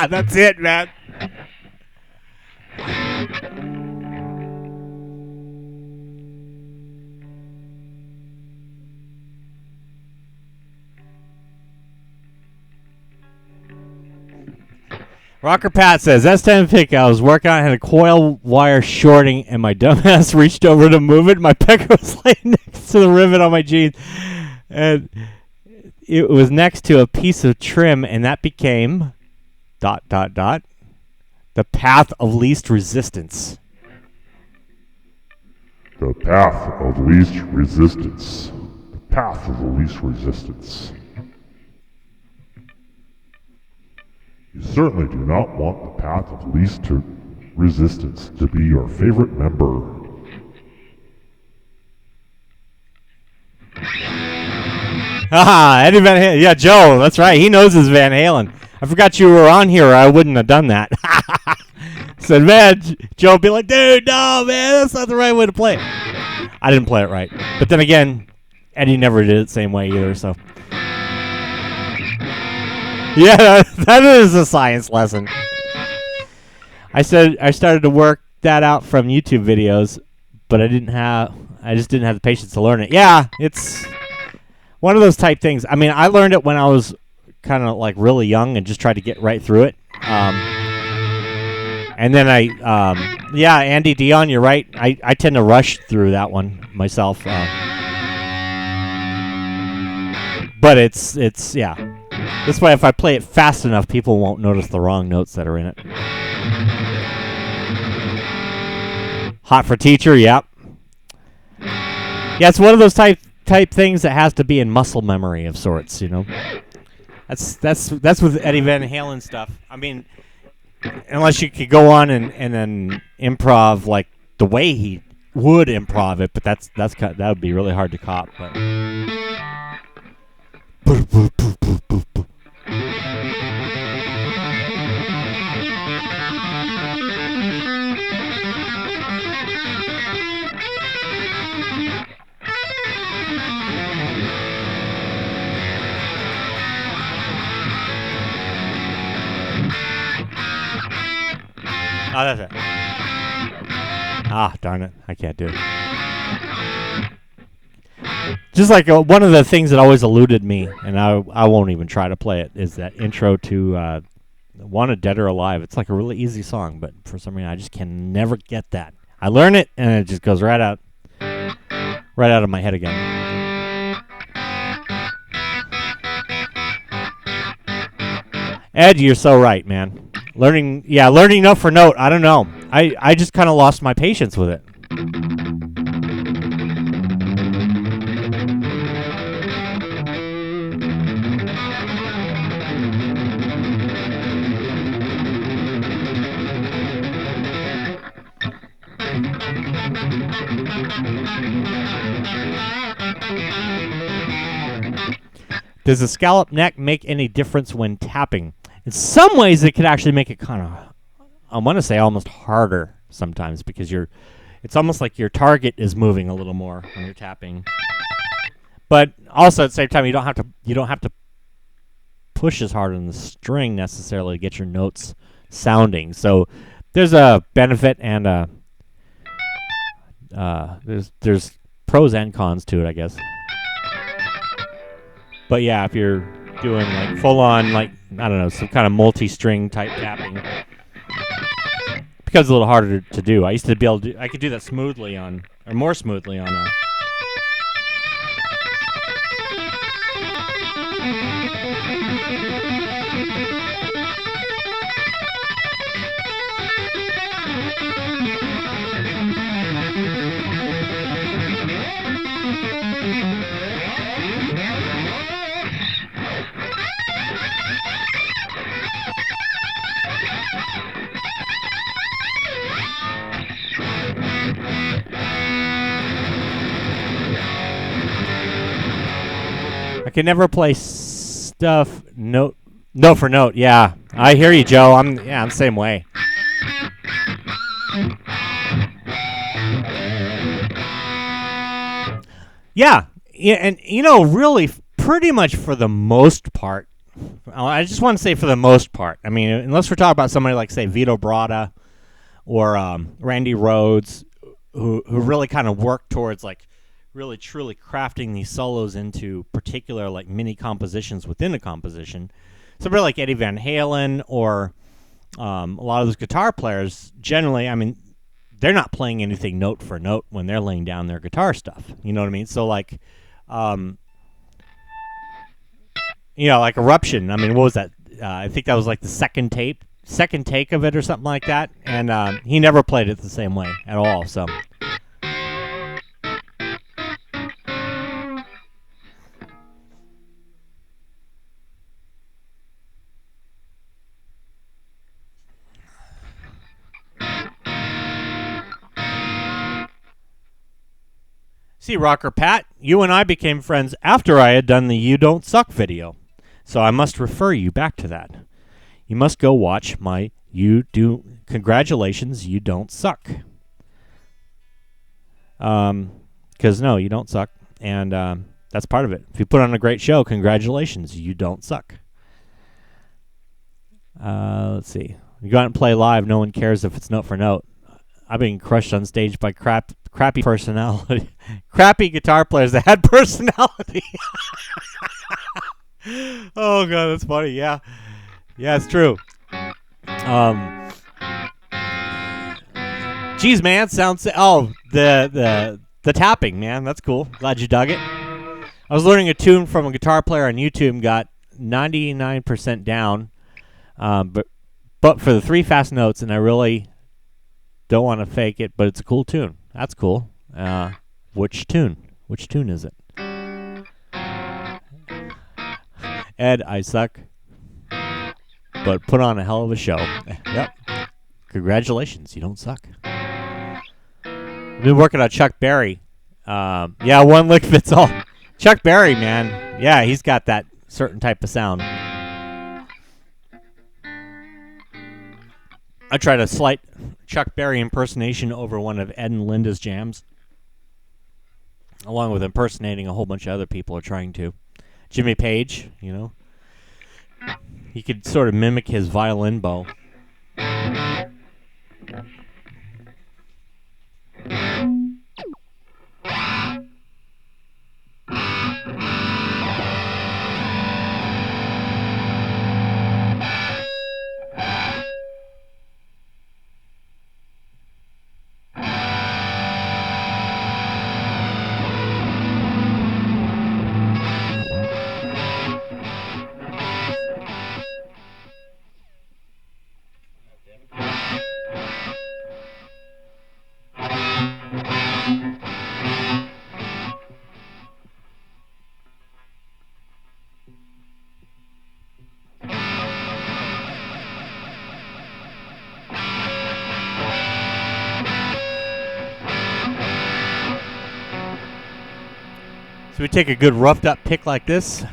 That's it, man. Rocker Pat says, S10 pick I was working on, I had a coil wire shorting, and my dumbass reached over to move it. My pecker was laying next to the rivet on my jeans, and it was next to a piece of trim, and that became ... the path of least resistance.
The path of least resistance. The path of the least resistance. You certainly do not want the path of least resistance to be your favorite member.
Haha, Eddie Van Halen. Yeah, Joe, that's right. He knows his Van Halen. I forgot you were on here, or I wouldn't have done that. Said, man, Joe would be like, dude, no, man, that's not the right way to play it. I didn't play it right. But then again, Eddie never did it the same way either, so. Yeah, that is a science lesson. I started to work that out from YouTube videos, but I just didn't have the patience to learn it. Yeah, it's one of those type things. I mean, I learned it when I was kind of like really young and just tried to get right through it. And then yeah, Andy Dion, you're right. I tend to rush through that one myself. But it's yeah. This way, if I play it fast enough, people won't notice the wrong notes that are in it. Hot for Teacher, yep. Yeah, it's one of those type things that has to be in muscle memory of sorts, you know. That's with Eddie Van Halen stuff. I mean, unless you could go on and then improv like the way he would improv it, but that would be really hard to cop. But. Oh, that's it. Ah, darn it. I can't do it. Just like one of the things that always eluded me, and I won't even try to play it, is that intro to Wanted Dead or Alive. It's like a really easy song, but for some reason I just can never get that. I learn it, and it just goes right out of my head again. Ed, you're so right, man. Learning note for note. I don't know. I just kind of lost my patience with it. Does the scallop neck make any difference when tapping? In some ways, it could actually make it kind of, I want to say, almost harder sometimes because it's almost like your target is moving a little more when you're tapping. But also at the same time, you don't have to push as hard on the string necessarily to get your notes sounding. So there's a benefit and there's pros and cons to it, I guess. But yeah, if you're doing like full on, like, I don't know, some kind of multi-string type tapping, it becomes a little harder to do. I used to be able to I could do that smoothly on, or more smoothly on a I can never play stuff note for note. Yeah, I hear you, Joe. I'm the same way. Yeah, and really, pretty much for the most part. I just want to say for the most part. I mean, unless we're talking about somebody like, say, Vito Bratta or Randy Rhoads, who really kind of work towards like really truly crafting these solos into particular like mini compositions within a composition. Somebody like Eddie Van Halen or a lot of those guitar players, generally, I mean, they're not playing anything note for note when they're laying down their guitar stuff. You know what I mean? So like, like Eruption. I mean, what was that? I think that was like the second take of it or something like that. And he never played it the same way at all. So. See, Rocker Pat, you and I became friends after I had done the You Don't Suck video. So I must refer you back to that. You must go watch my Congratulations, You Don't Suck. Because no, you don't suck. And that's part of it. If you put on a great show, congratulations, you don't suck. Let's see. You go out and play live, no one cares if it's note for note. I've been crushed on stage by crappy personality, crappy guitar players that had personality. Oh god, that's funny. Yeah, it's true. Geez, man, sounds. Oh, the tapping, man, that's cool. Glad you dug it. I was learning a tune from a guitar player on YouTube and got 99% down, but for the 3 fast notes, and I really don't want to fake it, but it's a cool tune. That's cool. Which tune? Which tune is it? Ed, I suck, but put on a hell of a show. Yep. Congratulations, you don't suck. I've been working on Chuck Berry. Yeah, one lick fits all. Chuck Berry, man. Yeah, he's got that certain type of sound. I tried a slight Chuck Berry impersonation over one of Ed and Linda's jams, along with impersonating a whole bunch of other people are trying to. Jimmy Page, he could sort of mimic his violin bow. So we take a good roughed up pick like this,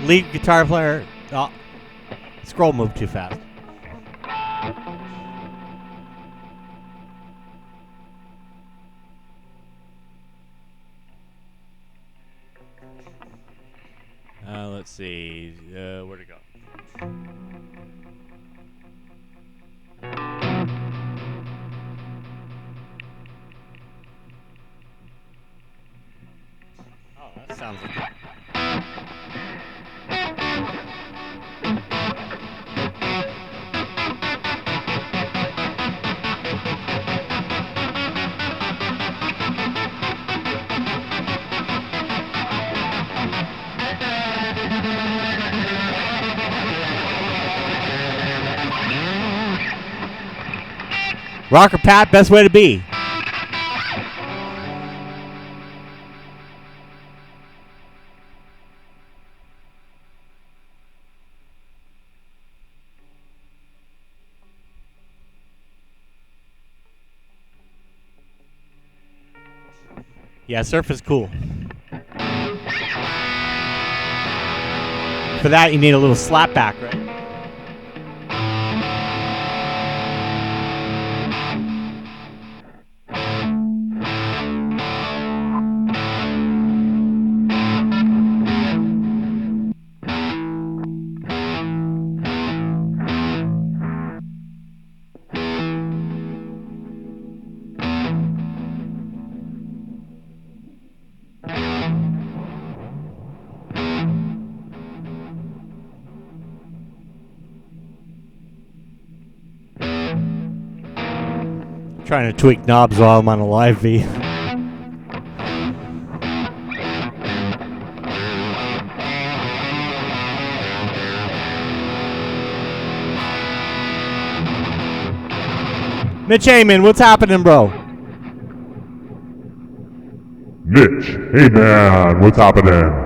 Lead guitar player. Oh, scroll moved too fast. Let's see. Where'd it go? Oh, that sounds like it. Rocker Pat, best way to be. Yeah, surf is cool. For that, you need a little slap back, right? Trying to tweak knobs while I'm on a live V. Mitch Haman, what's happening, bro?
Mitch, hey man, what's happening?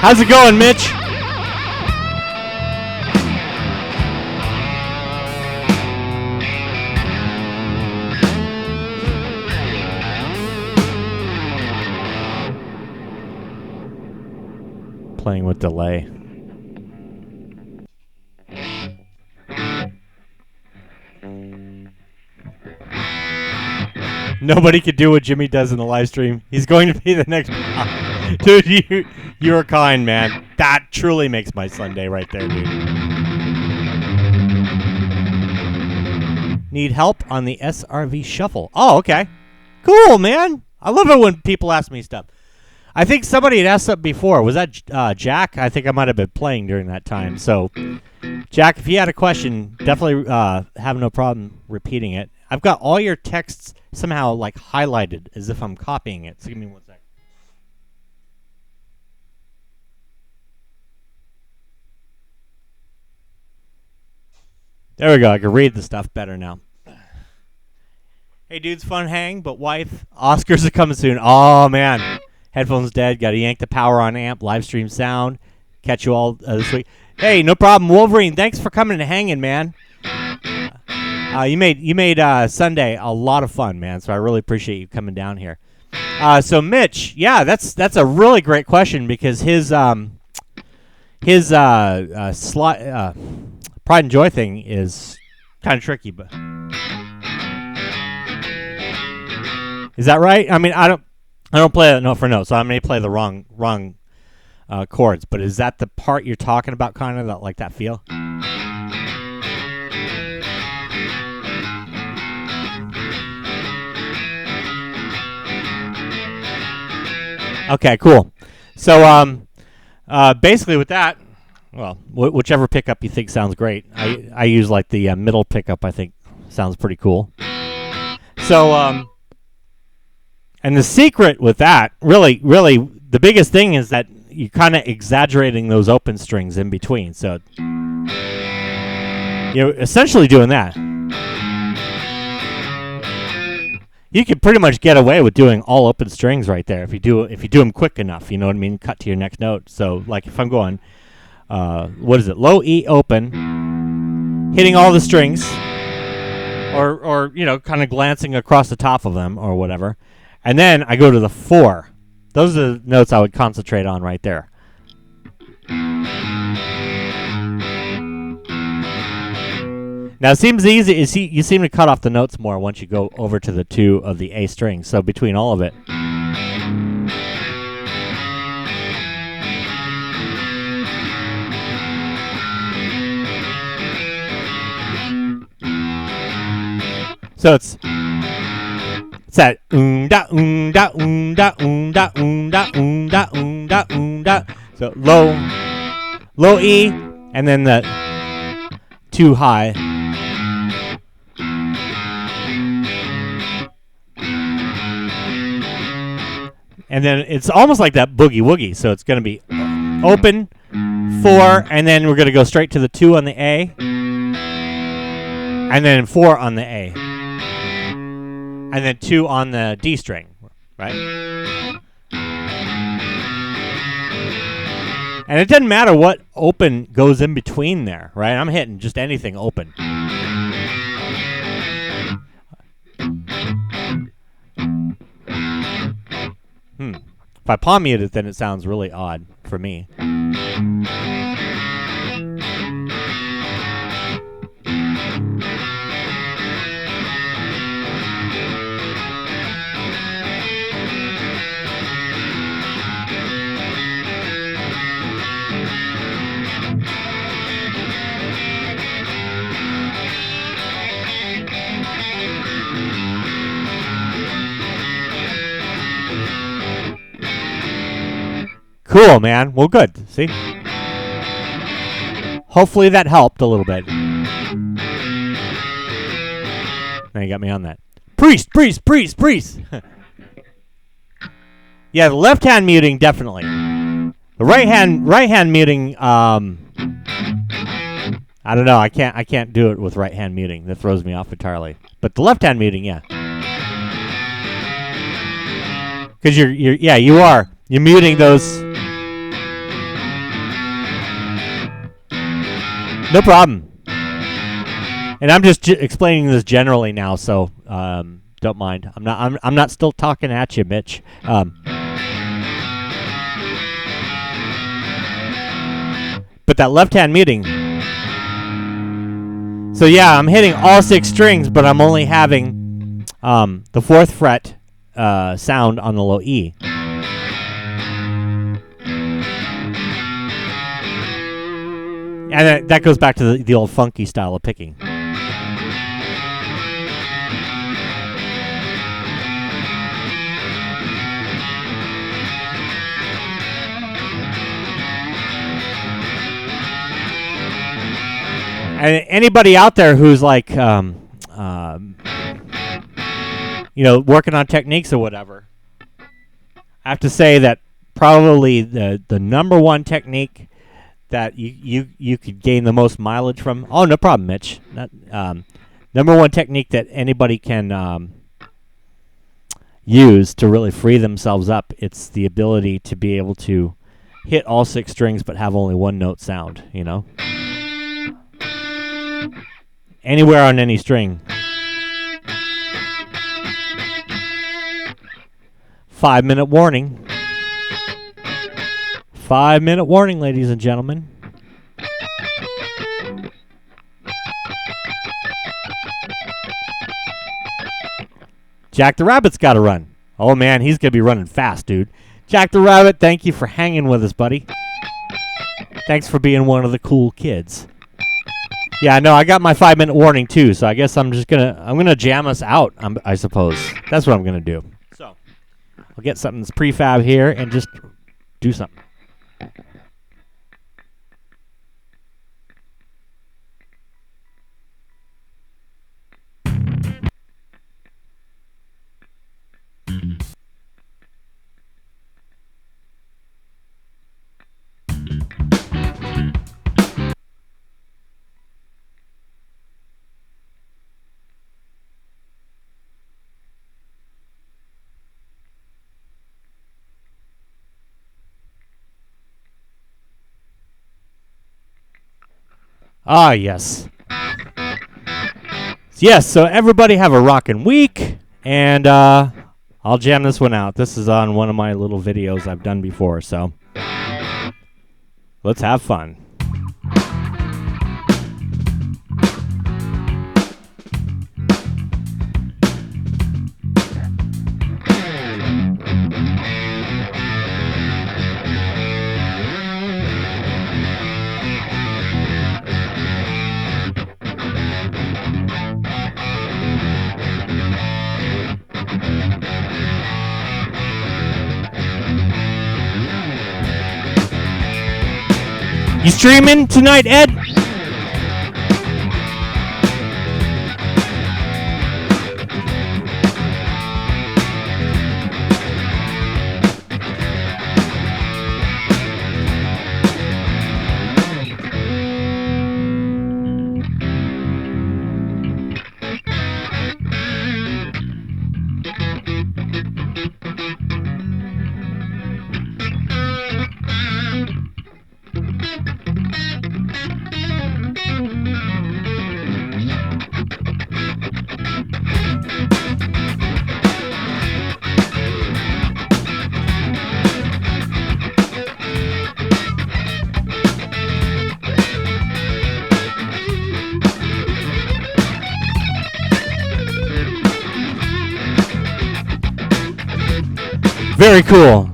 How's it going, Mitch? Playing with delay. Nobody could do what Jimmy does in the live stream. He's going to be the next. Dude, you're kind, man. That truly makes my Sunday right there, dude. Need help on the SRV shuffle. Oh, okay. Cool, man. I love it when people ask me stuff. I think somebody had asked something before. Was that Jack? I think I might have been playing during that time. So, Jack, if you had a question, definitely have no problem repeating it. I've got all your texts somehow like highlighted as if I'm copying it. So give me 1 second. There we go. I can read the stuff better now. Hey, dudes, fun hang, but wife, Oscars are coming soon. Oh, man. Headphones dead. Got to yank the power on amp. Live stream sound. Catch you all this week. Hey, no problem. Wolverine, thanks for coming and hanging, man. You made Sunday a lot of fun, man. So I really appreciate you coming down here. So Mitch, yeah, that's a really great question because his Pride and Joy thing is kind of tricky, but is that right? I mean, I don't play it note for note, so I may play the wrong chords. But is that the part you're talking about, kind of that, like that feel? Okay, cool. So basically with that, well, whichever pickup you think sounds great. I use like the middle pickup. I think sounds pretty cool. So and the secret with that, really, the biggest thing is that you're kind of exaggerating those open strings in between. So you're essentially doing that. You could pretty much get away with doing all open strings right there if you do them quick enough. You know what I mean? Cut to your next note. So like if I'm going, what is it? Low E open, hitting all the strings, or kind of glancing across the top of them or whatever. And then I go to the 4. Those are the notes I would concentrate on right there. Now it seems easy. You seem to cut off the notes more once you go over to the 2 of the A string. So between all of it. So it's that da da da da da da. So low E, and then the 2 high. And then it's almost like that boogie woogie. So it's going to be open 4, and then we're going to go straight to the 2 on the A, and then 4 on the A. And then 2 on the D string, right? And it doesn't matter what open goes in between there, right? I'm hitting just anything open. If I palm mute it, then it sounds really odd for me. Cool, man. Well, good. See? Hopefully that helped a little bit. Now you got me on that. Priest! Yeah, the left hand muting, definitely. The right hand muting, I don't know. I can't do it with right hand muting. That throws me off entirely. But the left hand muting, yeah. Because you're muting those. No problem. And I'm just explaining this generally now, so don't mind. I'm not still talking at you, Mitch. But that left hand muting. So yeah, I'm hitting all 6 strings, but I'm only having the 4th fret sound on the low E. And that goes back to the old funky style of picking. And anybody out there who's like, working on techniques or whatever, I have to say that probably the number one technique that you could gain the most mileage from. Oh, no problem, Mitch. Number one technique that anybody can use to really free themselves up. It's the ability to be able to hit all 6 strings but have only one note sound. Anywhere on any string. 5-minute warning. 5-minute warning, ladies and gentlemen. Jack the Rabbit's got to run. Oh, man, he's going to be running fast, dude. Jack the Rabbit, thank you for hanging with us, buddy. Thanks for being one of the cool kids. Yeah, no, I got my 5-minute warning, too, so I guess I'm going to jam us out, I suppose. That's what I'm going to do. So, I'll get something that's prefab here and just do something. Ah, yes. Yes, so everybody have a rockin' week, and I'll jam this one out. This is on one of my little videos I've done before, so let's have fun. You streaming tonight, Ed? Very cool.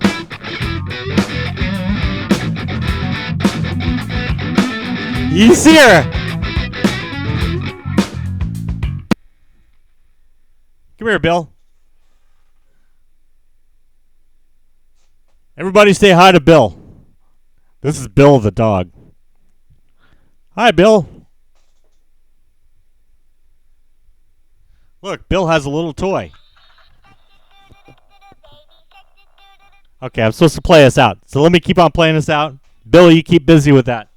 You see her. Come here, Bill. Everybody say hi to Bill. This is Bill the dog. Hi, Bill. Look, Bill has a little toy. Okay, I'm supposed to play us out. So let me keep on playing us out. Bill, you keep busy with that.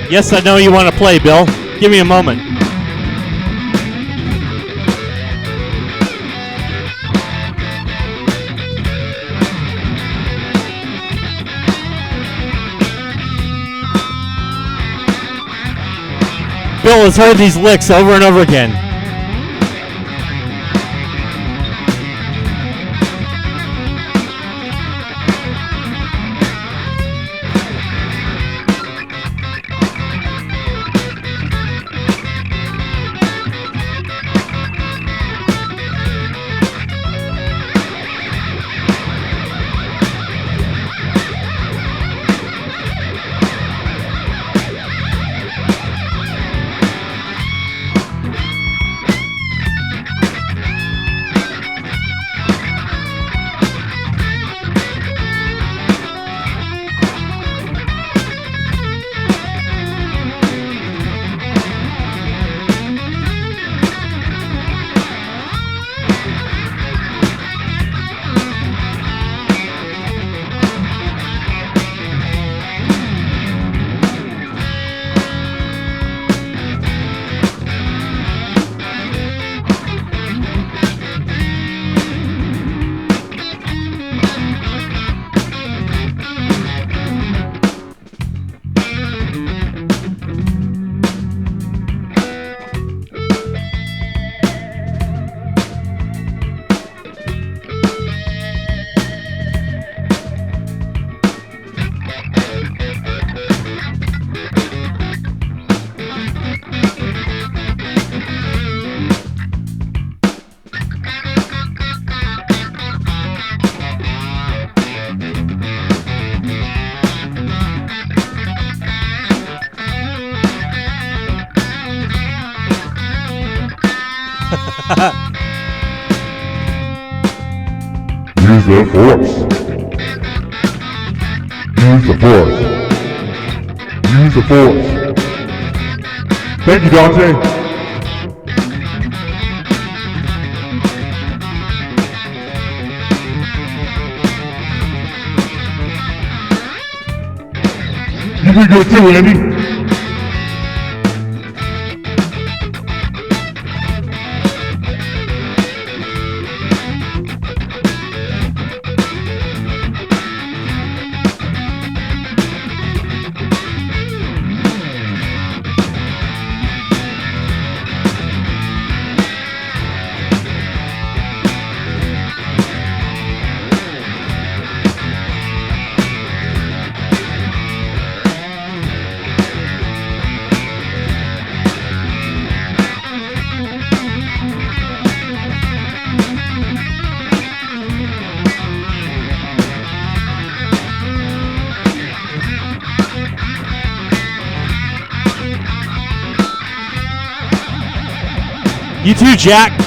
Yes, I know you want to play, Bill. Give me a moment. Bill has heard these licks over and over again.
Use the force. Use the force. Use the force. Thank you, Dante. You did good too, Andy.
You too, Jack.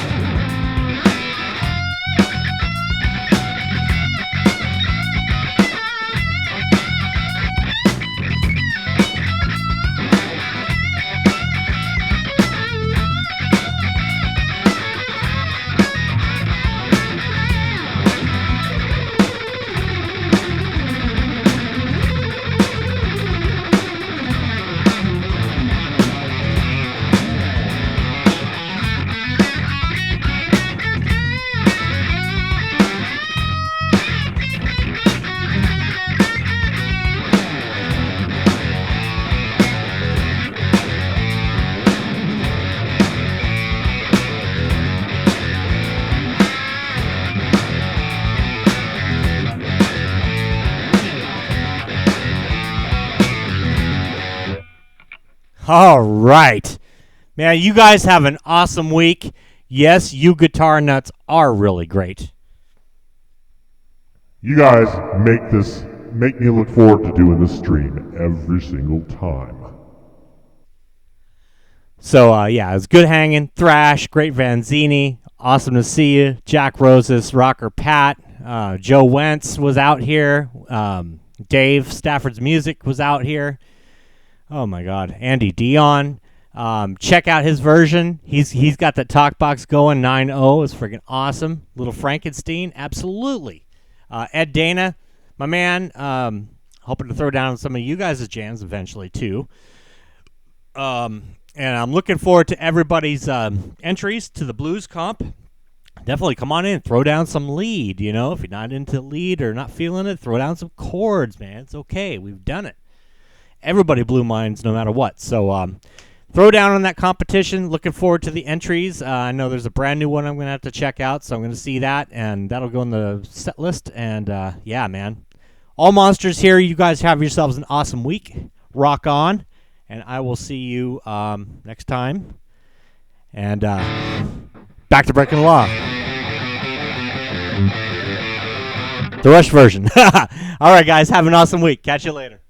All right. Man, you guys have an awesome week. Yes, you guitar nuts are really great.
You guys make me look forward to doing this stream every single time.
So, yeah, it's good hanging. Thrash, great Vanzini. Awesome to see you. Jack Roses, Rocker Pat. Joe Wentz was out here. Dave, Stafford's Music, was out here. Oh, my God. Andy Dion. Check out his version. He's got that talk box going. 9.0 is freaking awesome. Little Frankenstein. Absolutely. Ed Dana, my man. Hoping to throw down some of you guys' jams eventually, too. And I'm looking forward to everybody's entries to the blues comp. Definitely come on in. Throw down some lead, you know. If you're not into lead or not feeling it, throw down some chords, man. It's okay. We've done it. Everybody blew minds no matter what. So throw down on that competition. Looking forward to the entries. I know there's a brand new one I'm going to have to check out, so I'm going to see that, and that'll go in the set list. And, yeah, man. All monsters here. You guys have yourselves an awesome week. Rock on. And I will see you next time. And back to breaking the law. The Rush version. All right, guys. Have an awesome week. Catch you later.